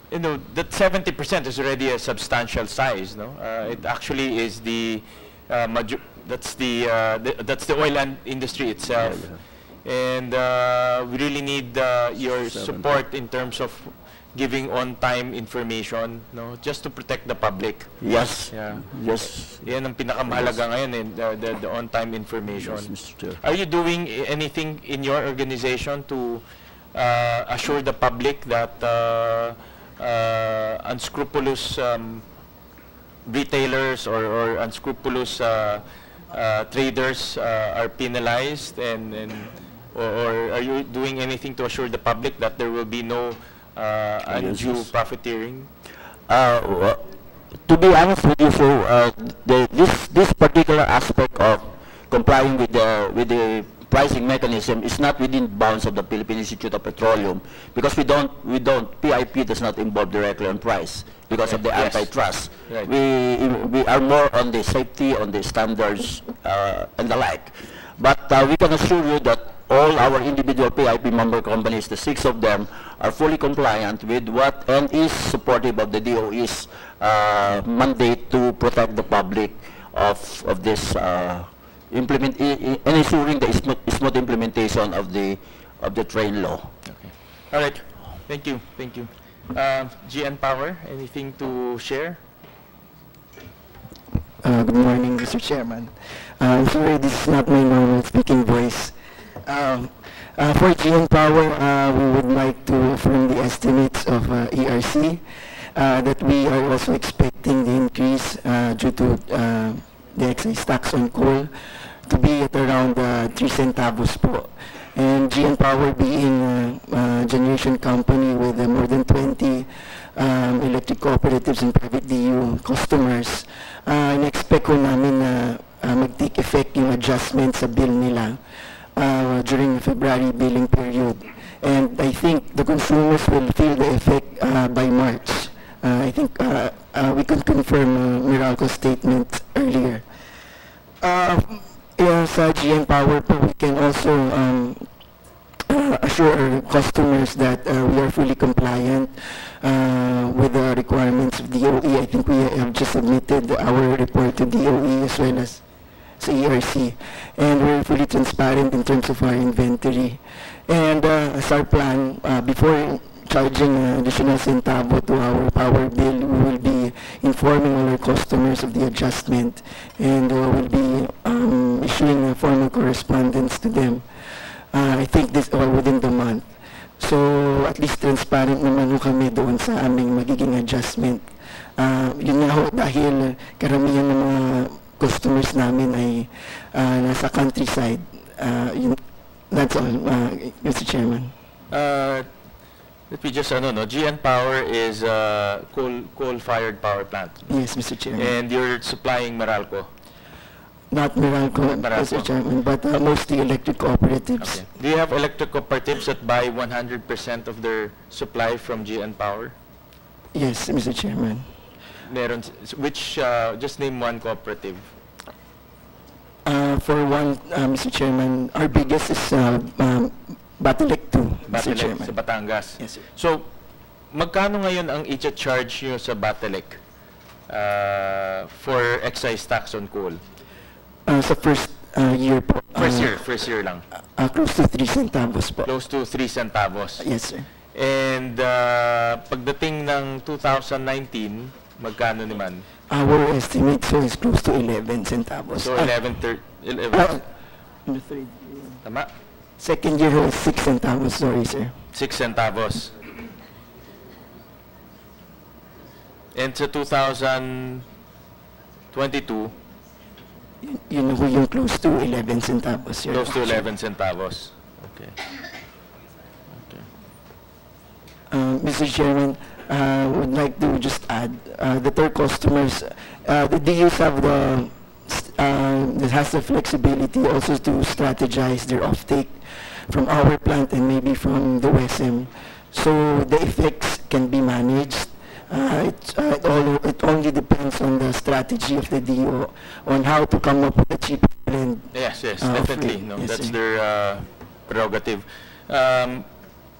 you know that 70% is already a substantial size. No, it actually is the that's the oil and industry itself, and we really need your support in terms of giving on-time information, no, just to protect the public. Yes. Yeah. Yes. Yan ang pinakamahalaga ngayon, the on-time information. Yes, Mr. Chair. Are you doing anything in your organization to assure the public that unscrupulous retailers or unscrupulous traders are penalized, or are you doing anything to assure the public that there will be no undue profiteering? To be honest with you, sir, this particular aspect of complying with the pricing mechanism is not within bounds of the Philippine Institute of Petroleum, because PIP does not involve directly on price because of the antitrust. Right. We are more on the safety, on the standards, and the like. But we can assure you that all our individual PIP member companies, the 6 of them, are fully compliant with what and is supportive of the DOE's mandate to protect the public of this and ensuring the smooth implementation of the train law. Okay. All right. Thank you. Thank you. GN Power, anything to share? Good morning, Mr. Chairman. I'm sorry, this is not my normal speaking voice. For GN Power, we would like to affirm the estimates of ERC that we are also expecting the increase due to the excise tax on coal to be at around 3 centavos po. And GN Power being a generation company with more than 20 electric cooperatives and private DU customers, in-expect ko namin na mag-take effect yung adjustment sa bill nila during the February billing period. And I think the consumers will feel the effect by March. I think we can confirm Meralco's statement earlier. Sa GN Power po, we can also assure our customers that we are fully compliant with the requirements of DOE. I think we have just submitted our report to DOE as well as ERC, and we're fully transparent in terms of our inventory. And as our plan, before charging additional centavo to our power bill, we will be informing all our customers of the adjustment, and we'll be issuing a formal correspondence to them. I think this all within the month. So at least transparent naman ho kami doon sa aming magiging adjustment. Yun nga ho, dahil karamihan ng mga customers namin ay nasa countryside. That's all, Mr. Chairman. Let me just, GN Power is a coal-fired power plant. Yes, Mr. Chairman. And you're supplying Meralco? Not Meralco, Mr. Chairman, but mostly electric cooperatives. Okay. Do you have electric cooperatives that buy 100% of their supply from GN Power? Yes, Mr. Chairman. Meron, which, just name one cooperative. For one, Mr. Chairman, our biggest is Batelec 2, Mr. Chairman. Sa Batangas. Yes, sir. So, magkano ngayon ang i-charge nyo sa Batelec for excise tax on coal? Sa first year po. First year lang. Close to 3 centavos po. Close to 3 centavos. Yes, sir. And pagdating ng 2019, magkano naman? Our estimate is close to 11 centavos. So 11. Tama? Second year is 6 centavos, sorry, sir. 6 centavos. And sa 2022, yun ho yung close to 11 centavos, sir. Close to 11 centavos. Okay. Mr. Chairman, would like to just add that our customers, the DUs have has the flexibility also to strategize their offtake from our plant and maybe from the WSM. So the effects can be managed. It only depends on the strategy of the DO on how to come up with a cheaper blend. Yes, definitely. No, yes, that's sir. their prerogative.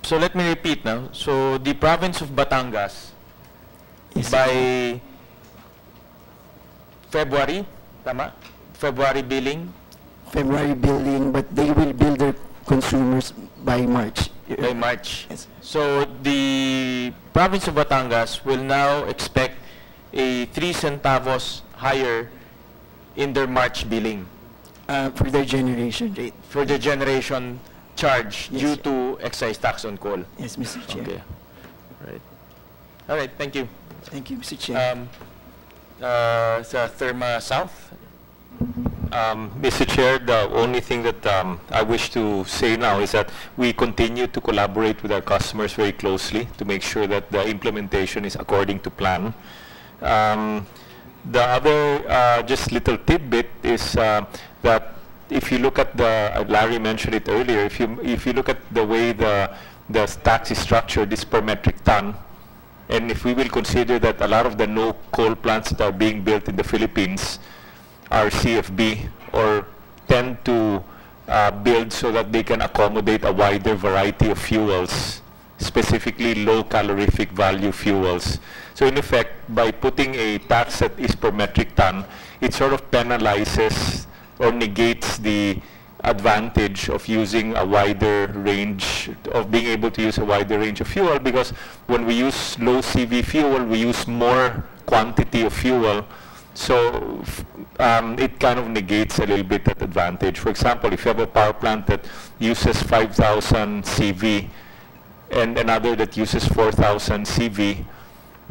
So let me repeat now. So the province of Batangas, Yes, by February, tama? February billing, February billing, but they will bill their consumers by March. by March. Yes. So the province of Batangas will now expect a 3 centavos higher in their March billing For their generation rate. for the generation charge Yes, due sir. to excise tax on coal. Yes, Mr. Chair. Okay. Right. All right, thank you. Thank you, Mr. Chair. Sa Therma South? Mr. Chair, the only thing that I wish to say now is that we continue to collaborate with our customers very closely to make sure that the implementation is according to plan. The other just little tidbit is that if you look at Larry mentioned it earlier, if you look at the way the tax is structured, it's per metric ton. And if we will consider that a lot of the no coal plants that are being built in the Philippines are CFB or tend to build so that they can accommodate a wider variety of fuels, specifically low calorific value fuels. So in effect, by putting a tax that is per metric ton, it sort of penalizes or negates the advantage of using a wider range, of being able to use a wider range of fuel, because when we use low CV fuel, we use more quantity of fuel. So it kind of negates a little bit that advantage. For example, if you have a power plant that uses 5,000 CV and another that uses 4,000 CV,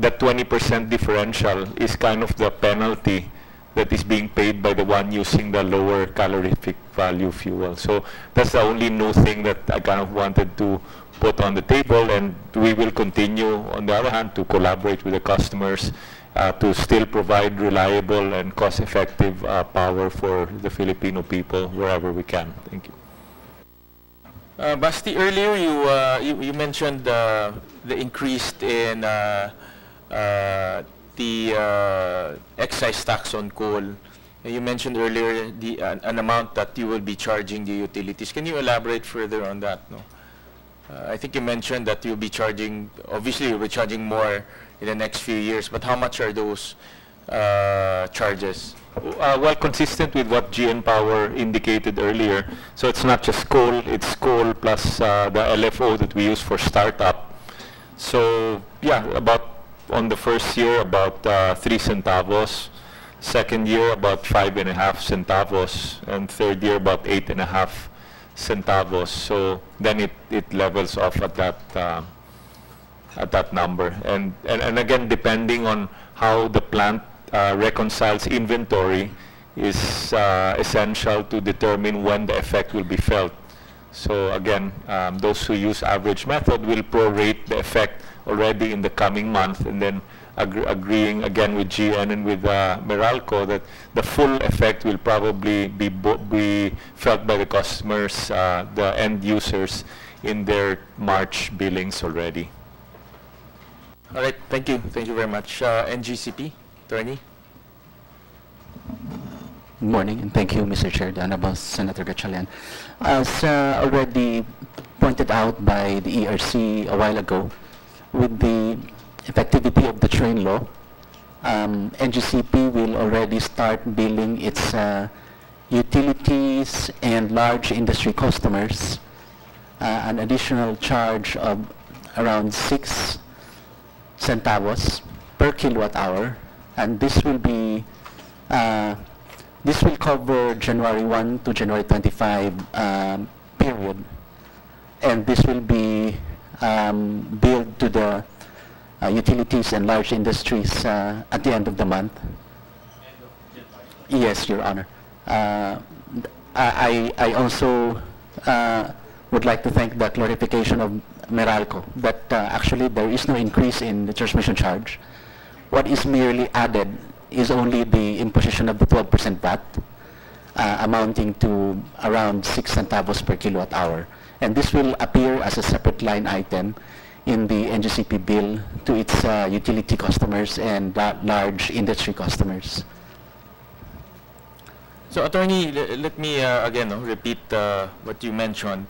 that 20% differential is kind of the penalty that is being paid by the one using the lower calorific value fuel. So that's the only new thing that I kind of wanted to put on the table, and we will continue, on the other hand, to collaborate with the customers to still provide reliable and cost-effective power for the Filipino people wherever we can. Thank you. Basti, earlier you mentioned the increase in the excise tax on coal. You mentioned earlier an amount that you will be charging the utilities. Can you elaborate further on that? No? I think you mentioned that you'll be charging, obviously you'll be charging more in the next few years, but how much are those charges? Well, consistent with what GN Power indicated earlier. So it's not just coal, it's coal plus the LFO that we use for startup. So yeah, about on the first year, about 3 centavos. Second year, about 5.5 centavos. And third year, about 8.5 centavos. So then it levels off at that number. And again, depending on how the plant reconciles inventory is essential to determine when the effect will be felt. So again, those who use average method will prorate the effect already in the coming month, and then agreeing again with GN and with Meralco that the full effect will probably be felt by the customers, the end users, in their March billings already. All right, thank you. Thank you very much. NGCP, Attorney. Good morning, and thank you, Mr. Chair, the Honorable Senator Gatchalian. As already pointed out by the ERC a while ago, with the effectivity of the train law, NGCP will already start billing its utilities and large industry customers an additional charge of around 6 centavos per kilowatt hour, and this will be this will cover January 1 to January 25 period, and this will be billed to the utilities and large industries at the end of the month. Yes, Your Honor. I also would like to thank the clarification of Meralco that actually there is no increase in the transmission charge. What is merely added is only the imposition of the 12% VAT, amounting to around 6 centavos per kilowatt hour. And this will appear as a separate line item in the NGCP bill to its utility customers and large industry customers. So, Attorney, let me again repeat what you mentioned.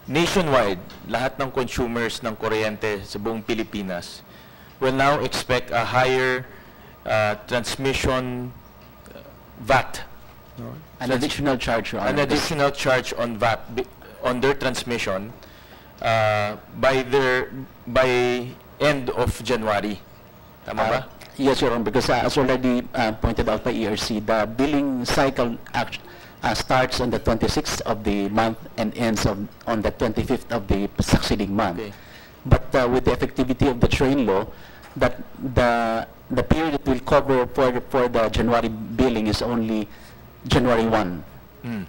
Nationwide, lahat ng consumers ng kuryente sa buong Pilipinas will now expect a higher transmission VAT. An additional charge, Your Honor. An additional charge on VAT on their transmission by end of January. Tama ba? Yes, Your Honor, because as already pointed out by ERC, the billing cycle starts on the 26th of the month and ends on the 25th of the succeeding month. Okay. But with the effectivity of the train law, that the period it will cover for the January billing is only January 1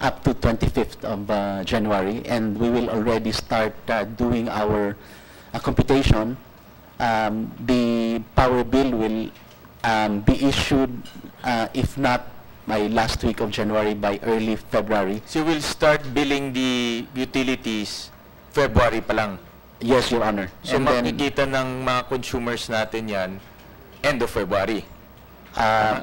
up to 25th of January, and we will already start doing our computation. The power bill will be issued, if not by last week of January, by early February. So we'll start billing the utilities February pa lang. Yes, Your Honor. So And then, makikita ng mga consumers natin yan end of February. more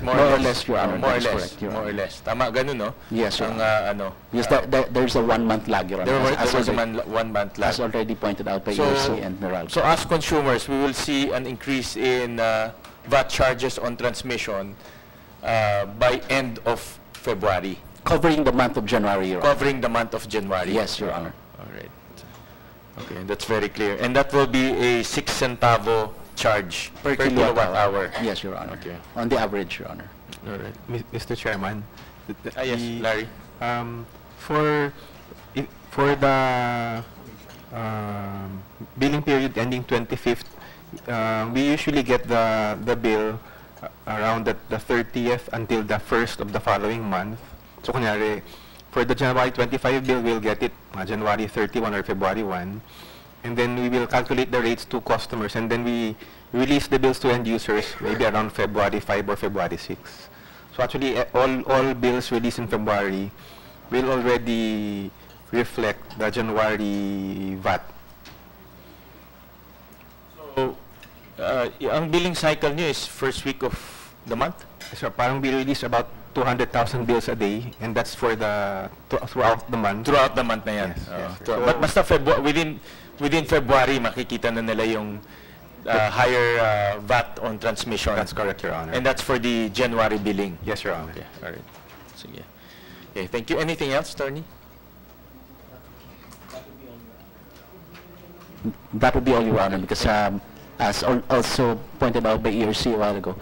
More or less, Your Honor. More or That is less. correct, Your More or Honor. less. Tama, ganun, no? Yes, Your Ang, Honor. Yes, there's a 1 month lag, Your Honor. there as was a already- 1 month lag. As already pointed out by So- ERC and Meralco. So as consumers, we will see an increase in VAT charges on transmission by end of February, Covering the month of January, Your Honor. covering the month of January. Yes, Your Honor. All right. Okay, that's very clear. And that will be a 6 centavo charge per kilowatt hour. Yes, Your Honor. Okay. On the average, Your Honor. All right, Mr. Chairman. Yes, Larry. For the billing period ending 25th, we usually get the bill around the 30th until the 1st of the following month. So, kunyari, for the January 25 bill, we'll get it January 31 or February 1. And then we will calculate the rates to customers, and then we release the bills to end users maybe around February 5 or February 6. So actually, all bills released in February will already reflect the January VAT. So, ang billing cycle niyo is first week of the month? So parang we release about 200,000 bills a day, and that's for throughout the month. Throughout the month na yan. Yes, yes, sir. But basta within February, makikita na nila yung higher VAT on transmission. That's correct, Your Honor. And that's for the January billing. Yes, Your Honor. Okay, all right. Sige. Okay, thank you. Anything else, Attorney? That would be all, Your Honor, because as also pointed out by ERC a while ago,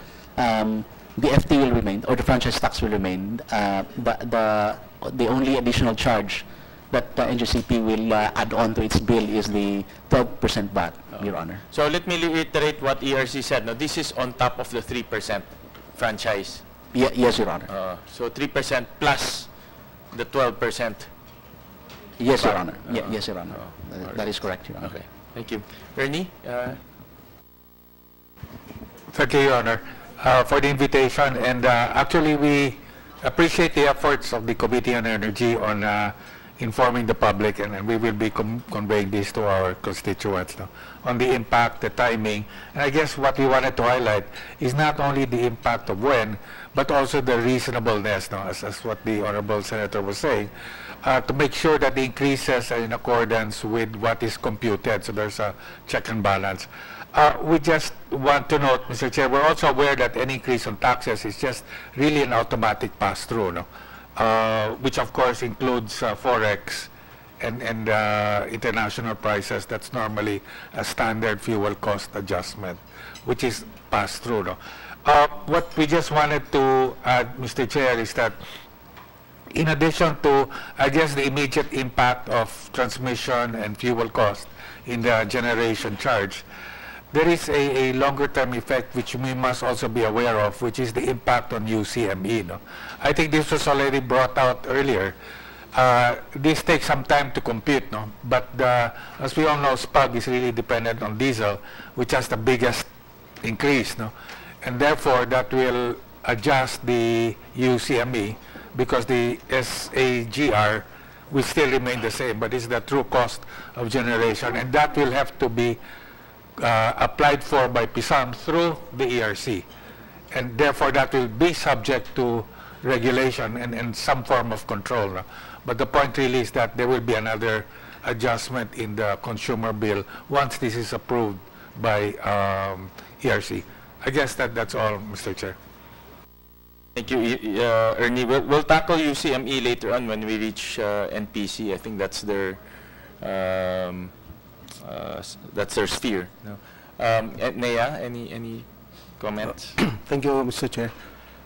the FT will remain, or the franchise tax will remain. The only additional charge that NGCP will add on to its bill is the 12% VAT, Your Honor. So let me reiterate what ERC said. Now, this is on top of the 3% franchise. Yes, Your Honor. So 3% plus the 12%. Yes, Your Honor. Yes, Your Honor. That is correct, Your Honor. Okay, thank you. Ernie? Thank you, Your Honor, for the invitation. And actually, we appreciate the efforts of the Committee on Energy on informing the public, and we will be conveying this to our constituents on the impact, the timing. And I guess what we wanted to highlight is not only the impact of when, but also the reasonableness, as what the Honorable Senator was saying, to make sure that the increases are in accordance with what is computed, so there's a check and balance. We just want to note, Mr. Chair, we're also aware that any increase on taxes is just really an automatic pass-through, which of course includes Forex and international prices. That's normally a standard fuel cost adjustment, which is pass-through. What we just wanted to add, Mr. Chair, is that in addition to, I guess, the immediate impact of transmission and fuel cost in the generation charge, there is a longer-term effect which we must also be aware of, which is the impact on UCME. I think this was already brought out earlier. This takes some time to compute, but as we all know, SPAG is really dependent on diesel, which has the biggest increase, and therefore that will adjust the UCME, because the SAGR will still remain the same, but it's the true cost of generation, and that will have to be applied for by PISAM through the ERC, and therefore that will be subject to regulation and some form of control. But the point really is that there will be another adjustment in the consumer bill once this is approved by ERC. I guess that's all, Mr. Chair. Thank you, Ernie. We'll tackle UCME later on when we reach NPC. I think that's their sphere. Nea, any comments? Thank you, Mr. Chair.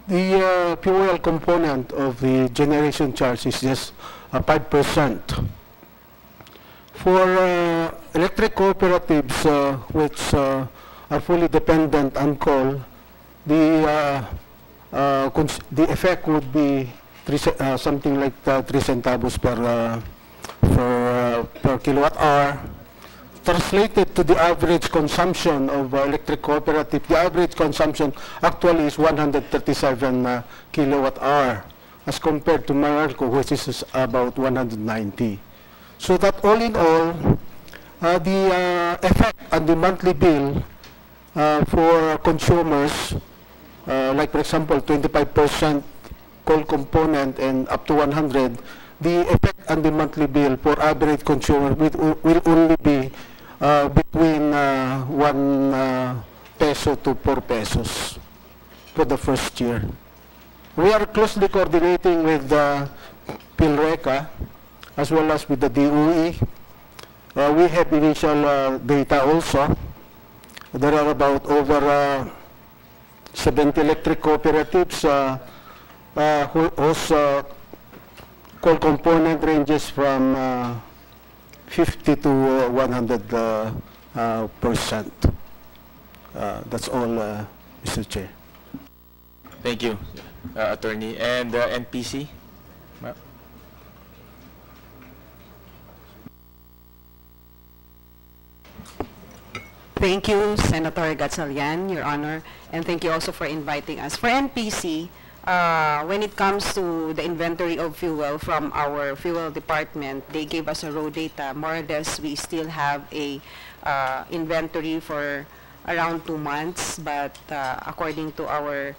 The fuel component of the generation charge is just 5%. For electric cooperatives, which are fully dependent on coal, the effect would be something like 3 centavos per kilowatt hour. Translated to the average consumption of electric cooperative, the average consumption actually is 137 kilowatt hour, as compared to Meralco, which is about 190. So that all in all, the effect on the monthly bill for consumers, like for example 25% coal component and up to 100, the effect on the monthly bill for average consumer will only be between 1 peso to 4 pesos for the first year. We are closely coordinating with the PILRECA as well as with the DOE. We have initial data also. There are about over 70 electric cooperatives whose coal component ranges from 50 to 100%. That's all, Mr. Chair. Thank you, Attorney. And NPC? Thank you, Senator Gatchalian, Your Honor, and thank you also for inviting us. For NPC, when it comes to the inventory of fuel from our fuel department, they gave us a raw data. More or less, we still have a inventory for around 2 months, but according to our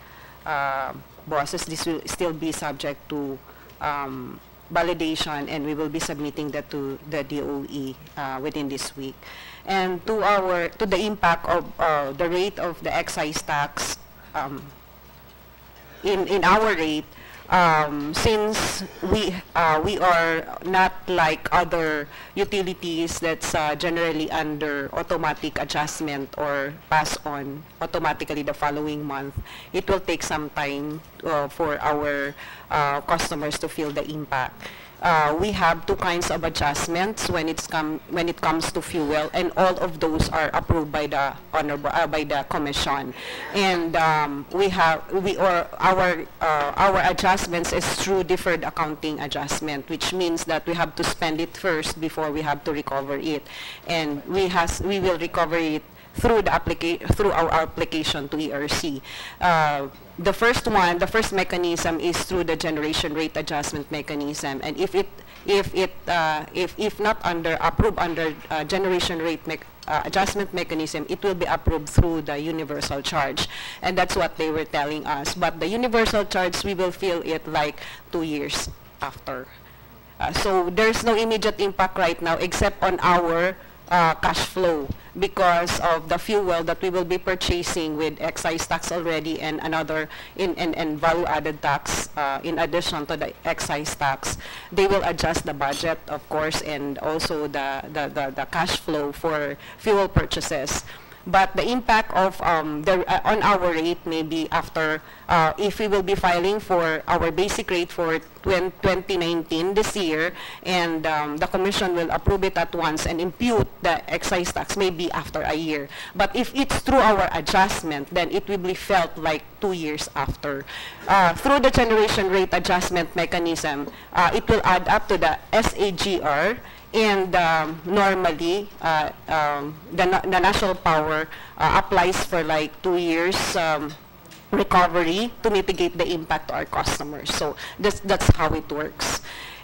bosses. This will still be subject to validation, and we will be submitting that to the DOE within this week. And to the impact of the rate of the excise tax in our rate, since we are not like other utilities that's generally under automatic adjustment or pass on automatically the following month, it will take some time for our customers to feel the impact. We have two kinds of adjustments when it comes to fuel, and all of those are approved by the by the commission. And our adjustments is through deferred accounting adjustment, which means that we have to spend it first before we have to recover it, and we will recover it through our application to ERC. The first mechanism is through the generation rate adjustment mechanism, and if not approved under generation rate adjustment mechanism, it will be approved through the universal charge, and that's what they were telling us. But the universal charge, we will feel it like 2 years after. So there's no immediate impact right now except on our cash flow, because of the fuel that we will be purchasing with excise tax already and another and value-added tax in addition to the excise tax. They will adjust the budget, of course, and also the cash flow for fuel purchases. But the impact of on our rate may be after, if we will be filing for our basic rate for 2019 this year, and the commission will approve it at once and impute the excise tax maybe after a year. But if it's through our adjustment, then it will be felt like 2 years after. Through the generation rate adjustment mechanism, it will add up to the SAGR, and normally the national power applies for like 2 years recovery to mitigate the impact to our customers. So that's how it works.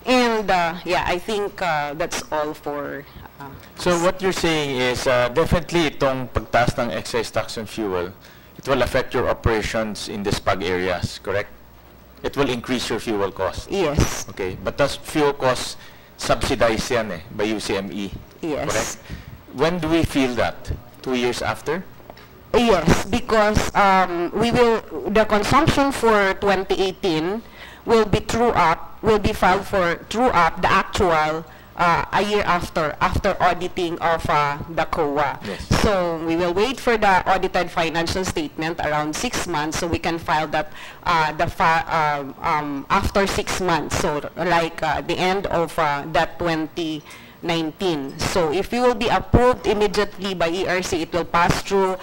And yeah, I think that's all for so what you're saying is definitely itong pagtaas ng excise tax on fuel, it will affect your operations in the SPAG areas, correct? It will increase your fuel cost. Yes. Okay, but does fuel cost subsidized yan by UCME. Yes. Correct? When do we feel that? 2 years after? Yes, because the consumption for 2018 will be filed for true up the actual a year after auditing of the COA. Yes. So we will wait for the audited financial statement around 6 months, so we can file that after 6 months, so like the end of that 2019. So if you will be approved immediately by ERC, it will pass through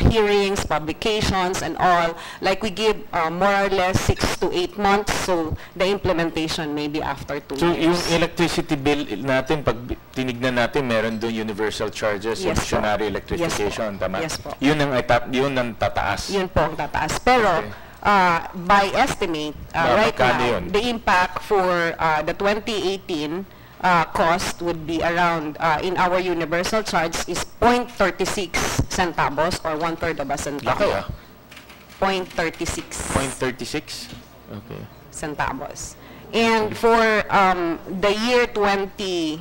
hearings, publications, and all. Like we give more or less 6 to 8 months, so the implementation may be after 2 so years. Yung electricity bill natin, pag tinignan natin, meron doon universal charges, Yes, stationary po. electrification, Yes, po. tama? Yes, po. Yun ang tataas. Yun po ang tataas. Pero by estimate, right magkano now, yun? the impact for the 2018 cost would be around, in our universal charge, is 0.36 centavos, or 1/3 of a centavo. Laki, 0.36 0.36? Okay. centavos. And for the year 2019,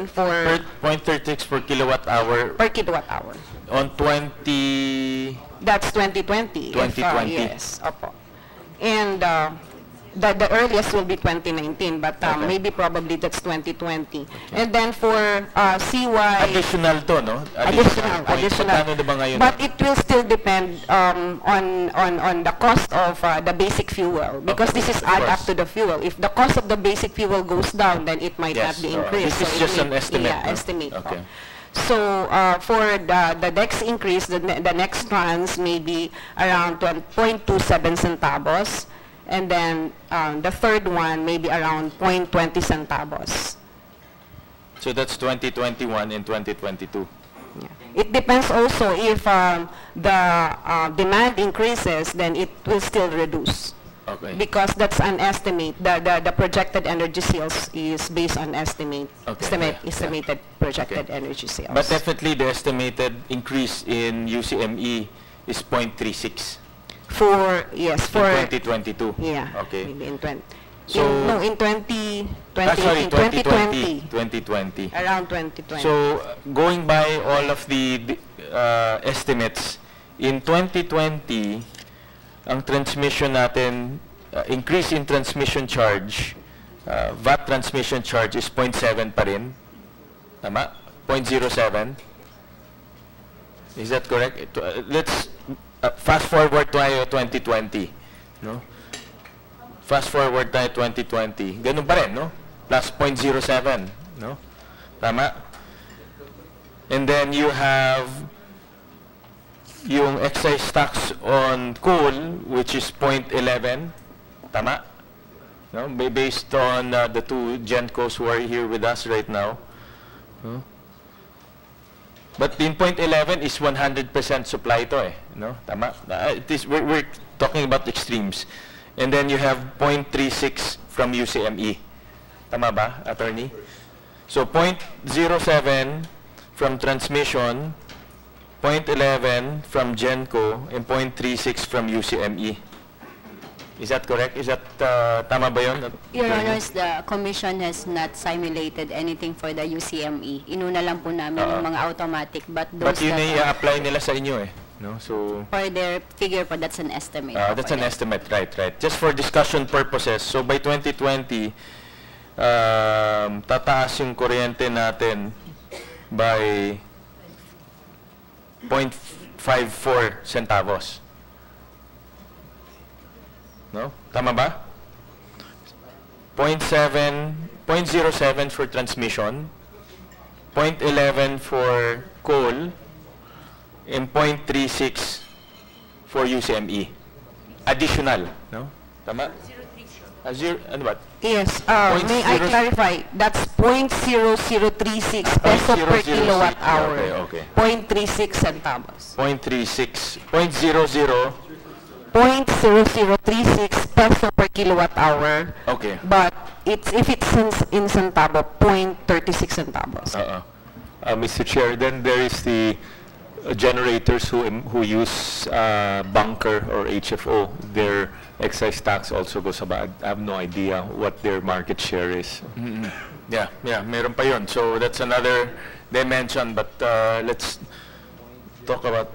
for 0.36 per kilowatt hour per kilowatt hour. on 20... That's 2020. 2020. Yes, opo. And the earliest will be 2019, but maybe probably that's 2020. Okay. And then for CY... Additional to, no? Additional. Magkano na ba ngayon? But it will still depend on the cost of the basic fuel, because this is add up to the fuel. If the cost of the basic fuel goes down, then it might not be increased. This is just an estimate. Yeah, no? estimate. Okay. So for the next increase, the next trans may be around 0.27 centavos, and then the third one may be around 0.20 centavos. So that's 2021 and 2022. Yeah. It depends also if the demand increases, then it will still reduce. Okay. Because that's an estimate. The projected energy sales is based on estimated projected energy sales. But definitely the estimated increase in UCME is 0.36. Yes, for... 2022? Yeah. Okay. Maybe in 20... So, in 2018, sorry, 2020. 2020. Around 2020. So, going by all of the estimates, in 2020, ang transmission natin, increase in transmission charge, VAT transmission charge is 0.7 pa rin. Tama? 0.07. Is that correct? Let's fast forward tayo 2020. No? Fast forward tayo 2020. Ganun pa rin, no? Plus 0.07. No? Tama? And then you have yung excise tax on coal, which is 0.11. Tama? No? Based on the two GenCos who are here with us right now. No? But in 0.11 is 100% supply to eh. No? Tama? We're talking about extremes. And then you have 0.36 from UCME. Tama ba, attorney? So 0.07 from transmission, 0.11 from GenCo, and 0.36 from UCME. Is that correct? Is that tama ba yun? Your Honors, the Commission has not simulated anything for the UCME. Inuna lang po namin yung mga automatic, but those But yun ay i-apply nila sa inyo eh. No? So, for their figure po, that's an estimate. that's an estimate, right. Just for discussion purposes. So by 2020, tataas yung kuryente natin by 0.54 centavos. No? Tama ba? 0.07 for transmission, 0.11 for coal, and 0.36 for UCME. Additional, no? Tama? Ano ba? Yes, may I clarify? That's 0.0036 peso per kilowatt hour. Okay. 0.36 centavos. 0.36. 0.00. 0.0036 peso per kilowatt hour. Okay. But if it's in centavo, 0.36 centavos. Mr. Chair, then there is the generators who use bunker or HFO. Their excise tax also goes about. I have no idea what their market share is. Yeah, meron pa yun. So that's another dimension, but let's talk about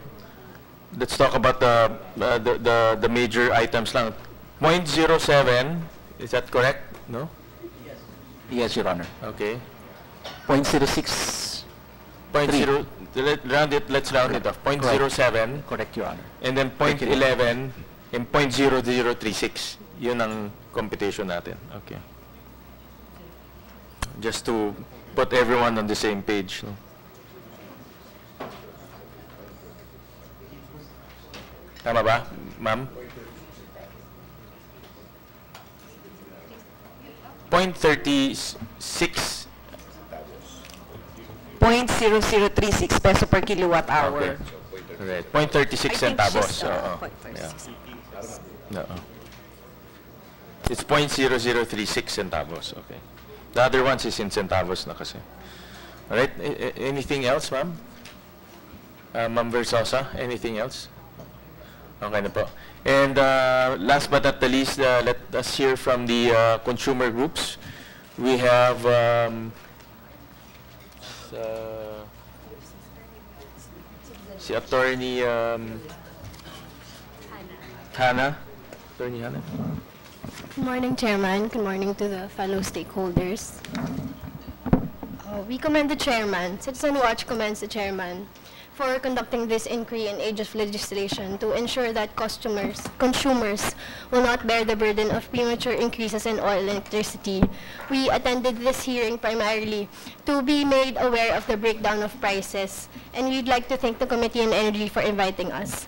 the major items lang. 0.07, is that correct? No? Yes, Your Honor. Okay. 0.06. 0.0. Let's round it off. 0.07. Correct, Your Honor. And then 0.11 and 0.0036. Yun ang computation natin. Okay. Just to put everyone on the same page. No? Tama ba, ma'am? 0.36. 0.0036 peso per kilowatt hour. Okay. Right. 0.36 centavos. It's 0.0036 centavos. Okay. The other ones is in centavos na kasi. Alright. Anything else, ma'am? Ma'am Versosa, anything else? Okay na po. And last but not the least, let us hear from the consumer groups. We have si Attorney Hannah. Attorney Hannah. Good morning, Chairman. Good morning to the fellow stakeholders. We commend the Chairman. Citizen Watch commends the Chairman for conducting this inquiry in age of legislation to ensure that consumers will not bear the burden of premature increases in oil and electricity. We attended this hearing primarily to be made aware of the breakdown of prices, and we'd like to thank the Committee on Energy for inviting us.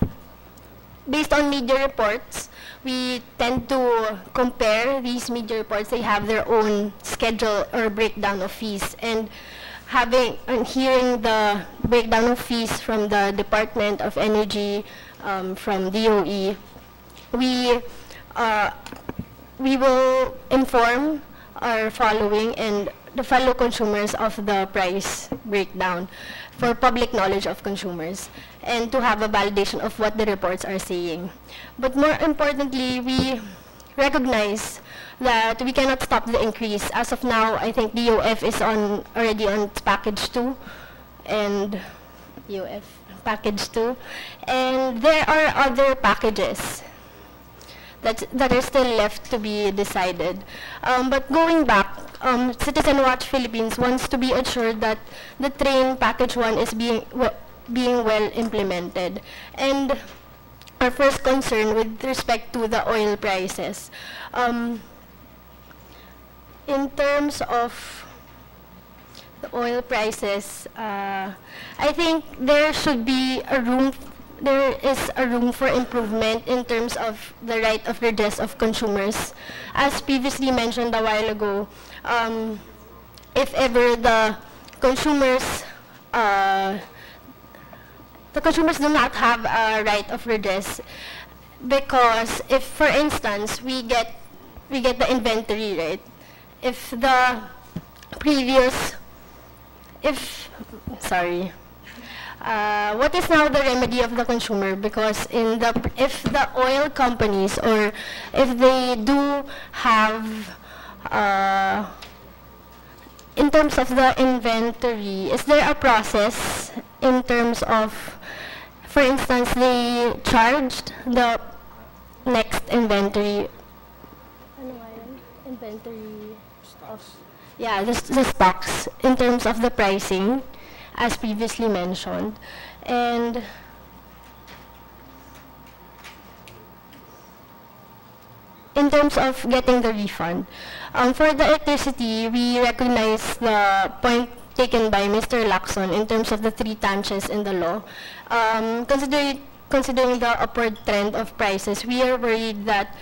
Based on media reports, we tend to compare these media reports. They have their own schedule or breakdown of fees, and hearing the breakdown of fees from the Department of Energy, from DOE, we will inform our following and the fellow consumers of the price breakdown for public knowledge of consumers and to have a validation of what the reports are saying. But more importantly, we recognize that we cannot stop the increase. As of now, I think DOF is already on package 2 and DOF package 2, and there are other packages that are still left to be decided. But going back, Citizen Watch Philippines wants to be assured that the train package 1 is being well implemented. And our first concern with respect to the oil prices, in terms of the oil prices, I think there is a room for improvement in terms of the right of redress of consumers. As previously mentioned a while ago, if ever the consumers do not have a right of redress, because if, for instance, we get the inventory, right? If the previous, what is now the remedy of the consumer? Because if the oil companies, or if they do have, in terms of the inventory, is there a process in terms of, for instance, they charged the next inventory, the stocks in terms of the pricing, as previously mentioned, and in terms of getting the refund. For the electricity, we recognize the point taken by Mr. Lacson in terms of the 3 tranches in the law. Considering the upward trend of prices, we are worried that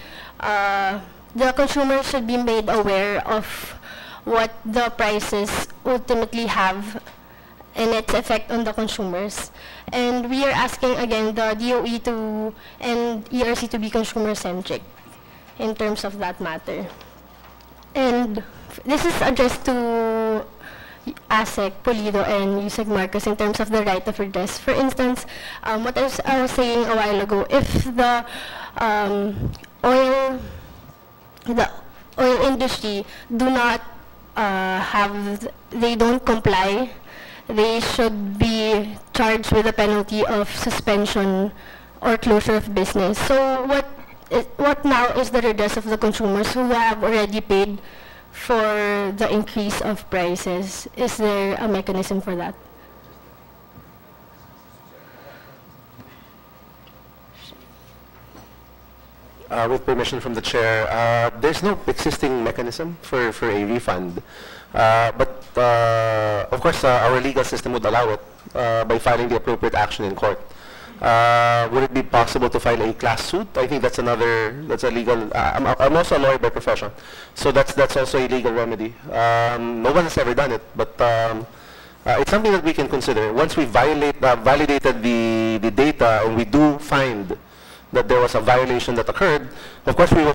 the consumer should be made aware of what the prices ultimately have and its effect on the consumers. And we are asking again the DOE and ERC to be consumer-centric in terms of that matter. And this is addressed to ASEC, Pulido, and USEC Marcos in terms of the right of redress. For instance, what I was saying a while ago, if the oil industry they don't comply, they should be charged with a penalty of suspension or closure of business. So what now is the redress of the consumers who have already paid for the increase of prices? Is there a mechanism for that? With permission from the chair, there's no existing mechanism for a refund. But of course, our legal system would allow it by filing the appropriate action in court. Would it be possible to file a class suit? I think that's a legal, I'm also a lawyer by profession, so that's also a legal remedy. No one has ever done it, but it's something that we can consider. Once we validated the data and we do find that there was a violation that occurred, of course we will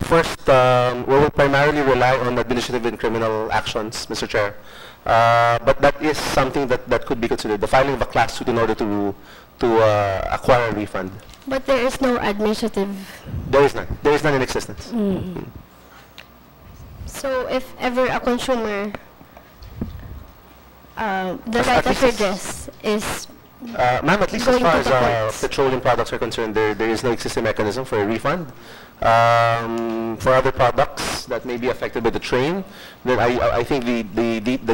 primarily rely on administrative and criminal actions, Mr. Chair. But that is something that could be considered, the filing of a class suit in order to acquire a refund. But there is no administrative... There is none. There is none in existence. Mm-hmm. So if ever a consumer, the right of redress is... Ma'am, at least as far as petroleum products are concerned, there is no existing mechanism for a refund. For other products that may be affected by the train, then I think the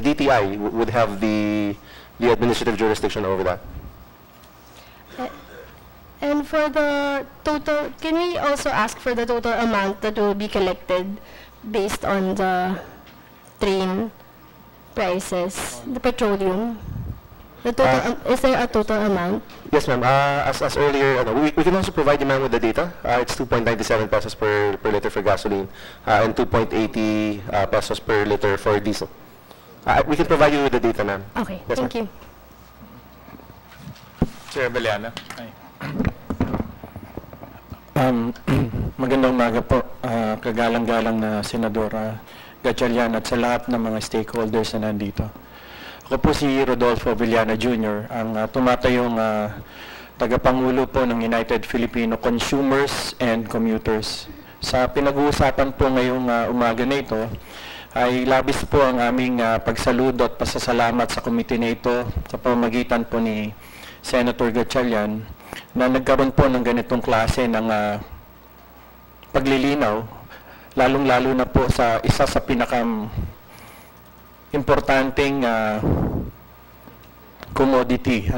DTI would have the administrative jurisdiction over that. And for the total, can we also ask for the total amount that will be collected based on the train prices, the petroleum? The total, is there a total amount? Yes, ma'am. As earlier, we can also provide you, ma'am, with the data. It's 2.97 pesos per liter for gasoline and 2.80 pesos per liter for diesel. We can provide you with the data, ma'am. Okay, yes, thank you. Chair Beliana. Magandang umaga po, kagalang-galang na Senadora Gatchalian at sa lahat ng mga stakeholders na nandito. Ako po si Rodolfo Villana Jr., ang tumatayong tagapangulo po ng United Filipino Consumers and Commuters. Sa pinag-uusapan po ngayong umaga na ito, ay labis po ang aming pagsaludo at pasasalamat sa komite na ito sa pamamagitan po ni Senator Gatchalian na nagkaroon po ng ganitong klase ng paglilinaw, lalong-lalo na po sa isa sa importanteng commodity,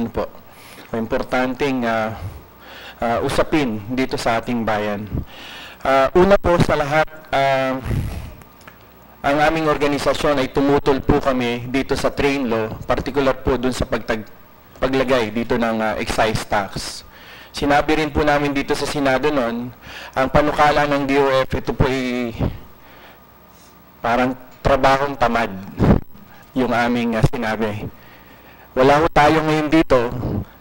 importanteng usapin dito sa ating bayan. Una po sa lahat, ang aming organisasyon ay tumutol po kami dito sa train law, particular po dun sa paglagay dito ng excise tax. Sinabi rin po namin dito sa Senado noon, ang panukala ng DOF, ito po ay parang trabahong tamad yung aming sinabi. Wala po tayo ngayon dito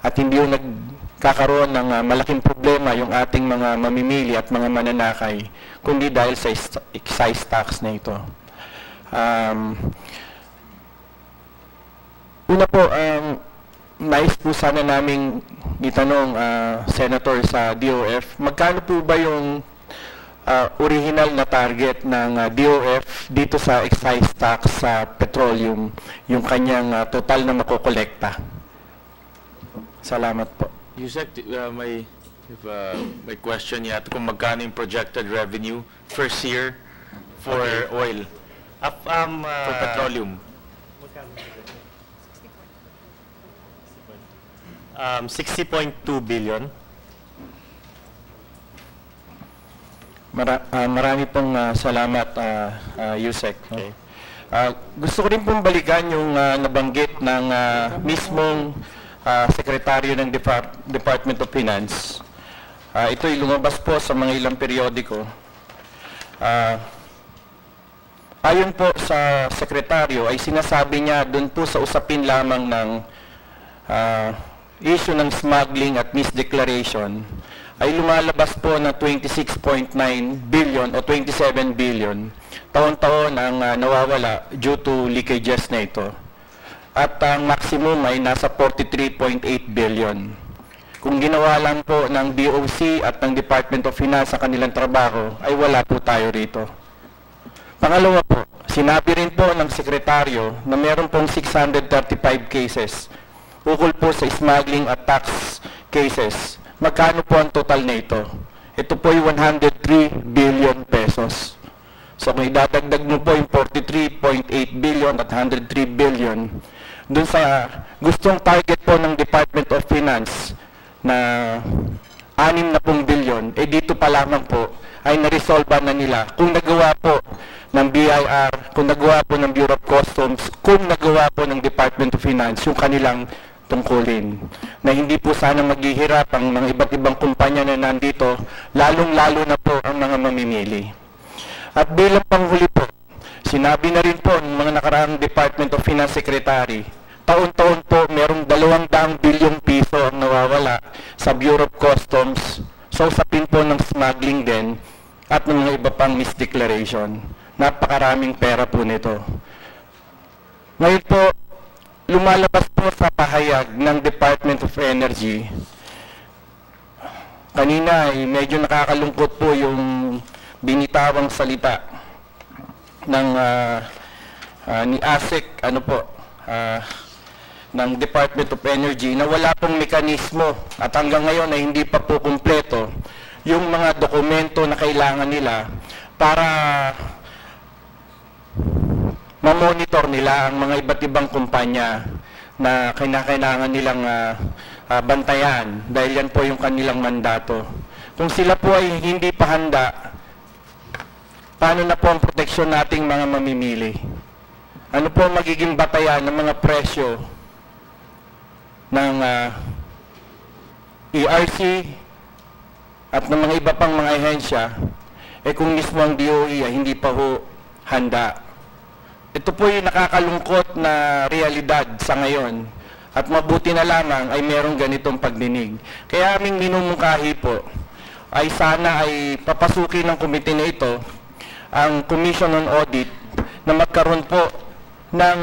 at hindi yung nagkakaroon ng malaking problema yung ating mga mamimili at mga mananakay, kundi dahil sa excise tax na ito. Una po, nais po sana naming itanong, Senator, sa DOF, magkano po ba yung original na target ng DOF dito sa excise tax sa petroleum, yung kanyang total na makokolekta? Salamat po. Yusek, may question yata kung magkano yung projected revenue first year for oil, for petroleum. 60.2 billion. Marami pong salamat, Yusek. Okay. Gusto ko rin pong balikan yung nabanggit ng mismong sekretaryo ng Department of Finance. Ito'y lumabas po sa mga ilang periodiko. Ayon po sa sekretaryo ay sinasabi niya doon po sa usapin lamang ng issue ng smuggling at misdeclaration ay lumalabas po na 26.9 billion o 27 billion taon-taon ang nawawala due to leakages na ito. At ang maximum ay nasa 43.8 billion. Kung ginawa lang po ng DOC at ng Department of Finance sa kanilang trabaho, ay wala po tayo rito. Pangalawa po, sinabi rin po ng sekretaryo na meron pong 635 cases ukol po sa smuggling at tax cases. Magkano po ang total na ito? Ito po ay 103 billion pesos. So kung idadagdag mo po yung 43.8 billion at 103 billion, dun sa gustong target po ng Department of Finance na 60 billion, dito pa lamang po ay naresolve na nila. Kung nagawa po ng BIR, kung nagawa po ng Bureau of Customs, kung nagawa po ng Department of Finance yung kanilang tungkulin, na hindi po sana maghihirap ang mga iba't ibang kumpanya na nandito, lalong-lalo na po ang mga mamimili. At bilang panghuli po, sinabi na rin po ng mga nakaraang Department of Finance Secretary, taon-taon po merong 200 bilyong piso ang nawawala sa Bureau of Customs, so usapin po ng smuggling din at ng mga iba pang misdeclaration. Napakaraming pera po nito. Ngayon po, lumalabas po sa pahayag ng Department of Energy. Kanina ay medyo nakakalungkot po yung binitawang salita ng ni ASEC ng Department of Energy na wala pong mekanismo at hanggang ngayon ay hindi pa po kumpleto yung mga dokumento na kailangan nila para ma-monitor nila ang mga iba't ibang kumpanya na kailangan nilang bantayan dahil yan po yung kanilang mandato. Kung sila po ay hindi pa handa, paano na po ang proteksyon nating mga mamimili? Ano po ang magiging batayan ng mga presyo ng ERC at ng mga iba pang mga ahensya kung mismo ang DOE ay hindi pa ho handa? Ito po yung nakakalungkot na realidad sa ngayon at mabuti na lamang ay merong ganitong pagdinig. Kaya aming minumungkahi po ay sana ay papasukin ng komite na ito ang Commission on Audit na magkaroon po ng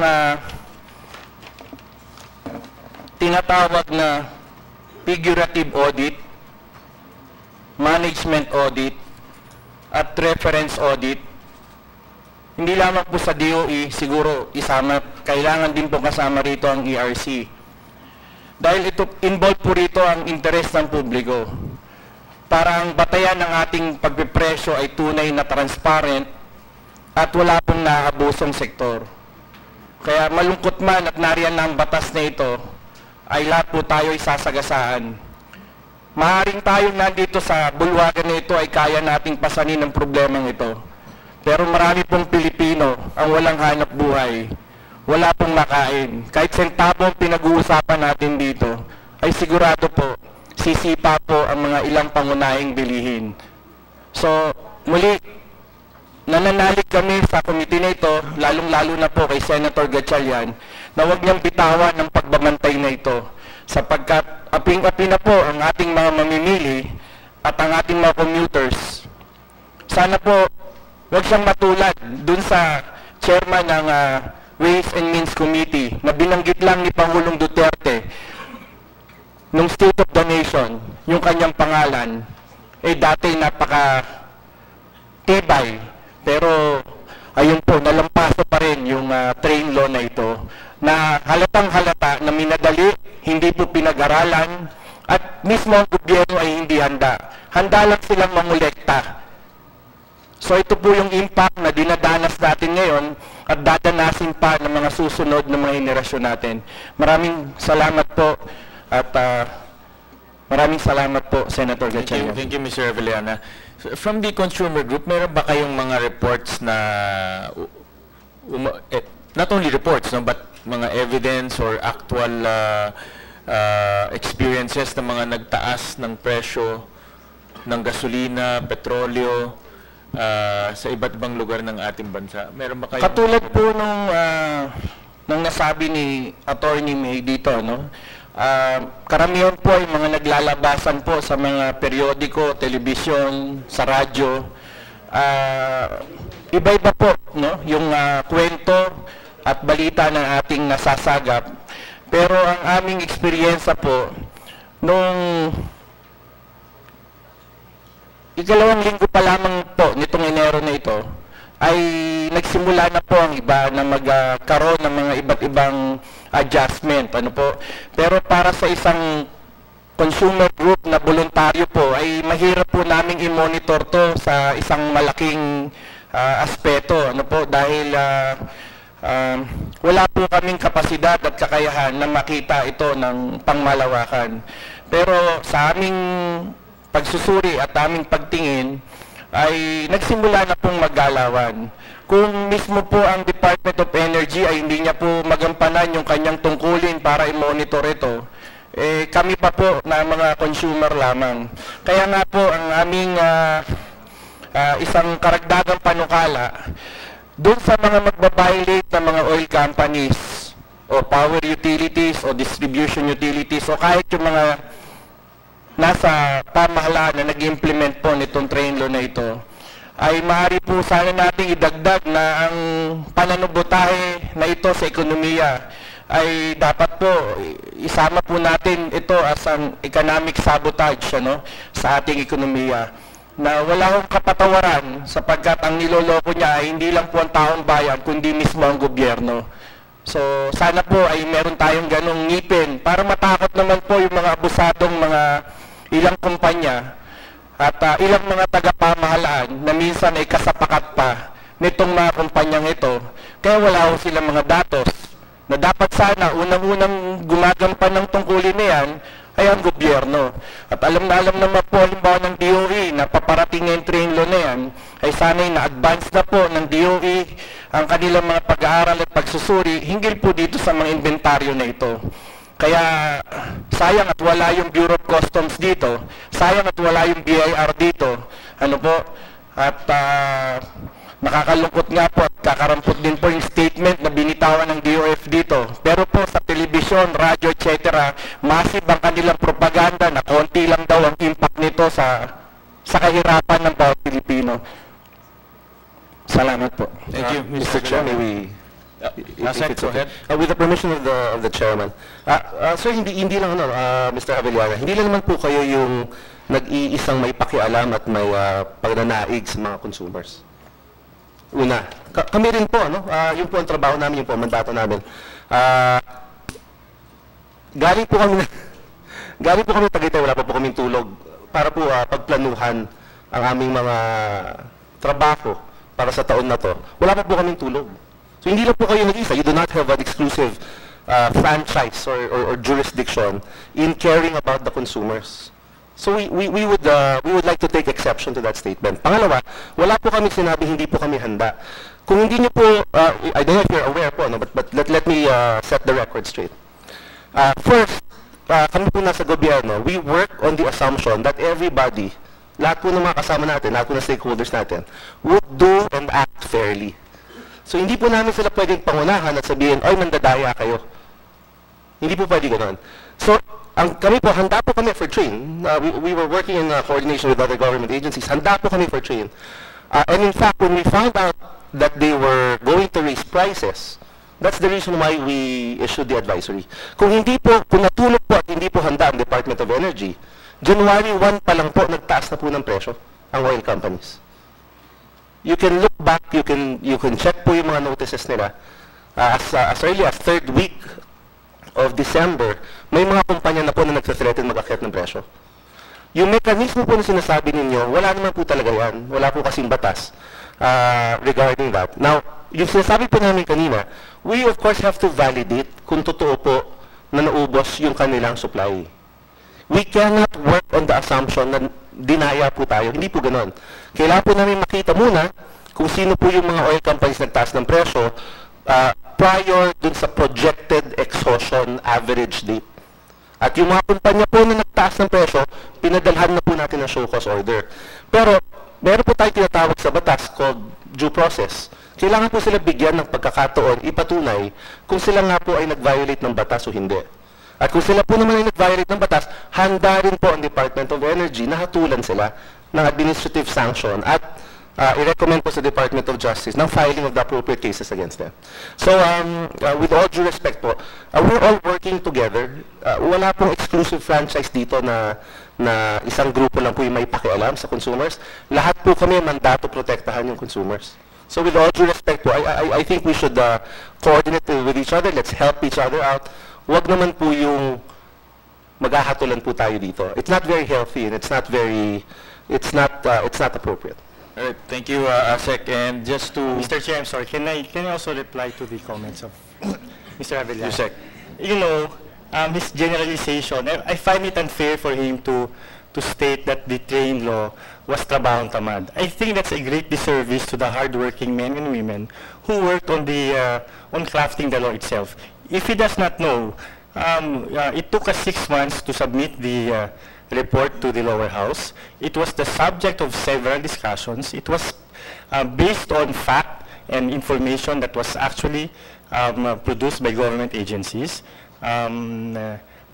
tinatawag na figurative audit, management audit, at reference audit. Hindi lamang po sa DOE, siguro kailangan din po kasama rito ang ERC. Dahil ito, involved po rito ang interest ng publiko. Para ang batayan ng ating pagpipresyo ay tunay na transparent at wala pong naabusong sektor. Kaya malungkot man at nariyan na ang batas na ito, ay lahat po tayo ay sasagasaan. Maaaring tayong nandito sa bulwagan na ito ay kaya nating pasanin ang problemang ito. Pero marami pong Pilipino ang walang hanap buhay, wala pong makain. Kahit sentabo ang pinag-uusapan natin dito, ay sigurado po, sisipa po ang mga ilang pangunahing bilihin. So, muli, nananalig kami sa komite na ito, lalong-lalo na po kay Senator Gatchalian, na huwag niyang bitawan ng pagbabantay na ito, sapagkat aping-api na po ang ating mga mamimili at ang ating mga commuters. Sana po, huwag siyang matulad dun sa chairman ng Ways and Means Committee na binanggit lang ni Pangulong Duterte nung State of the Nation, yung kanyang pangalan, dati napaka-tibay. Pero, ayun po, nalampaso pa rin yung train law na ito, na halatang halata na minadali, hindi po pinag-aralan, at mismo ang gobyerno ay hindi handa. Handa lang silang mangolekta. So ito po yung impact na dinadanas natin ngayon at dadanasin pa ng mga susunod na mga henerasyon natin. Maraming salamat po at maraming salamat po, Senator Gatchalian. Thank you, Mr. Avellana. From the consumer group, meron ba kayong mga reports na, not only reports, no, but mga evidence or actual experiences ng mga nagtaas ng presyo ng gasolina, petrolyo, sa iba't ibang lugar ng ating bansa? Meron ba kayo? Katulad po nung nasabi ni Attorney May dito, no? Karamihan po ay mga naglalabasan po sa mga periodiko, telebisyon, sa radyo. Iba-iba po, no? Yung kwento at balita ng ating nasasagap. Pero ang aming eksperyensya po, nung ikalawang linggo pa lamang po nitong Enero na ito, ay nagsimula na po ang iba na magkaroon ng mga iba't ibang adjustment. Ano po? Pero para sa isang consumer group na voluntaryo po, ay mahirap po namin i-monitor to sa isang malaking aspeto. Ano po? Dahil wala po kaming kapasidad at kakayahan na makita ito ng pangmalawakan. Pero sa aming pagsusuri at aming pagtingin, ay nagsimula na pong maggalawan. Kung mismo po ang Department of Energy ay hindi niya po magampanan yung kanyang tungkulin para i-monitor ito, kami pa po na mga consumer lamang. Kaya nga po ang aming isang karagdagang panukala, doon sa mga magbabiolate ng mga oil companies, o power utilities, o distribution utilities, o kahit yung mga nasa pamahalaan na nag-implement po nitong train law na ito, ay maaari po sana nating idagdag na ang pananabotahe na ito sa ekonomiya ay dapat po isama po natin ito as an economic sabotage, ano, sa ating ekonomiya, na wala akong kapatawaran sapagkat ang niloloko niya ay hindi lang po ang taong bayan kundi mismo ang gobyerno. So sana po ay meron tayong ganong ngipin para matakot naman po yung mga abusadong mga ilang kumpanya at ilang mga tagapamahalaan na minsan ay kasapakat pa nitong mga kumpanyang ito. Kaya wala ho silang mga datos na dapat sana unang-unang gumagampan ng tungkulin na yan ay ang gobyerno. At alam naman po halimbawa ng DOE na paparating yung train law na yan, ay sana'y na-advance na po ng DOE ang kanilang mga pag-aaral at pagsusuri hinggil po dito sa mga inventaryo na ito. Kaya sayang at wala yung Bureau of Customs dito, sayang at wala yung BIR dito, ano po, at nakakalungkot nga po at kakarampot din po yung statement na binitawan ng DOF dito. Pero po sa telebisyon, radyo, etc., massive ang kanilang propaganda na konti lang daw ang impact nito sa kahirapan ng bawat Pilipino. Salamat po. Thank you, Mr. Chair. May we, Nasek, go ahead. with the permission of the chairman. Sir, hindi lang Mr. Abellana, hindi lang naman po kayo yung nag-iisang may pakialam at may pagnanaig sa mga consumers. Una, kami rin po, yung po ang trabaho namin, yung po ang mandato namin. Galing po kami Tagaytay, wala pa po kaming tulog para po pagplanuhan ang aming mga trabaho para sa taon na to. Wala pa po kaming tulog. So hindi lang po kayo nag-isa. You do not have an exclusive franchise or jurisdiction in caring about the consumers. So we would like to take exception to that statement. Pangalawa, wala po kami sinabi hindi po kami handa. Kung hindi niyo po, I don't know if you're aware po, but let me set the record straight. First, kami po nasa gobyerno, we work on the assumption that everybody, lahat po ng mga kasama natin, lahat po ng stakeholders natin, would do and act fairly. So hindi po namin sila pwedeng pangunahan at sabihin, oy, mandadaya kayo. Hindi po pwede ganoon. So, kami po, handa po kami for train. We were working in coordination with other government agencies. Handa po kami for train. And in fact, when we found out that they were going to raise prices, that's the reason why we issued the advisory. Kung natulog po at hindi po handa ang Department of Energy, January 1 pa lang po, nagtaas na po ng presyo ang oil companies. You can look back, you can check po yung mga notices nila. As early as 3rd week of December, may mga kumpanya na po na nagsathreaten mag-akyat ng presyo. Yung mekanismo po na sinasabi ninyo, wala naman po talaga yan. Wala po kasing batas regarding that. Now, yung sinasabi po namin kanina, we of course have to validate kung totoo po na naubos yung kanilang supply. We cannot work on the assumption na dinaya po tayo. Hindi po ganon. Kailangan po namin makita muna kung sino po yung mga oil companies nagtaas ng presyo prior dun sa projected exhaustion average date. At yung mga kumpanya po na nagtaas ng presyo, pinadalhan na po natin ang show cause order. Pero meron po tayo tinatawag sa batas called due process. Kailangan po sila bigyan ng pagkakataon, ipatunay kung sila nga po ay nag-violate ng batas o hindi. At kung sila po naman ay nag-violate ng batas, handa rin po ang Department of Energy na hatulan sila ng administrative sanction at i-recommend po sa Department of Justice ng filing of the appropriate cases against them. So, with all due respect po, we're all working together. Wala pong exclusive franchise dito na isang grupo lang po yung may pakialam sa consumers. Lahat po kami mandato protektahan yung consumers. So with all due respect po, I think we should coordinate with each other. Let's help each other out. Wag naman po yung maghahatulan po tayo dito. It's not very healthy and it's not appropriate. All right, thank you, Asek. And just to Mr. Chair, I'm sorry. Can I also reply to the comments of Mr. Avellana? Yusek. You know, his generalization, I find it unfair for him to state that the train law was trabahong tamad. I think that's a great disservice to the hardworking men and women who worked on crafting the law itself. If he does not know, it took us 6 months to submit the report to the lower house. It was the subject of several discussions. It was based on fact and information that was actually produced by government agencies.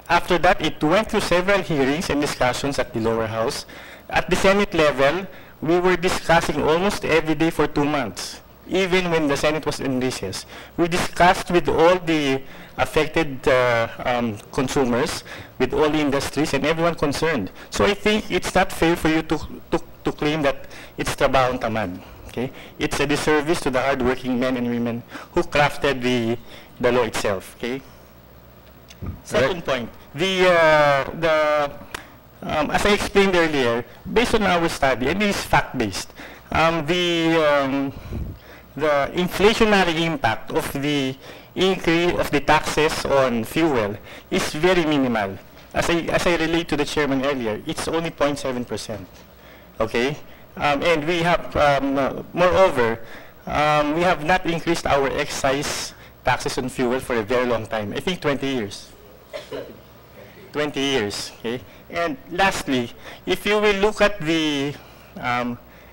After that, it went through several hearings and discussions at the lower house. At the Senate level, we were discussing almost every day for 2 months, even when the Senate was in recess. We discussed with all the affected consumers, with all the industries and everyone concerned. So I think it's not fair for you to claim that it's trabahong tamad. Okay? It's a disservice to the hardworking men and women who crafted the law itself. Okay? Second point, as I explained earlier, based on our study, and this is fact-based, the inflationary impact of the increase of the taxes on fuel is very minimal. As I relate to the chairman earlier, it's only 0.7%. Okay, and we have, moreover, we have not increased our excise taxes on fuel for a very long time. I think 20 years. 20 years. Okay, and lastly, if you will look at the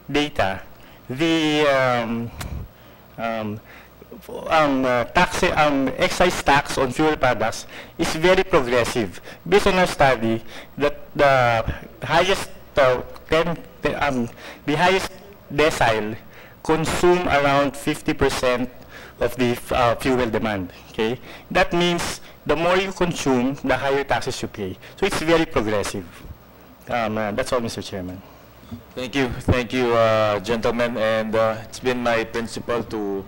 data, the excise tax on fuel products is very progressive. Based on our study, that the highest decile consume around 50% of the fuel demand. Okay, that means the more you consume, the higher taxes you pay. So it's very progressive. That's all, Mr. Chairman. Thank you, gentlemen. And it's been my principle to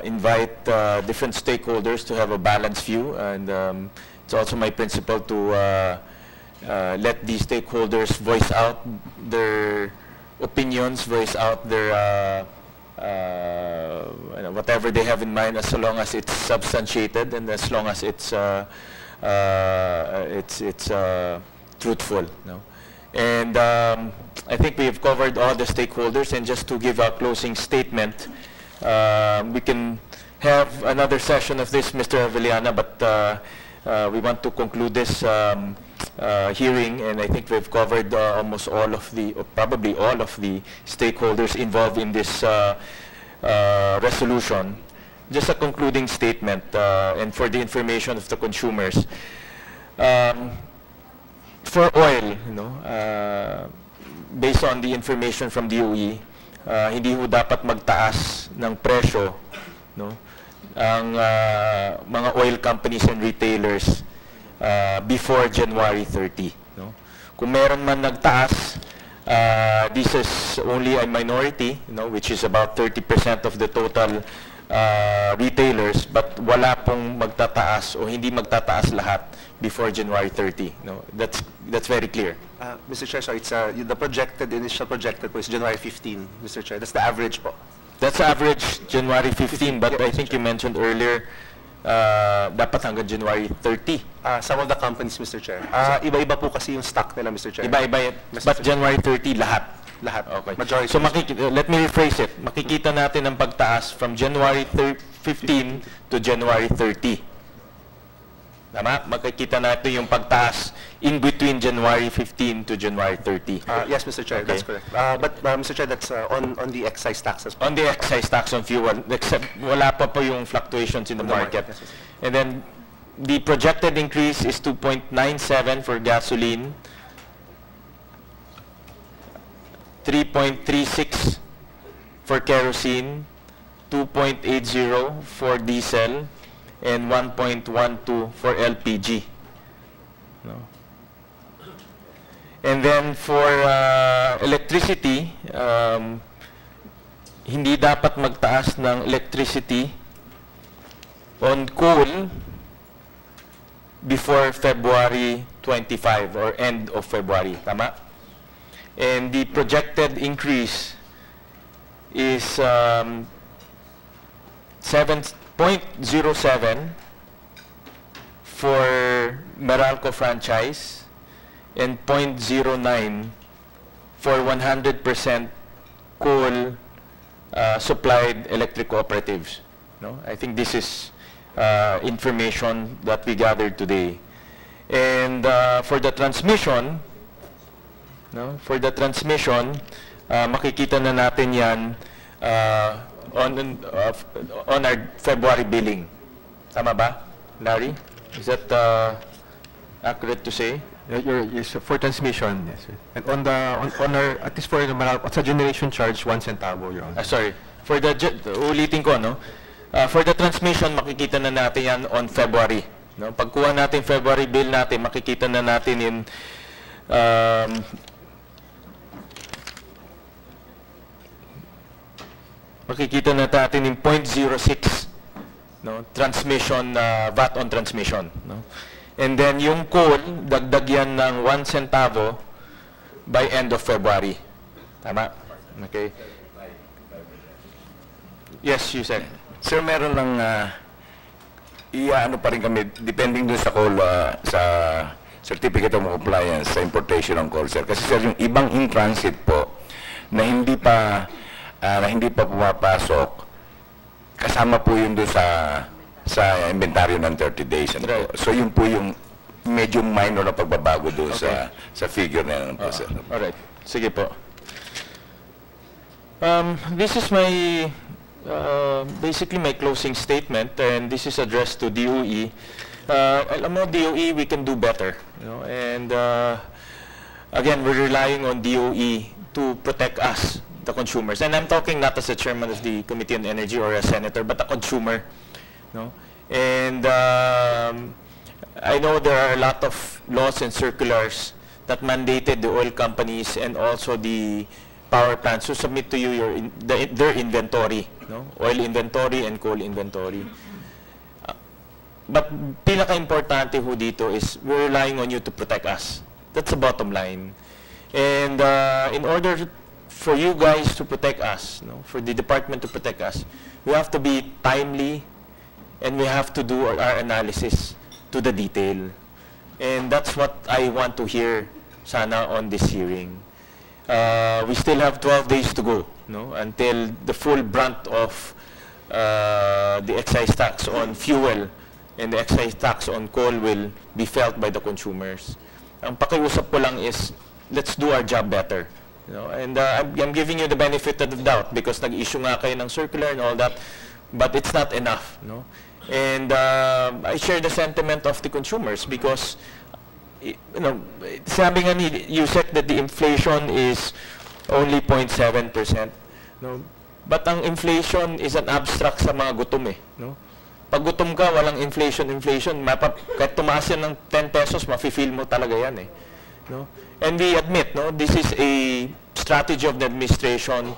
invite different stakeholders to have a balanced view, and it's also my principle to let these stakeholders voice out their opinions, voice out their whatever they have in mind, as long as it's substantiated and as long as it's truthful. No? And I think we have covered all the stakeholders, and just to give a closing statement, we can have another session of this, Mr. Avellana, but we want to conclude this hearing, and I think we've covered almost all of the, or probably all of the stakeholders involved in this resolution. Just a concluding statement, and for the information of the consumers. For oil, based on the information from DOE, hindi ho dapat magtaas ng presyo, ang mga oil companies and retailers before January 30. Kung meron man nagtaas, this is only a minority, which is about 30% of the total retailers, but wala pong magtataas o hindi magtataas lahat before January 30. That's very clear. Mr. Chair, so it's the initial projected is January 15, Mr. Chair. That's the average po. That's average January 15, but I think you mentioned earlier dapat hanggang January 30. Some of the companies, Mr. Chair. Iba-iba po kasi yung stock nila, Mr. Chair. Iba-iba, but January 30 lahat. Lahat. Okay. Majority. So let me rephrase it. Makikita natin ang pagtaas from January 15 to January 30. Tama? Makikita natin yung pagtaas in between January 15 to January 30. Yes, Mr. Chair, that's correct. But Mr. Chair, that's on the excise taxes. On the excise tax on fuel, except wala pa po yung fluctuations in the market. Yes, yes. And then the projected increase is 2.97 for gasoline, 3.36 for kerosene, 2.80 for diesel, and 1.12 for LPG. And then for electricity, hindi dapat magtaas ng electricity on coal before February 25 or end of February. Tama? And the projected increase is 7.07 for Meralco franchise and 0.09 for 100% coal supplied electric cooperatives. I think this is information that we gathered today. And for the transmission, makikita na natin yan on our February billing. Tama ba, Larry? Is that accurate to say? Yes, for transmission, yes. And on our, at least for the generation charge, 1 centavo, Your Honor. Sorry. For the, ulitin ko, for the transmission, makikita na natin yan on February. Pagkuha natin February bill natin, makikita na natin in makikita na natin in 0.06 transmission, VAT on transmission. And then yung coal, dagdag yan ng 1 centavo by end of February. Tama? Okay. Yes, you said. Sir, meron lang ano pa rin kami, depending dun sa coal, sa certificate of compliance, sa importation ng coal, sir. Kasi sir, yung ibang in-transit po, na hindi pa pumapasok, kasama po yun doon sa inventaryo ng 30 days. Right. So yun po yung medyo minor na pagbabago doon sa figure na yan po, sir. Alright. Sige po. This is my basically my closing statement, and this is addressed to DOE. Alam mo, DOE, we can do better. And again, we're relying on DOE to protect us the consumers. And I'm talking not as a chairman of the Committee on Energy or a senator, but a consumer. No? And I know there are a lot of laws and circulars that mandated the oil companies and also the power plants to submit to you their inventory, no? Oil inventory and coal inventory. But pinaka-importante ho dito is we're relying on you to protect us. That's the bottom line. And in order for you guys to protect us, no, for the department to protect us, we have to be timely and we have to do our analysis to the detail. And that's what I want to hear sana on this hearing. We still have 12 days to go, no, until the full brunt of the excise tax on fuel and the excise tax on coal will be felt by the consumers. Ang pakiusap ko lang is, let's do our job better. You know? And I'm giving you the benefit of the doubt because nag-issue nga kayo ng circular and all that, but it's not enough. No? And I share the sentiment of the consumers because, you know, sabi nga ni USEC that the inflation is only 0.7%. No? But ang inflation is an abstract sa mga gutom eh. No? Pag gutom ka, walang inflation, kahit tumaas yan ng 10 pesos, mafe-feel mo talaga yan eh. No? And we admit, no, this is a strategy of the administration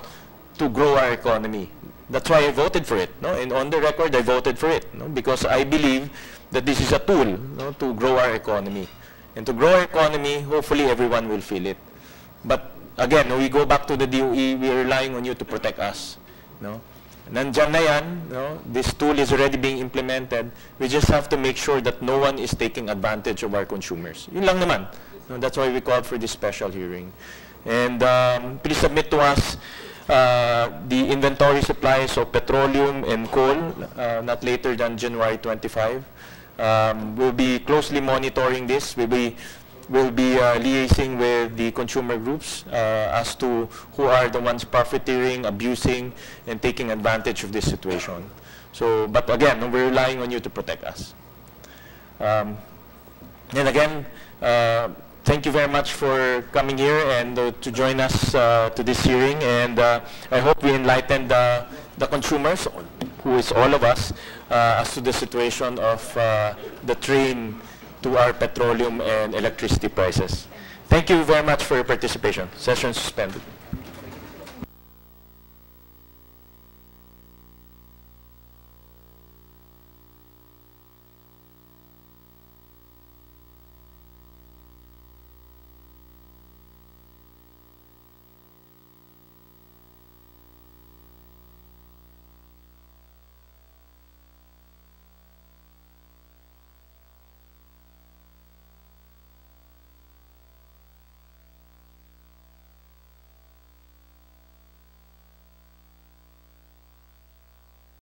to grow our economy. That's why I voted for it. No? And on the record, I voted for it. No? Because I believe that this is a tool, no, to grow our economy. And to grow our economy, hopefully everyone will feel it. But again, we go back to the DOE, we are relying on you to protect us. No? Nandyan na yan, no? This tool is already being implemented. We just have to make sure that no one is taking advantage of our consumers. Yun lang naman. No? That's why we called for this special hearing. And please submit to us the inventory supplies of petroleum and coal not later than January 25. We'll be closely monitoring this. We'll be liaising with the consumer groups as to who are the ones profiteering, abusing, and taking advantage of this situation. So, but again, we're relying on you to protect us. And again, thank you very much for coming here and to join us to this hearing. And I hope we enlightened the consumers, who is all of us, as to the situation of the train to our petroleum and electricity prices. Thank you very much for your participation. Session suspended.